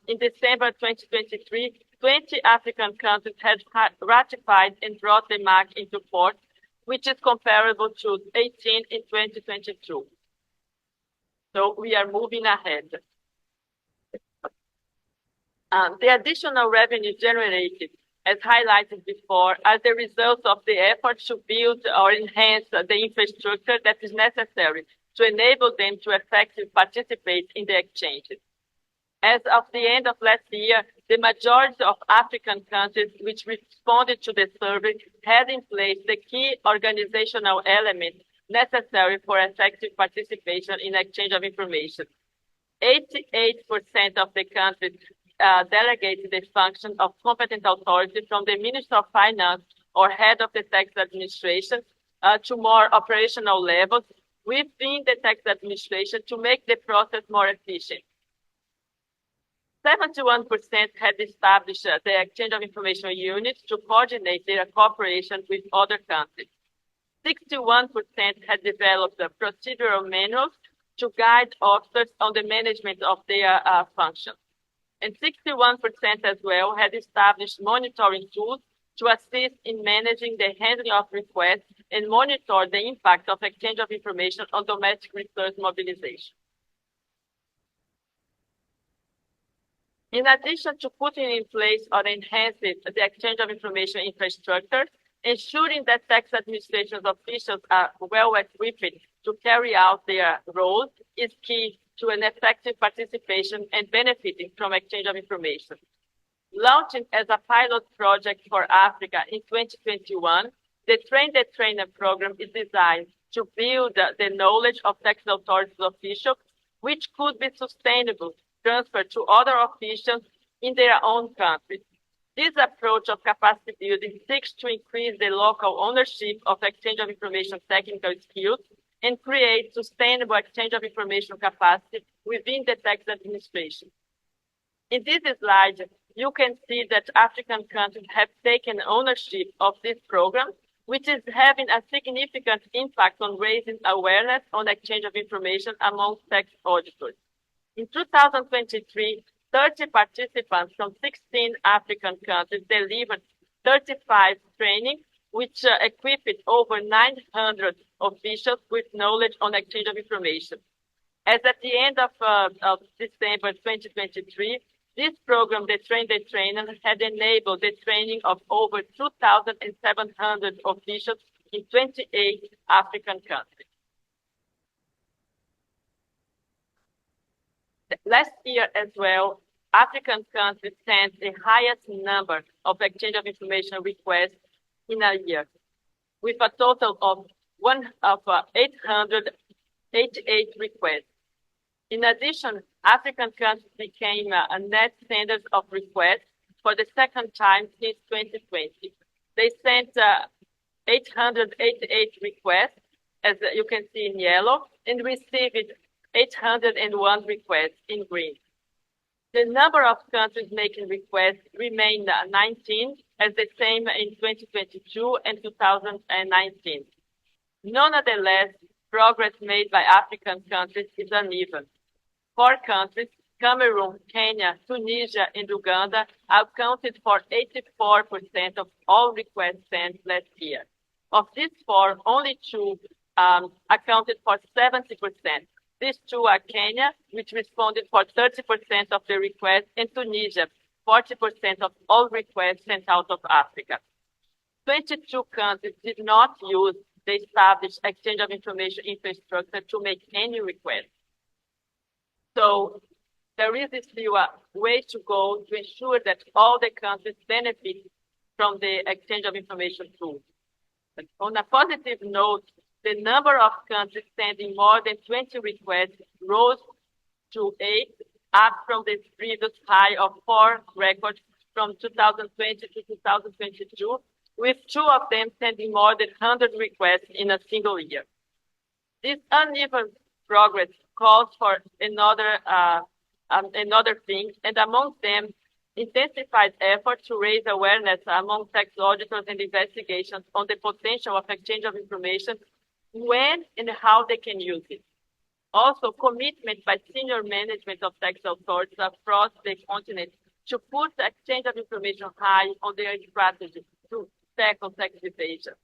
in December 2023, 20 African countries had ratified and brought the MAC into force, which is comparable to 18 in 2022. So we are moving ahead. The additional revenue generated, as highlighted before, are the result of the effort to build or enhance the infrastructure that is necessary to enable them to effectively participate in the exchanges. As of the end of last year, the majority of African countries which responded to the survey had in place the key organizational elements necessary for effective participation in exchange of information. 88% of the countries delegated the function of competent authority from the Minister of Finance or head of the tax administration to more operational levels within the tax administration to make the process more efficient. 71% had established the exchange of information units to coordinate their cooperation with other countries. 61% had developed procedural manuals to guide officers on the management of their functions. And 61% as well had established monitoring tools to assist in managing the handling of requests and monitor the impact of exchange of information on domestic resource mobilization. In addition to putting in place or enhancing the exchange of information infrastructure, ensuring that tax administration officials are well equipped to carry out their roles is key to an effective participation and benefiting from exchange of information. Launching as a pilot project for Africa in 2021, the Train the Trainer program is designed to build the knowledge of tax authorities officials, which could be sustainable transferred to other officials in their own countries. This approach of capacity building seeks to increase the local ownership of exchange of information technical skills and create sustainable exchange of information capacity within the tax administration. In this slide, you can see that African countries have taken ownership of this program, which is having a significant impact on raising awareness on exchange of information among tax auditors. In 2023, 30 participants from 16 African countries delivered 35 training, which equipped over 900 officials with knowledge on exchange of information. As at the end of December 2023, this program, the Train the Trainer, had enabled the training of over 2,700 officials in 28 African countries. Last year as well, African countries sent the highest number of exchange of information requests in a year, with a total of 888 requests. In addition, African countries became a net senders of requests for the second time since 2020. They sent 888 requests, as you can see in yellow, and received 801 requests in green. The number of countries making requests remained 19, as the same in 2022 and 2019. Nonetheless, progress made by African countries is uneven. 4 countries, Cameroon, Kenya, Tunisia, and Uganda, accounted for 84% of all requests sent last year. Of these 4, only 2 accounted for 70%. These 2 are Kenya, which responded for 30% of the requests, and Tunisia, 40% of all requests sent out of Africa. 22 countries did not use the established exchange of information infrastructure to make any request. So there is still a way to go to ensure that all the countries benefit from the exchange of information tool. But on a positive note, the number of countries sending more than 20 requests rose to 8, up from the previous high of 4 records from 2020 to 2022, with 2 of them sending more than 100 requests in a single year. This uneven progress calls for another thing, and among them, intensified effort to raise awareness among tax auditors and investigations on the potential of exchange of information, when and how they can use it. Also, commitment by senior management of tax authorities across the continent to put the exchange of information high on their strategy to tackle tax evasion.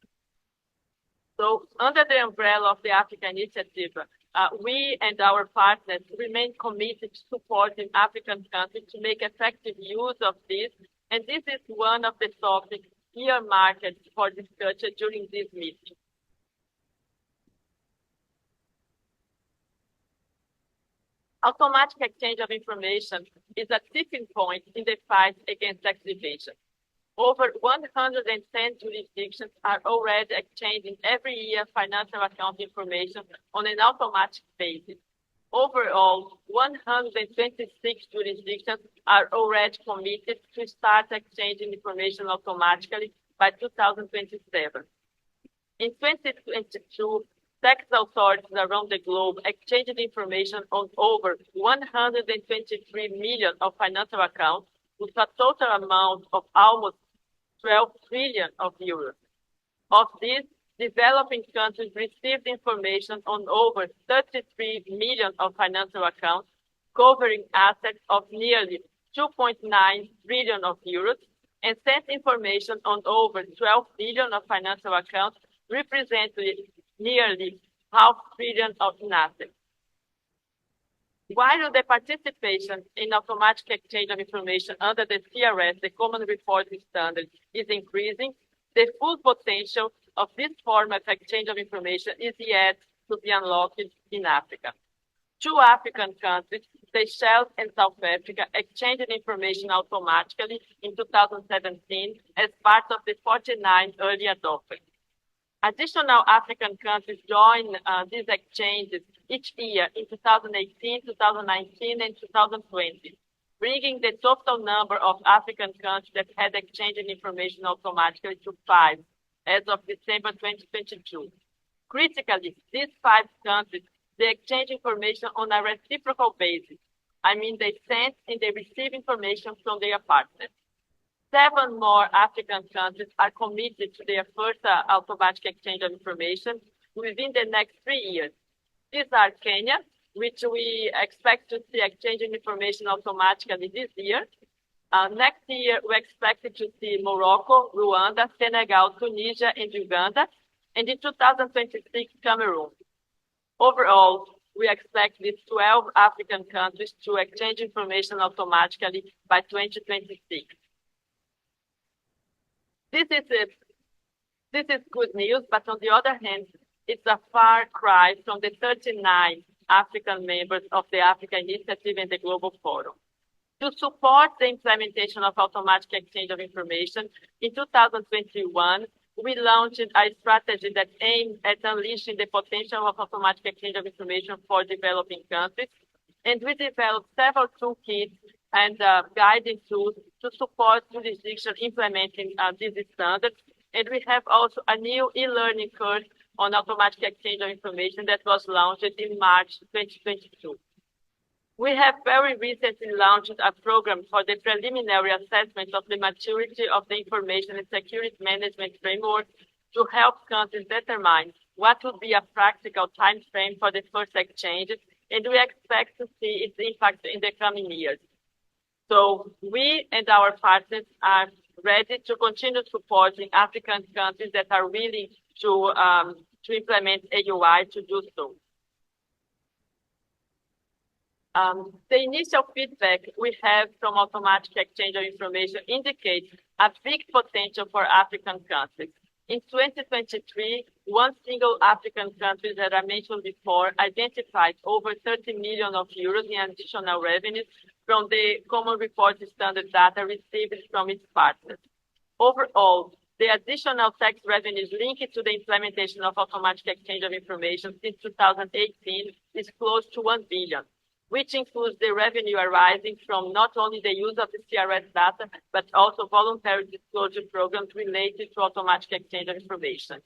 So, under the umbrella of the Africa Initiative, we and our partners remain committed to supporting African countries to make effective use of this, and this is one of the topics earmarked for discussion during this meeting. Automatic exchange of information is a tipping point in the fight against tax evasion. Over 110 jurisdictions are already exchanging every year financial account information on an automatic basis. Overall, 126 jurisdictions are already committed to start exchanging information automatically by 2027. In 2022, tax authorities around the globe exchanged information on over 123 million of financial accounts, with a total amount of almost 12 trillion of euros. Of this, developing countries received information on over 33 million of financial accounts, covering assets of nearly 2.9 trillion of euros, and sent information on over 12 billion of financial accounts, representing nearly half trillion of assets. While the participation in automatic exchange of information under the CRS, the Common Reporting Standard, is increasing, the full potential of this form of exchange of information is yet to be unlocked in Africa. 2 African countries, Seychelles and South Africa, exchanged information automatically in 2017 as part of the 49 early adopters. Additional African countries join these exchanges each year in 2018, 2019, and 2020, bringing the total number of African countries that had exchanged information automatically to 5 as of December 2022. Critically, these 5 countries, they exchange information on a reciprocal basis. I mean, they send and they receive information from their partners. 7 more African countries are committed to their first automatic exchange of information within the next 3 years. These are Kenya, which we expect to see exchanging information automatically this year. Next year, we expect to see Morocco, Rwanda, Senegal, Tunisia, and Uganda, and in 2026, Cameroon. Overall, we expect these 12 African countries to exchange information automatically by 2026. This is good news, but on the other hand, it's a far cry from the 39 African members of the Africa Initiative and the Global Forum. To support the implementation of automatic exchange of information, in 2021, we launched a strategy that aimed at unleashing the potential of automatic exchange of information for developing countries. And we developed several toolkits and guiding tools to support jurisdictions implementing these standards. And we have also a new e-learning course on automatic exchange of information that was launched in March 2022. We have very recently launched a program for the preliminary assessment of the maturity of the information and security management framework to help countries determine what would be a practical time frame for the first exchanges, and we expect to see its impact in the coming years. So we and our partners are ready to continue supporting African countries that are willing to implement AUI to do so. The initial feedback we have from automatic exchange of information indicates a big potential for African countries. In 2023, one single African country that I mentioned before identified over 30 million euros in additional revenues from the common reporting standard data received from its partners. Overall, the additional tax revenues linked to the implementation of automatic exchange of information since 2018 is close to 1 billion. Which includes the revenue arising from not only the use of the CRS data, but also voluntary disclosure programs related to automatic exchange of information.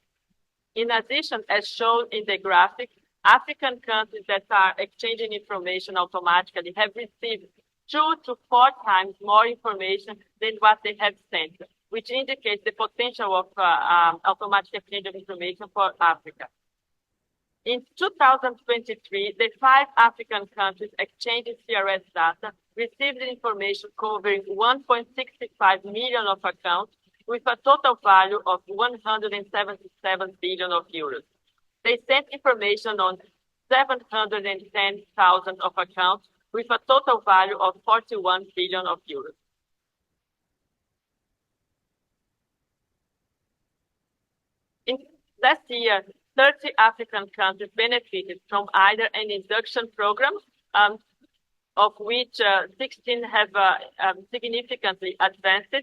In addition, as shown in the graphic, African countries that are exchanging information automatically have received 2 to 4 times more information than what they have sent, which indicates the potential of automatic exchange of information for Africa. In 2023, the 5 African countries exchanging CRS data received information covering 1.65 million of accounts with a total value of 177 billion euros. They sent information on 710,000 of accounts with a total value of 41 billion euros. In last year, 30 African countries benefited from either an induction program, of which 16 have significantly advanced.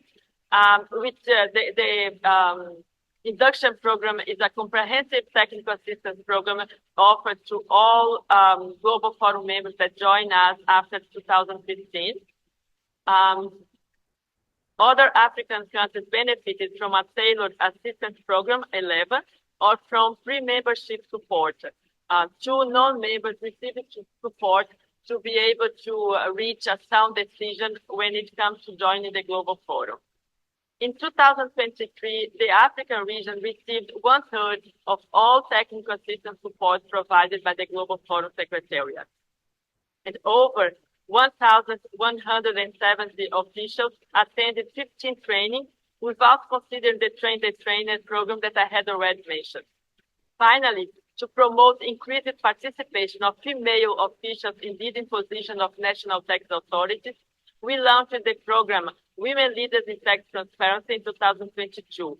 The induction program is a comprehensive technical assistance program offered to all Global Forum members that join us after 2015. Other African countries benefited from a tailored assistance program, 11, or from free membership support. 2 non-members received support to be able to reach a sound decision when it comes to joining the Global Forum. In 2023, the African region received 1/3 of all technical assistance support provided by the Global Forum Secretariat. And over 1,170 officials attended 15 trainings without considering the train-the-trainer program that I had already mentioned. Finally, to promote increased participation of female officials in leading positions of national tax authorities, we launched the program Women Leaders in Tax Transparency in 2022.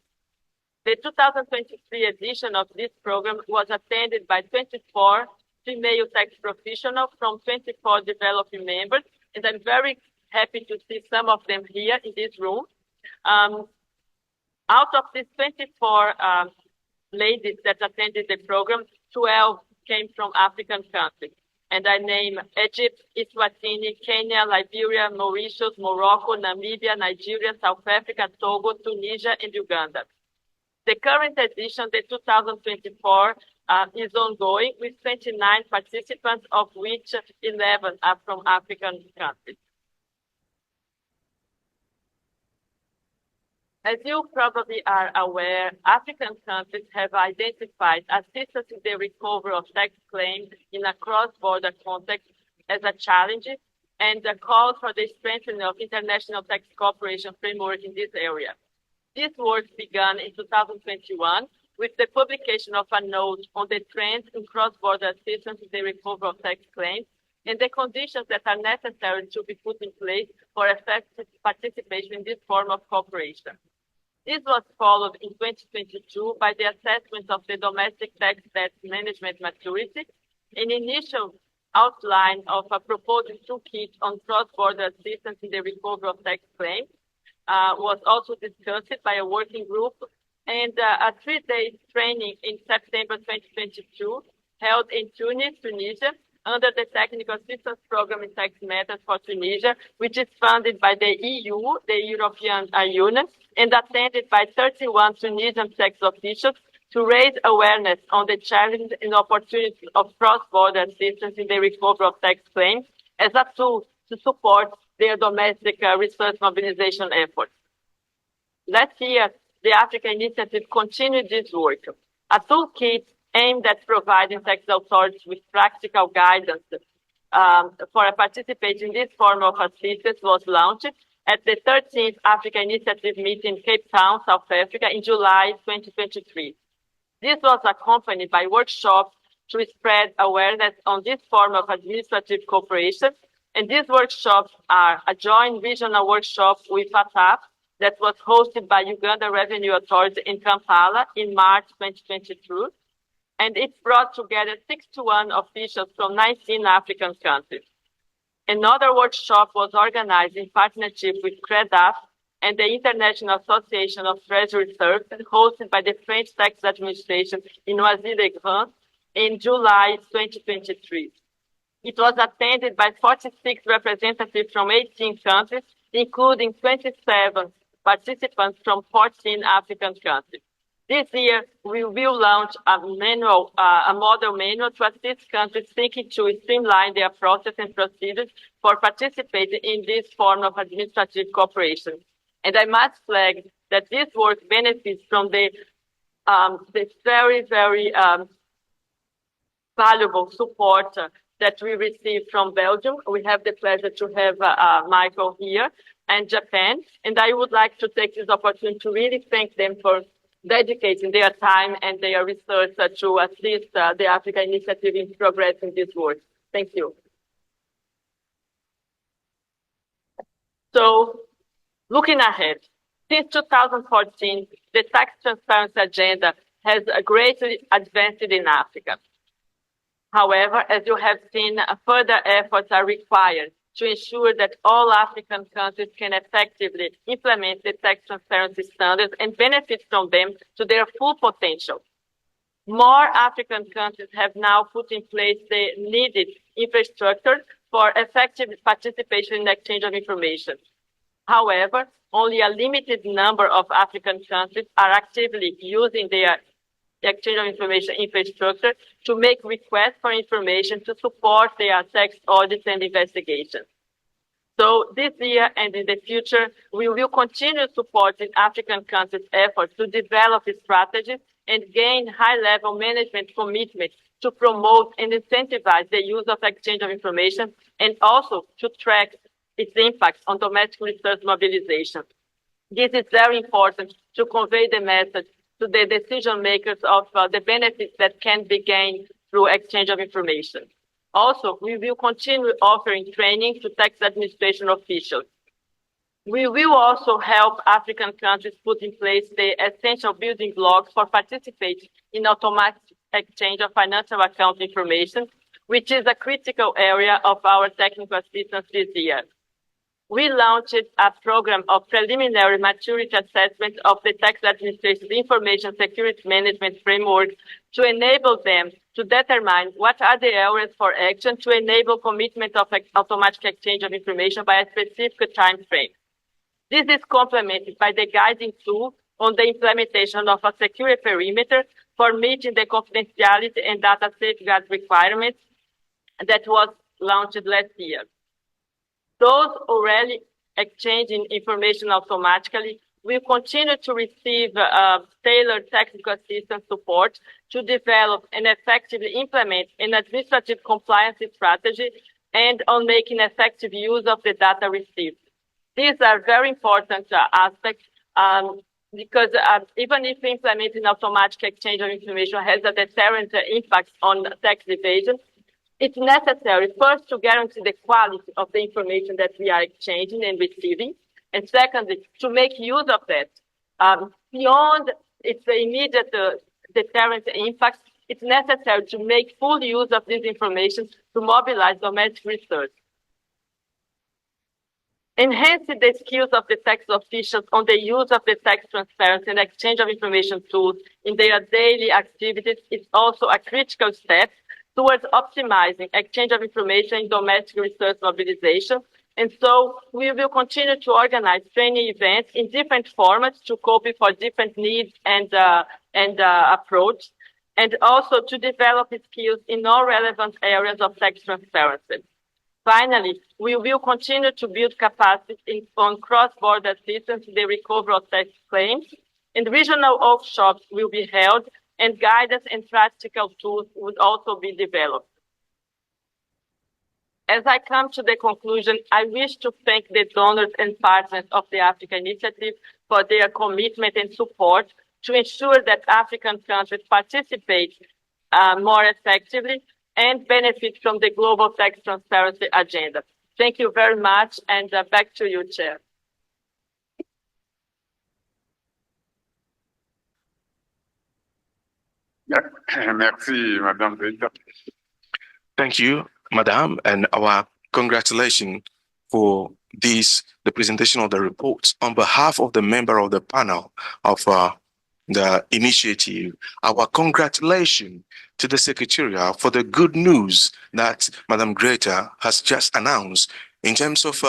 The 2023 edition of this program was attended by 24 female tax professionals from 24 developing members, and I'm very happy to see some of them here in this room. Out of these 24 ladies that attended the program, 12 came from African countries. And I name Egypt, Eswatini, Kenya, Liberia, Mauritius, Morocco, Namibia, Nigeria, South Africa, Togo, Tunisia, and Uganda. The current edition, the 2024, is ongoing with 29 participants, of which 11 are from African countries. As you probably are aware, African countries have identified assistance in the recovery of tax claims in a cross-border context as a challenge and a call for the strengthening of international tax cooperation framework in this area. This work began in 2021 with the publication of a note on the trends in cross-border assistance in the recovery of tax claims and the conditions that are necessary to be put in place for effective participation in this form of cooperation. This was followed in 2022 by the assessment of the domestic tax debt management maturity, an initial outline of a proposed toolkit on cross-border assistance in the recovery of tax claims was also discussed by a working group, and a 3-day training in September 2022 held in Tunis, Tunisia, under the Technical Assistance Program in Tax Matters for Tunisia, which is funded by the EU, the European Union, and attended by 31 Tunisian tax officials to raise awareness on the challenges and opportunities of cross-border assistance in the recovery of tax claims as a tool to support their domestic research mobilization efforts. Last year, the Africa Initiative continued this work. A toolkit aimed at providing tax authorities with practical guidance for participating in this form of assistance was launched at the 13th Africa Initiative meeting in Cape Town, South Africa in July 2023. This was accompanied by workshops to spread awareness on this form of administrative cooperation, and these workshops are a joint regional workshop with FATF that was hosted by Uganda Revenue Authority in Kampala in March 2022, and it brought together 61 officials from 19 African countries. Another workshop was organized in partnership with CREDAF and the International Association of Treasury Services, hosted by the French Tax Administration in Noisy-le-Grand in July 2023. It was attended by 46 representatives from 18 countries, including 27 participants from 14 African countries. This year, we will launch a model manual to assist countries seeking to streamline their process and procedures for participating in this form of administrative cooperation. And I must flag that this work benefits from the very, very valuable support that we received from Belgium. We have the pleasure to have Michael here, and Japan. And I would like to take this opportunity to really thank them for dedicating their time and their research to assist the Africa Initiative in progressing this work. Thank you. So, looking ahead, since 2014, the tax transparency agenda has greatly advanced in Africa. However, as you have seen, further efforts are required to ensure that all African countries can effectively implement the tax transparency standards and benefit from them to their full potential. More African countries have now put in place the needed infrastructure for effective participation in the exchange of information. However, only a limited number of African countries are actively using their exchange of information infrastructure to make requests for information to support their tax audits and investigations. So this year and in the future, we will continue supporting African countries' efforts to develop strategies and gain high-level management commitments to promote and incentivize the use of exchange of information and also to track its impact on domestic research mobilization. This is very important to convey the message to the decision makers of the benefits that can be gained through exchange of information. Also, we will continue offering training to tax administration officials. We will also help African countries put in place the essential building blocks for participating in automatic exchange of financial account information, which is a critical area of our technical assistance this year. We launched a program of preliminary maturity assessment of the tax administration's information security management framework to enable them to determine what are the areas for action to enable commitment of automatic exchange of information by a specific time frame. This is complemented by the guiding tool on the implementation of a secure perimeter for meeting the confidentiality and data safeguard requirements that was launched last year. Those already exchanging information automatically we continue to receive tailored technical assistance support to develop and effectively implement an administrative compliance strategy and on making effective use of the data received. These are very important aspects because even if implementing automatic exchange of information has a deterrent impact on tax evasion, it's necessary first to guarantee the quality of the information that we are exchanging and receiving, and secondly, to make use of that. Beyond its immediate deterrent impact, it's necessary to make full use of this information to mobilize domestic research. Enhancing the skills of the tax officials on the use of the tax transparency and exchange of information tools in their daily activities is also a critical step towards optimizing exchange of information in domestic research mobilization. And so we will continue to organize training events in different formats to cope for different needs and approach, and also to develop skills in all relevant areas of tax transparency. Finally, we will continue to build capacity on cross-border systems in the recovery of tax claims, and regional workshops will be held, and guidance and practical tools would also be developed. As I come to the conclusion, I wish to thank the donors and partners of the Africa Initiative for their commitment and support to ensure that African countries participate more effectively and benefit from the global tax transparency agenda. Thank you very much, and back to you, Chair. Merci, Madame Zeta. Thank you, Madam, and our congratulations for this, the presentation of the report. On behalf of the member of the panel of the initiative, our congratulations to the Secretariat for the good news that Madam Greta has just announced in terms of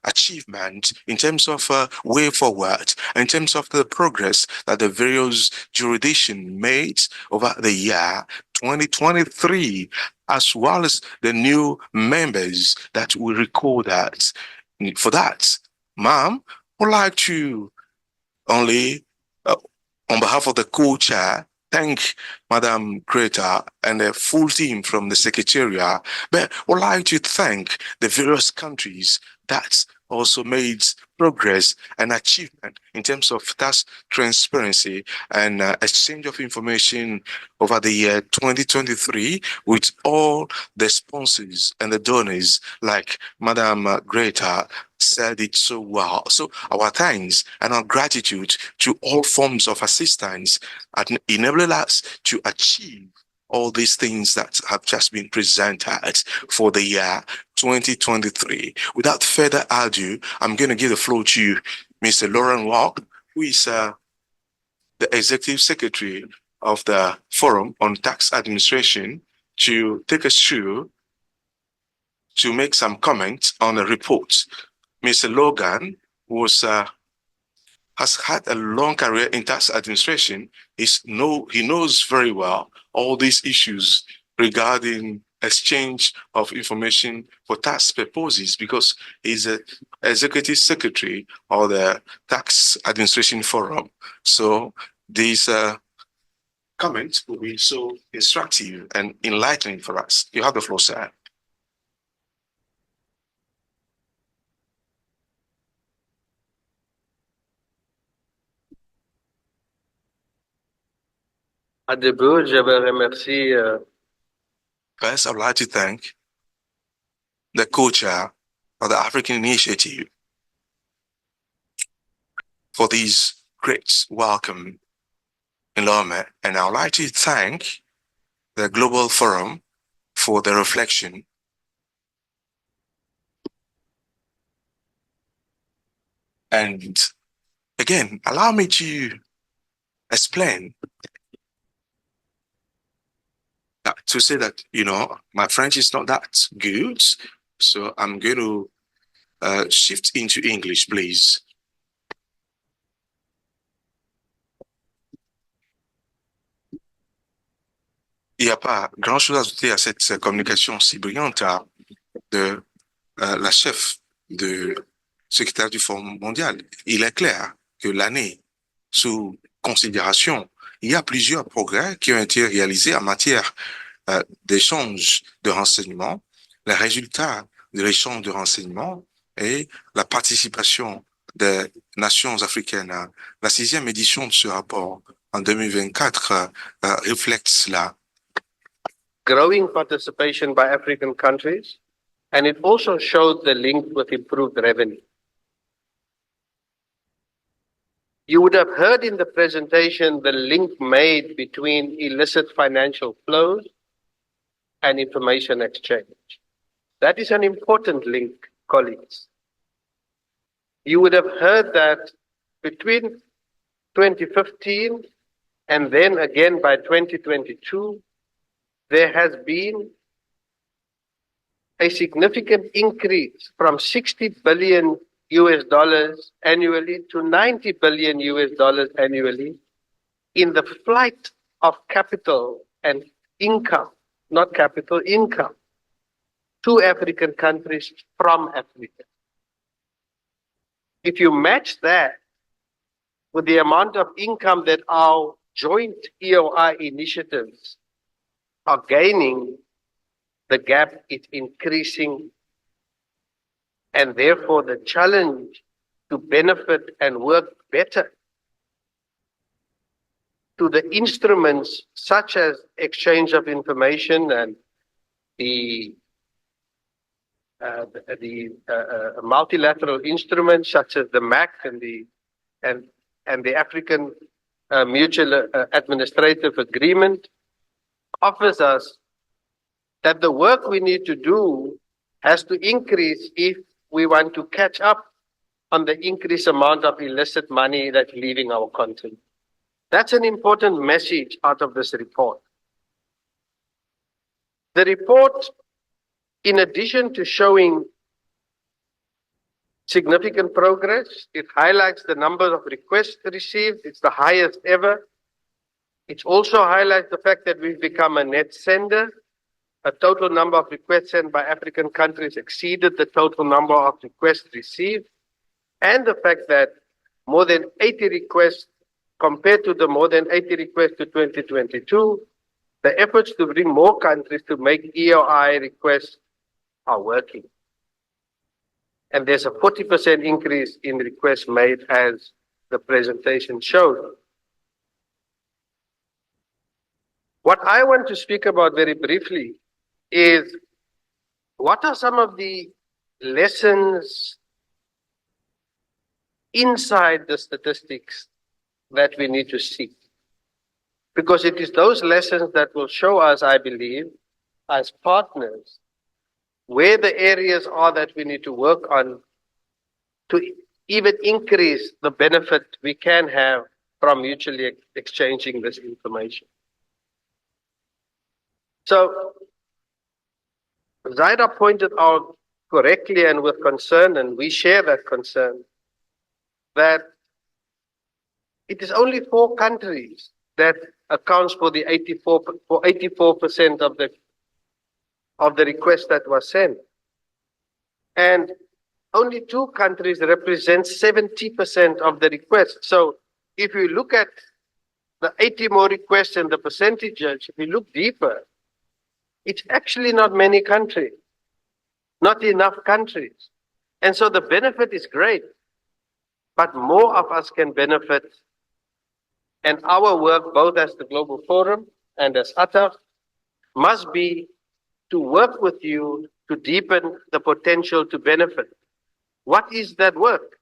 achievement, in terms of way forward, in terms of the progress that the various jurisdictions made over the year 2023, as well as the new members that will recall that. For that, ma'am, I would like to only, on behalf of the co-chair, thank Madam Greta and the full team from the Secretariat, but I would like to thank the various countries that also made progress and achievement in terms of tax transparency and exchange of information over the year 2023 with all the sponsors and the donors, like Madam Greta said it so well. So our thanks and our gratitude to all forms of assistance and enabling us to achieve all these things that have just been presented for the year 2023. Without further ado, I'm going to give the floor to Mr. Lauren Walk, who is the Executive Secretary of the Forum on Tax Administration, to take us through, to make some comments on the report. Mr. Logan has had a long career in tax administration. He knows very well all these issues regarding exchange of information for tax purposes because he's an executive secretary of the Tax Administration Forum. So these comments will be so instructive and enlightening for us. You have the floor, sir. À début, je veux remercier First, I would like to thank the co-chair of the African Initiative for this great welcome in Lomé, and I would like to thank the Global Forum for the reflection. And again, allow me to explain to say that, you know, my French is not that good, so I'm going to shift into English, please. Il n'y a pas grand-chose à ajouter à cette communication si brillante de la chef de secrétaire du Forum mondial. Il est clair que l'année sous considération, il y a plusieurs progrès qui ont été réalisés en matière d'échange de renseignements, les résultats de l'échange de renseignements et la participation des nations africaines. La 6e édition de ce rapport en 2024 reflète cela. Growing participation by African countries, and it also showed the link with improved revenue. You would have heard in the presentation the link made between illicit financial flows and information exchange. That is an important link, colleagues. You would have heard that between 2015 and then again by 2022, there has been a significant increase from 60 billion US dollars annually to 90 billion US dollars annually in the flight of capital and income, not capital, income, to African countries from Africa. If you match that with the amount of income that our joint EOI initiatives are gaining, the gap is increasing, and therefore the challenge to benefit and work better to the instruments such as exchange of information and the multilateral instruments such as the MAC and the African Mutual Administrative Agreement offers us that the work we need to do has to increase if we want to catch up on the increased amount of illicit money that's leaving our country. That's an important message out of this report. The report, in addition to showing significant progress, it highlights the number of requests received. It's the highest ever. It also highlights the fact that we've become a net sender. A total number of requests sent by African countries exceeded the total number of requests received, and the fact that more than 80 requests, compared to the more than 80 requests to 2022, the efforts to bring more countries to make EOI requests are working. And there's a 40% increase in requests made, as the presentation showed. What I want to speak about very briefly is what are some of the lessons inside the statistics that we need to seek. Because it is those lessons that will show us, I believe, as partners, where the areas are that we need to work on to even increase the benefit we can have from mutually exchanging this information. So, Zaida pointed out correctly and with concern, and we share that concern, that it is only 4 countries that accounts for the 84% of the request that was sent. And only 2 countries represent 70% of the requests. So if you look at the 80 more requests and the percentages, if you look deeper, it's actually not many countries, not enough countries. And so the benefit is great, but more of us can benefit. And our work, both as the Global Forum and as ATAF, must be to work with you to deepen the potential to benefit. What is that work?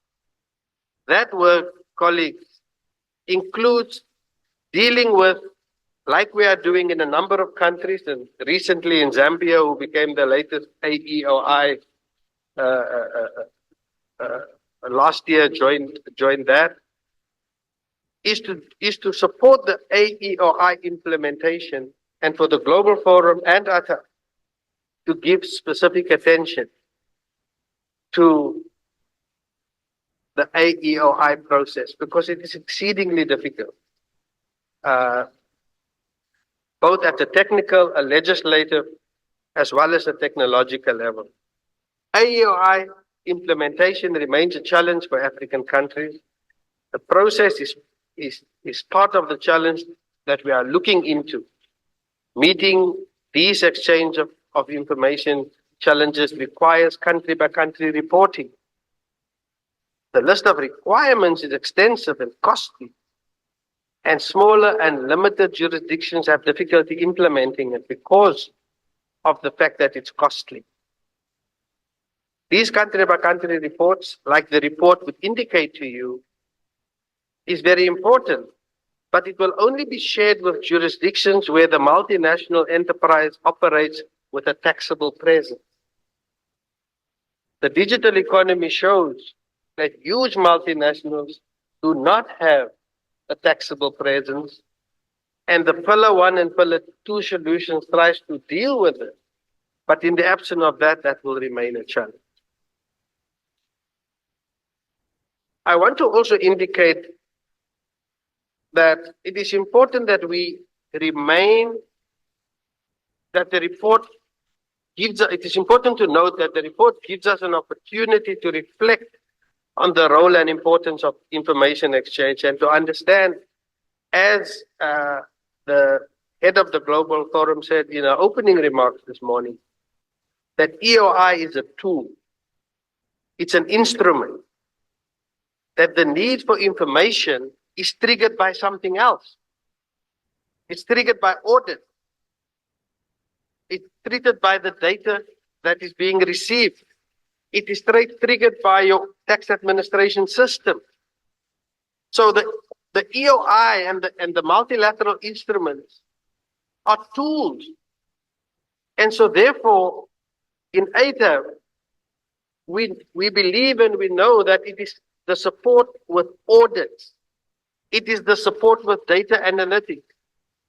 That work, colleagues, includes dealing with, like we are doing in a number of countries, and recently in Zambia, who became the latest AEOI last year, joined that, is to support the AEOI implementation, and for the Global Forum and ATA to give specific attention to the AEOI process, because it is exceedingly difficult, both at the technical, a legislative, as well as the technological level. AEOI implementation remains a challenge for African countries, The process is part of the challenge that we are looking into. Meeting these exchange of information challenges requires country by country reporting. The list of requirements is extensive and costly, and smaller and limited jurisdictions have difficulty implementing it because of the fact that it's costly. These country by country reports, like the report would indicate to you, is very important, but it will only be shared with jurisdictions where the multinational enterprise operates with a taxable presence. The digital economy shows that huge multinationals do not have a taxable presence, and the Pillar 1 and Pillar 2 solutions tries to deal with it. But in the absence of that, that will remain a challenge. I want to also indicate that it is important that we remain, that the report gives, it is important to note that the report gives us an opportunity to reflect on the role and importance of information exchange and to understand, as the head of the Global Forum said in our opening remarks this morning, that EOI is a tool. It's an instrument. That the need for information is triggered by something else. It's triggered by audit. It's triggered by the data that is being received. It is triggered by your tax administration system. So the EOI and the multilateral instruments are tools. And so therefore, in ATAV, we believe and we know that it is the support with audits. It is the support with data analytics.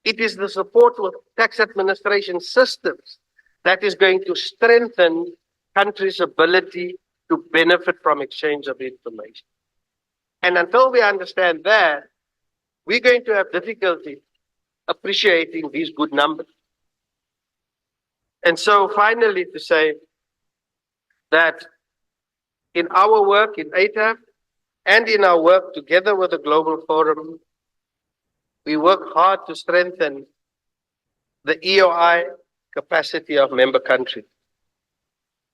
It is the support with tax administration systems that is going to strengthen countries' ability to benefit from exchange of information. And until we understand that, we're going to have difficulty appreciating these good numbers. And so finally to say that in our work in ATAF and in our work together with the Global Forum, we work hard to strengthen the EOI capacity of member countries.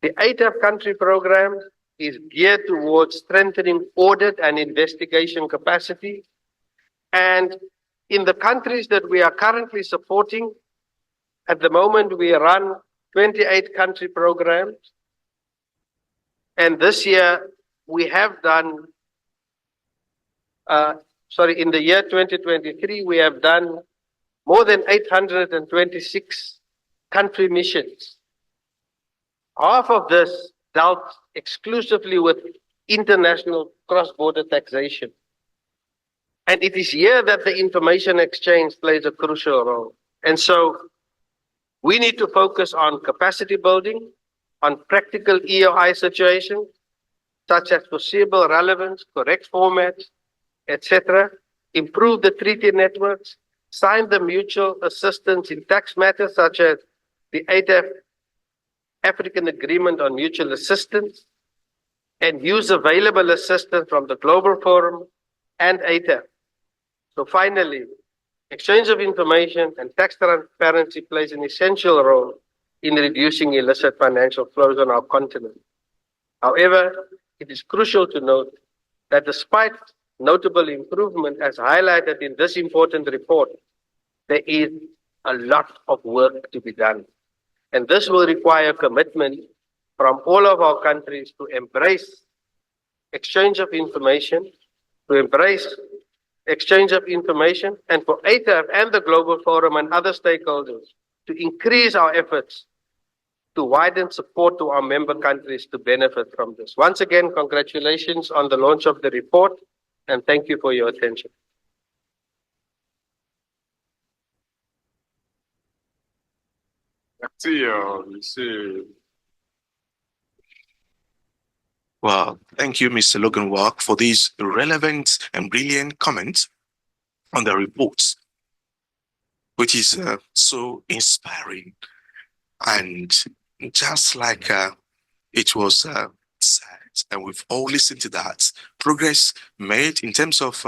The ATAF country program is geared towards strengthening audit and investigation capacity. And in the countries that we are currently supporting, at the moment we run 28 country programs. And this year we have done, in the year 2023, we have done more than 826 country missions. Half of this dealt exclusively with international cross-border taxation. And it is here that the information exchange plays a crucial role. And so we need to focus on capacity building, on practical EOI situations, such as foreseeable relevance, correct formats, etc., improve the treaty networks, sign the mutual assistance in tax matters, such as the ATAF African Agreement on Mutual Assistance, and use available assistance from the Global Forum and ATAF. So finally, exchange of information and tax transparency plays an essential role in reducing illicit financial flows on our continent. However, it is crucial to note that despite notable improvement as highlighted in this important report, there is a lot of work to be done. And this will require commitment from all of our countries to embrace exchange of information, and for ATAF and the Global Forum and other stakeholders to increase our efforts to widen support to our member countries to benefit from this. Once again, congratulations on the launch of the report, and thank you for your attention. Merci, Monsieur. Well, thank you, Mr. Logan Walk, for these relevant and brilliant comments on the reports, which is so inspiring. And just like it was said, and we've all listened to that, progress made in terms of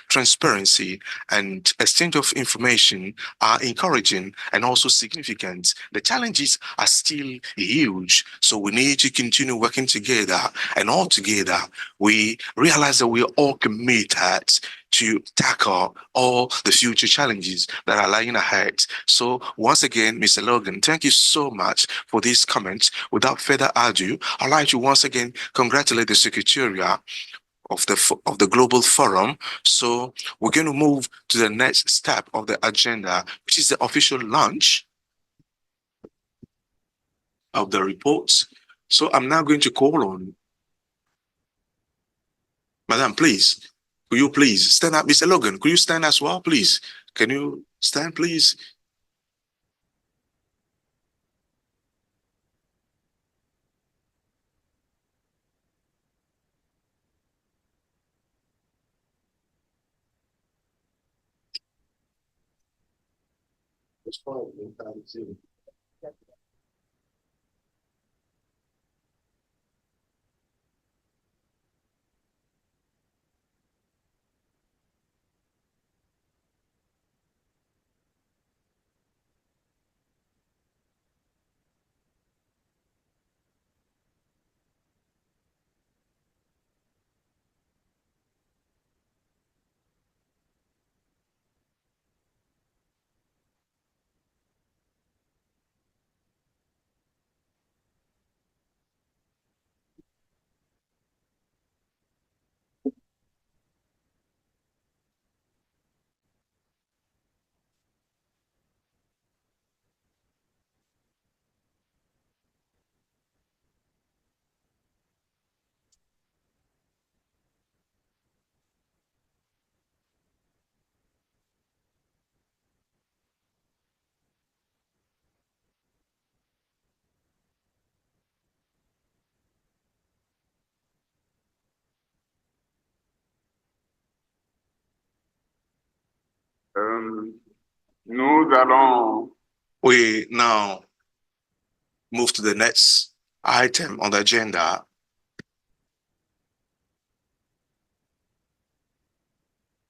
transparency and exchange of information are encouraging and also significant. The challenges are still huge, so we need to continue working together, and all together we realize that we are all committed to tackle all the future challenges that are lying ahead. So once again, Mr. Logan, thank you so much for these comments. Without further ado, I'd like to once again congratulate the Secretariat of the Global Forum. So we're going to move to the next step of the agenda, which is the official launch of the reports. So I'm now going to call on Madam, please. Could you please stand up? Mr. Logan, could you stand as well, please? Can you stand, please? We now move to the next item on the agenda.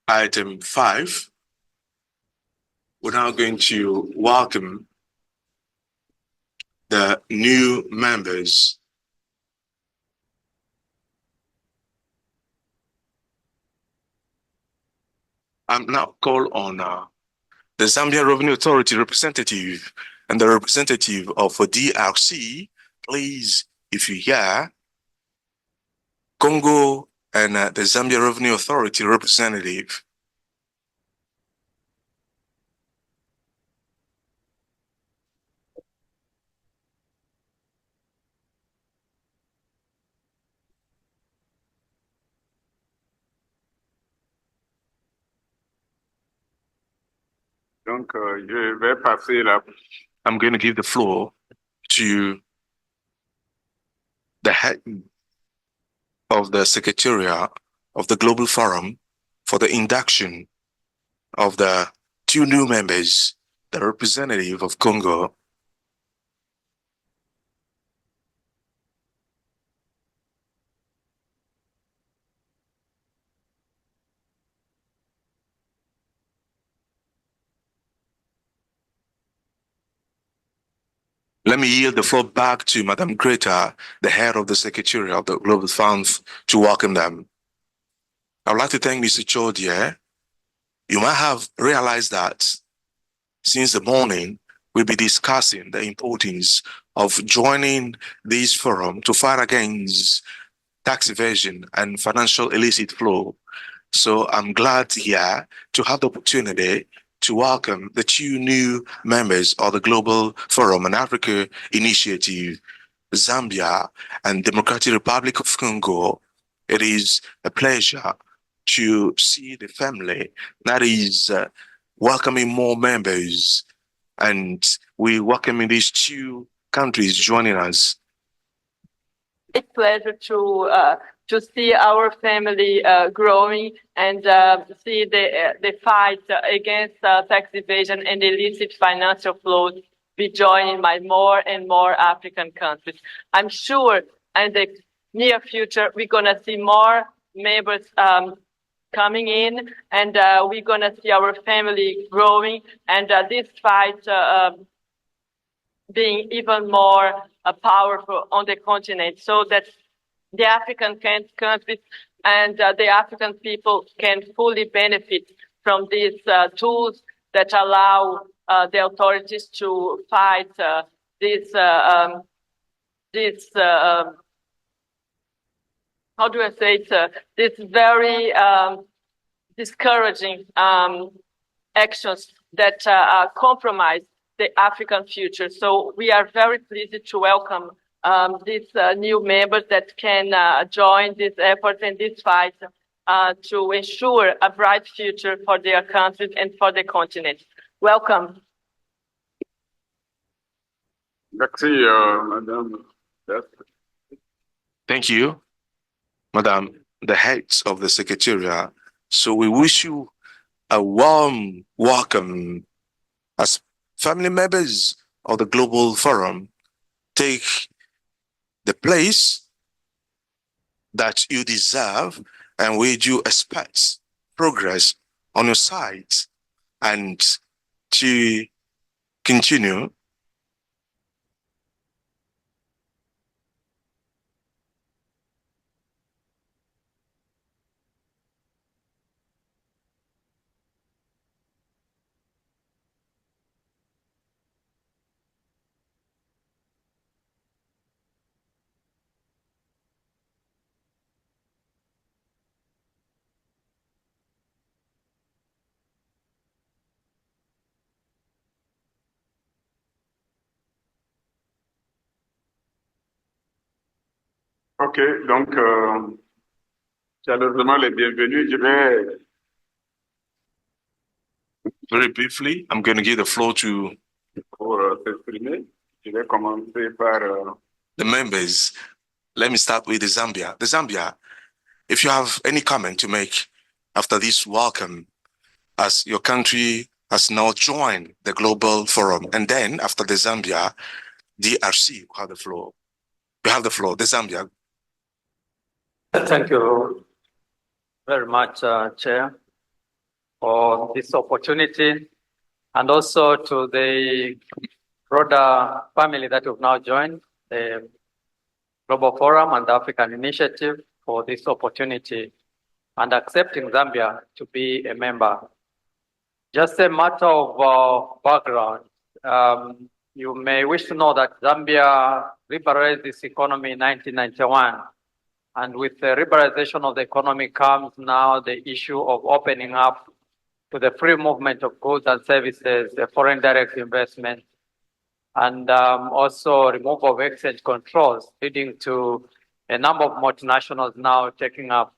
Item 5. We're now going to welcome the new members. I'm now called on the Zambia Revenue Authority representative and the representative of DRC. Please, if you hear, Congo and the Zambia Revenue Authority representative. Donc, je vais passer la... I'm going to give the floor to the head of the Secretariat of the Global Forum for the induction of the 2 new members, the representative of Congo. Let me yield the floor back to Madam Greta, the head of the Secretariat of the Global Forum, to welcome them. I would like to thank Mr. Chodie. You might have realized that since the morning, we'll be discussing the importance of joining this forum to fight against tax evasion and financial illicit flow. So I'm glad here to have the opportunity to welcome the 2 new members of the Global Forum and Africa Initiative, Zambia and Democratic Republic of Congo. It is a pleasure to see the family that is welcoming more members, and we welcome these 2 countries joining us. It's a pleasure to see our family growing and see the fight against tax evasion and illicit financial flows be joined by more and more African countries. I'm sure in the near future we're going to see more members coming in, and we're going to see our family growing, and this fight being even more powerful on the continent, so that the African countries and the African people can fully benefit from these tools that allow the authorities to fight this how do I say it? This very discouraging actions that compromise the African future. So we are very pleased to welcome these new members that can join this effort and this fight to ensure a bright future for their countries and for the continent. Welcome. Merci, Madame. Thank you, Madam, the heads of the Secretariat. So we wish you a warm welcome as family members of the Global Forum. Take the place that you deserve, and we do expect progress on your side and to continue. OK, donc, chaleureusement les bienvenus. Je vais Very briefly, I'm going to give the floor to pour s'exprimer. Je vais commencer par the members. Let me start with the Zambia. The Zambia, if you have any comment to make after this welcome, as your country has now joined the Global Forum, and then after the Zambia, DRC, you have the floor. You have the floor, the Zambia. Thank you very much, Chair, for this opportunity, and also to the broader family that we've now joined, the Global Forum and the African Initiative, for this opportunity and accepting Zambia to be a member. Just a matter of background, you may wish to know that Zambia liberalized its economy in 1991. And with the liberalization of the economy comes now the issue of opening up to the free movement of goods and services, the foreign direct investment, and also removal of exchange controls, leading to a number of multinationals now taking up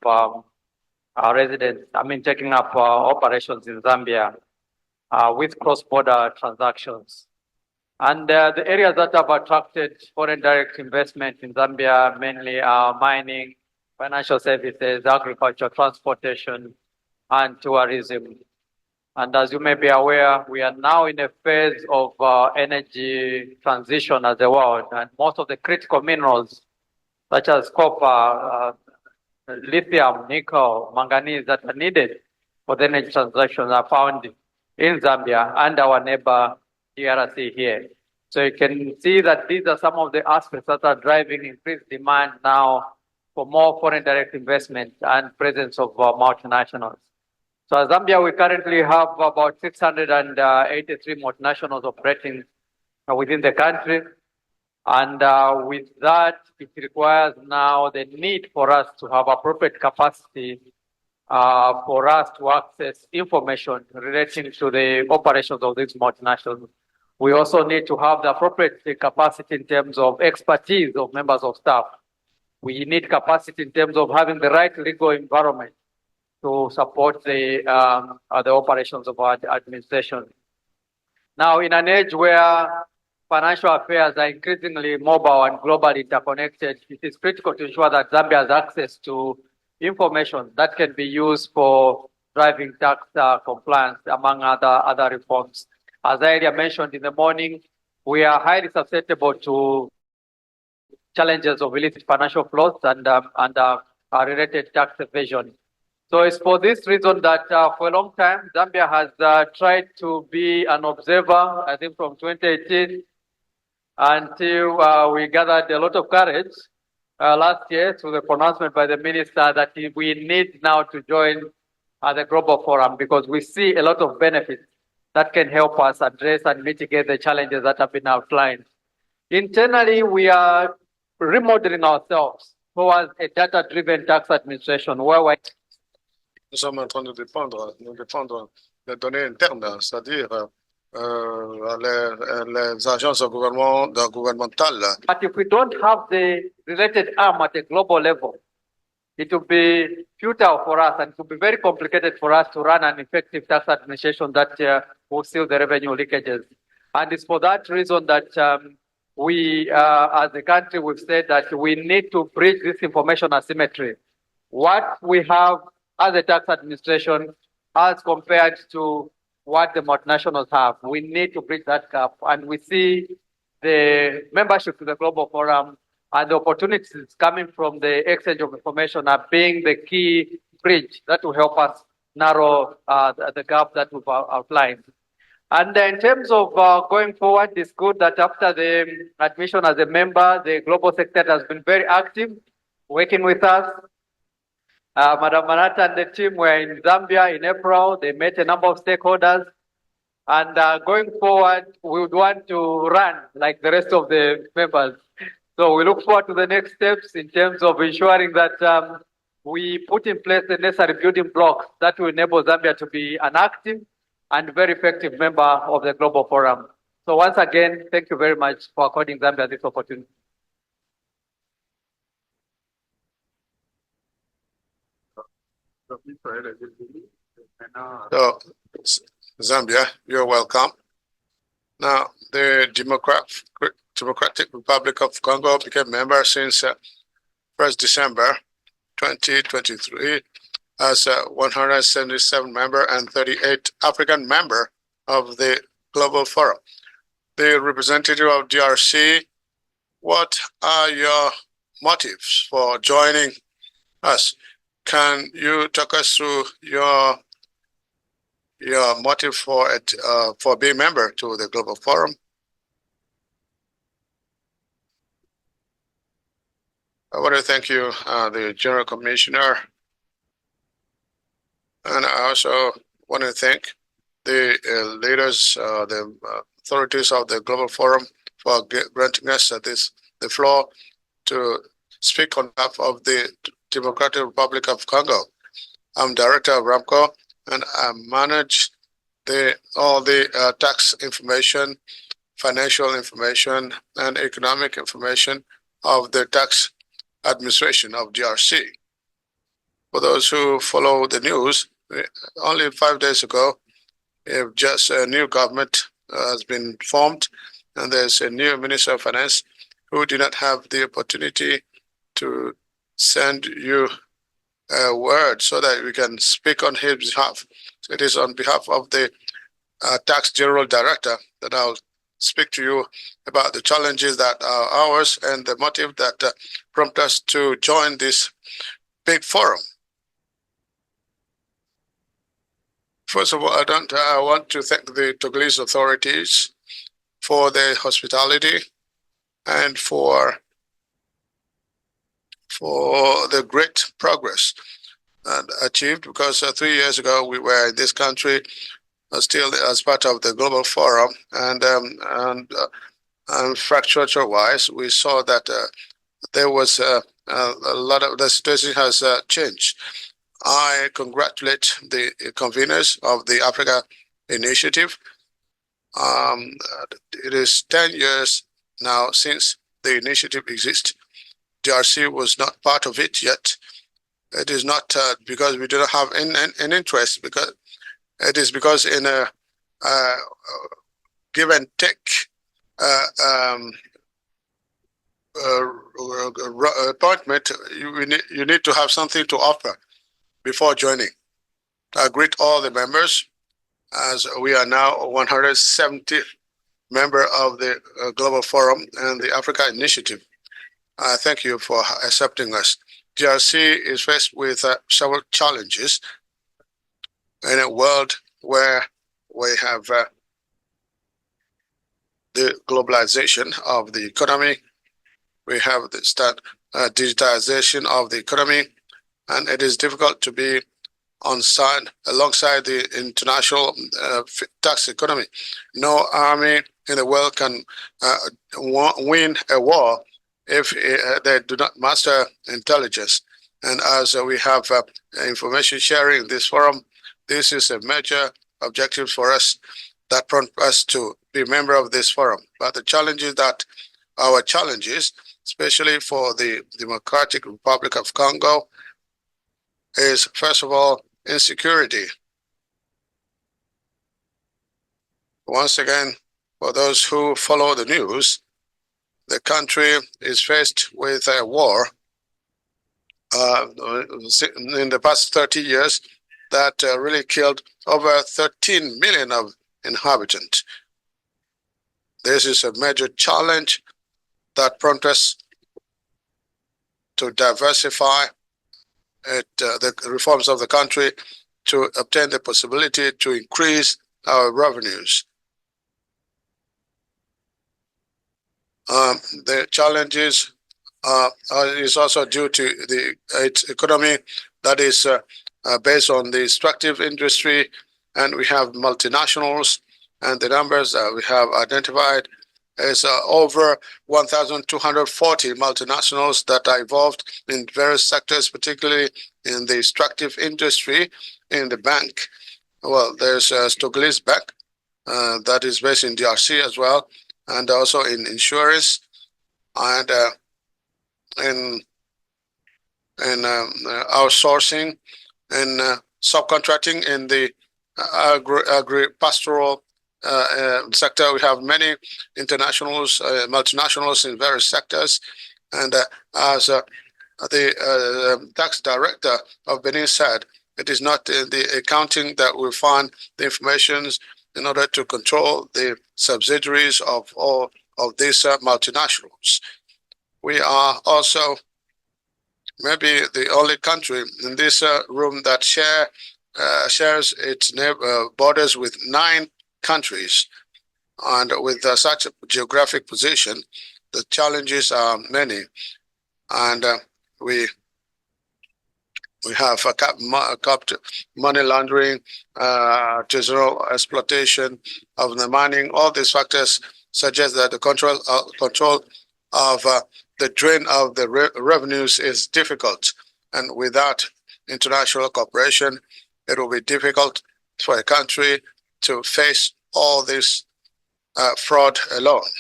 taking up operations in Zambia with cross-border transactions. And the areas that have attracted foreign direct investment in Zambia mainly are mining, financial services, agriculture, transportation, and tourism. And as you may be aware, we are now in a phase of energy transition as a world, and most of the critical minerals, such as copper, lithium, nickel, manganese, that are needed for the energy transition are found in Zambia and our neighbor DRC here. So you can see that these are some of the aspects that are driving increased demand now for more foreign direct investment and presence of multinationals. So in Zambia, we currently have about 683 multinationals operating within the country. And with that, it requires now the need for us to have appropriate capacity for us to access information relating to the operations of these multinationals. We also need to have the appropriate capacity in terms of expertise of members of staff. We need capacity in terms of having the right legal environment to support the operations of our administration. Now, in an age where financial affairs are increasingly mobile and globally interconnected, it is critical to ensure that Zambia has access to information that can be used for driving tax compliance, among other reforms. As I earlier mentioned in the morning, we are highly susceptible to challenges of illicit financial flows and related tax evasion. So it's for this reason that for a long time, Zambia has tried to be an observer, I think from 2018 until we gathered a lot of courage last year through the pronouncement by the minister that we need now to join the Global Forum because we see a lot of benefits that can help us address and mitigate the challenges that have been outlined. Internally, we are remodeling ourselves towards a data-driven tax administration where we Nous sommes en train de défendre les données internes, c'est-à-dire les agences gouvernementales. But if we don't have the related arm at a global level, it will be futile for us and it will be very complicated for us to run an effective tax administration that will seal the revenue leakages. And it's for that reason that we, as a country, we've said that we need to bridge this information asymmetry. What we have as a tax administration as compared to what the multinationals have. We need to bridge that gap. And we see the membership to the Global Forum and the opportunities coming from the exchange of information are being the key bridge that will help us narrow the gap that we've outlined. And in terms of going forward, it's good that after the admission as a member, the Global Secretariat has been very active, working with us. Madam Manata and the team were in Zambia in April. They met a number of stakeholders. And going forward, we would want to run like the rest of the members. So we look forward to the next steps in terms of ensuring that we put in place the necessary building blocks that will enable Zambia to be an active and very effective member of the Global Forum. So once again, thank you very much for according Zambia this opportunity. So, Zambia, you're welcome. Now, the Democratic Republic of Congo became member since 1st December 2023 as a 177 member and 38 African member of the Global Forum. The representative of DRC, what are your motives for joining us? Can you talk us through your motive for being member to the Global Forum? I want to thank you, the General Commissioner, and I also want to thank the leaders, the authorities of the Global Forum for granting us the floor to speak on behalf of the Democratic Republic of Congo. I'm director of RAMCO, and I manage all the tax information, financial information, and economic information of the tax administration of DRC. For those who follow the news, only 5 days ago, just a new government has been formed, and there's a new Minister of Finance who did not have the opportunity to send you a word so that we can speak on his behalf. So it is on behalf of the Tax General Director that I'll speak to you about the challenges that are ours and the motive that prompt us to join this big forum. First of all, I want to thank the Togolese authorities for their hospitality and for the great progress achieved, because 3 years ago we were in this country still as part of the Global Forum, and structure-wise, we saw that there was a lot of the situation has changed. I congratulate the conveners of the Africa Initiative. It is 10 years now since the initiative exists. DRC was not part of it yet. It is not because we do not have an interest, because it is because in a give and take appointment, you need to have something to offer before joining. I greet all the members, as we are now 170 member of the Global Forum and the Africa Initiative. Thank you for accepting us. DRC is faced with several challenges in a world where we have the globalization of the economy. We have the digitization of the economy, and it is difficult to be alongside the international tax economy. No army in the world can win a war if they do not master intelligence. And as we have information sharing in this forum, this is a major objective for us that prompt us to be a member of this forum. But the challenges that our challenges, especially for the Democratic Republic of Congo, is first of all insecurity. Once again, for those who follow the news, the country is faced with a war in the past 30 years that really killed over 13 million of inhabitants. This is a major challenge that prompts us to diversify the reforms of the country to obtain the possibility to increase our revenues. The challenges is also due to its economy that is based on the extractive industry, and we have multinationals, and the numbers that we have identified is over 1,240 multinationals that are involved in various sectors, particularly in the extractive industry, in the bank. Well, there's Togolais Bank that is based in DRC as well, and also in insurance and in outsourcing and subcontracting in the agri-pastoral sector. We have many internationals, multinationals in various sectors, and as the tax director of Benin said, it is not in the accounting that we find the information in order to control the subsidiaries of all of these multinationals. We are also maybe the only country in this room that shares its borders with 9 countries, and with such a geographic position, the challenges are many, and we have money laundering, general exploitation of the mining. All these factors suggest that the control of the drain of the revenues is difficult, and without international cooperation, it will be difficult for a country to face all this fraud alone.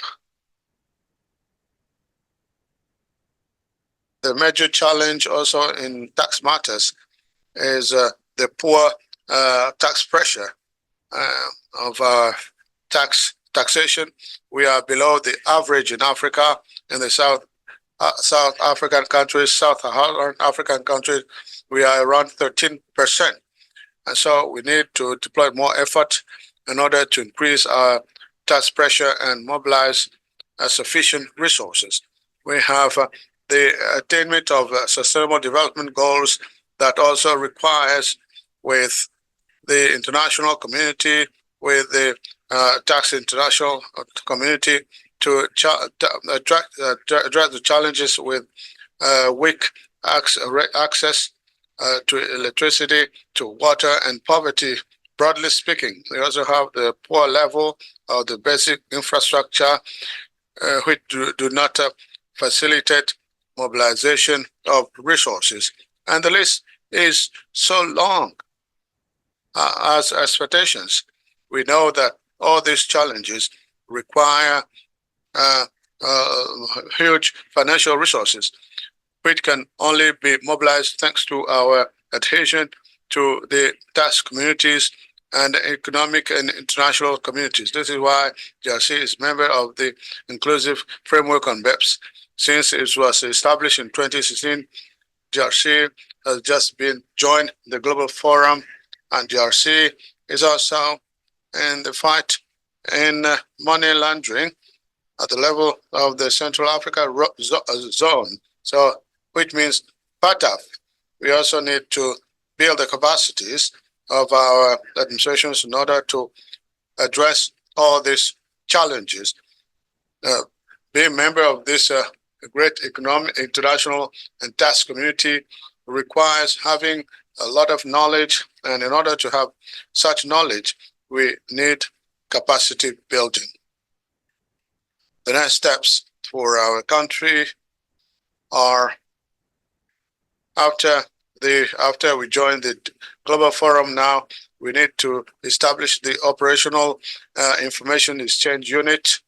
The major challenge also in tax matters is the poor tax pressure of our taxation. We are below the average in Africa, in the South African countries, Sub-Saharan African countries. We are around 13%. And so we need to deploy more effort in order to increase our tax pressure and mobilize sufficient resources. We have the attainment of sustainable development goals that also requires with the international community, with the tax international community to address the challenges with weak access to electricity, to water, and poverty. Broadly speaking, we also have the poor level of the basic infrastructure, which do not facilitate mobilization of resources. And the list is so long as expectations. We know that all these challenges require huge financial resources, which can only be mobilized thanks to our adhesion to the tax communities and economic and international communities. This is why DRC is a member of the Inclusive Framework on BEPS. Since it was established in 2016, DRC has just been joined the Global Forum, and DRC is also in the fight in money laundering at the level of the Central Africa zone. So, which means PATAF, we also need to build the capacities of our administrations in order to address all these challenges. Being a member of this great economic, international and tax community requires having a lot of knowledge, and in order to have such knowledge, we need capacity building. The next steps for our country are after we join the Global Forum now, we need to establish the operational information exchange unit.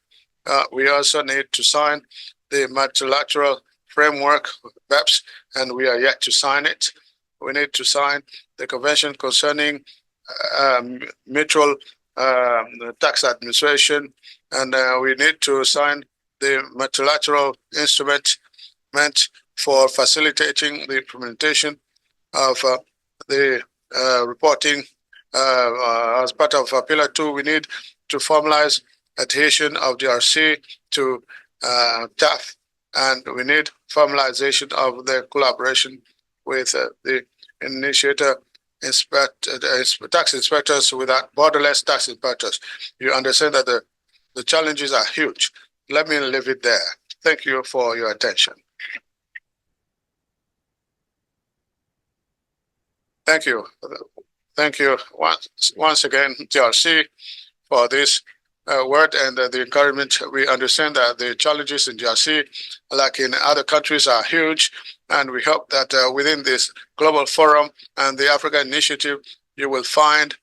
We also need to sign the multilateral framework, BEPS, and we are yet to sign it. We need to sign the convention concerning mutual tax administration, and we need to sign the multilateral instrument meant for facilitating the implementation of the reporting as part of Pillar 2. We need to formalize adhesion of DRC to TAF, and we need formalization of the collaboration with the initiator tax inspectors without borderless tax inspectors. You understand that the challenges are huge. Let me leave it there. Thank you for your attention. Thank you. Thank you once again, DRC, for this word and the encouragement. We understand that the challenges in DRC, like in other countries, are huge, and we hope that within this Global Forum and the Africa Initiative, you will find,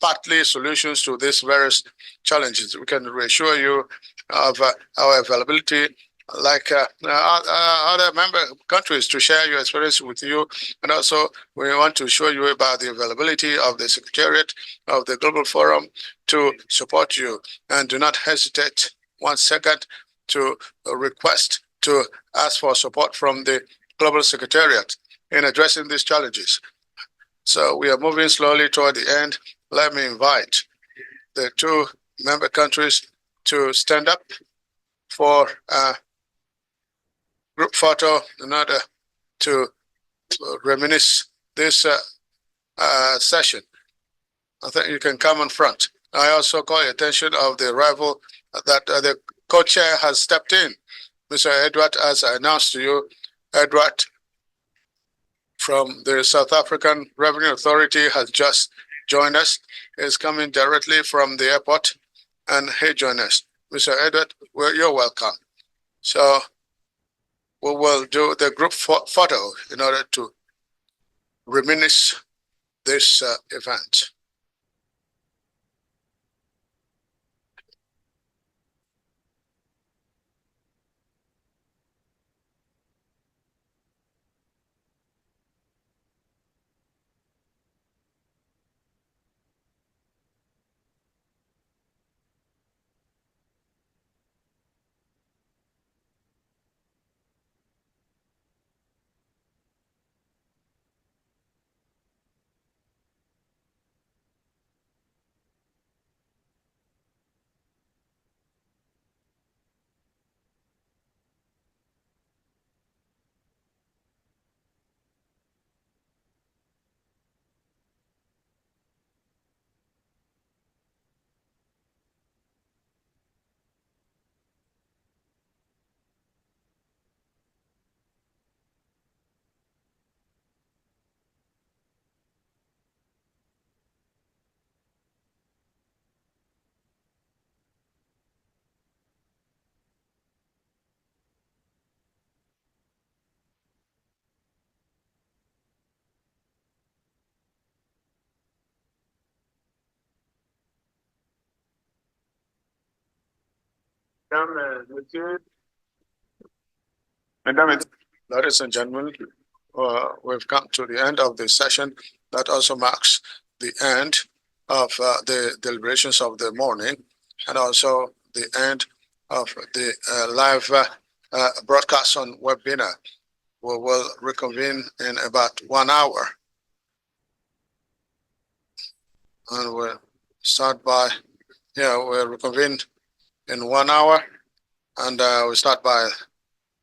partly solutions to these various challenges. We can reassure you of our availability, like other member countries, to share your experience with you. And also, we want to show you about the availability of the Secretariat of the Global Forum to support you. And do not hesitate 1 second to request to ask for support from the Global Secretariat in addressing these challenges. So we are moving slowly toward the end. Let me invite the 2 member countries to stand up for group photo in order to reminisce this session. I think you can come in front. I also call your attention of the arrival that the co-chair has stepped in. Mr. Edward, as I announced to you, Edward from the South African Revenue Authority has just joined us. Is coming directly from the airport, and he joined us. Mr. Edward, you're welcome. So we will do the group photo in order to reminisce this event. Ladies and gentlemen, we've come to the end of the session. That also marks the end of the deliberations of the morning, and also the end of the live broadcast on webinar. We will reconvene in about 1 hour. And we'll start by, we'll reconvene in 1 hour, and we'll start by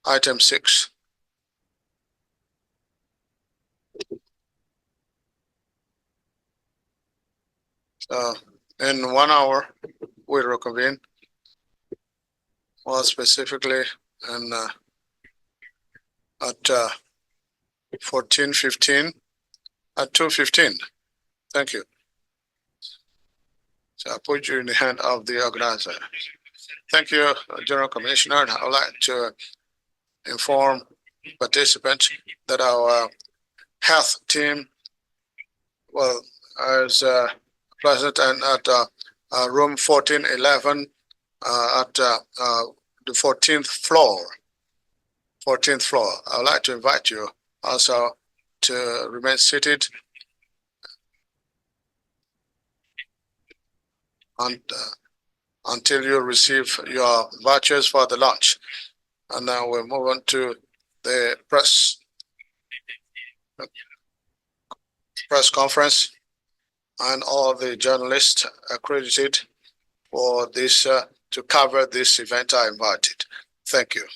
Item 6. In 1 hour, we reconvene. More specifically, and at 14:15, at 2:15. Thank you. So I put you in the hand of the organizer. Thank you, General Commissioner. I would like to inform participants that our health team is present and at room 1411 at the 14th floor. 14th floor. I would like to invite you also to remain seated until you receive your vouchers for the lunch. And now we'll move on to the press conference, and all the journalists accredited for this to cover this event are invited. Thank you.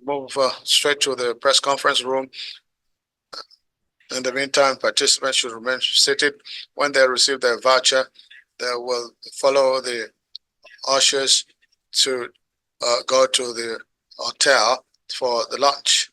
Move straight to the press conference room. In the meantime, participants should remain seated. When they receive their voucher, they will follow the ushers to go to the hotel for the lunch.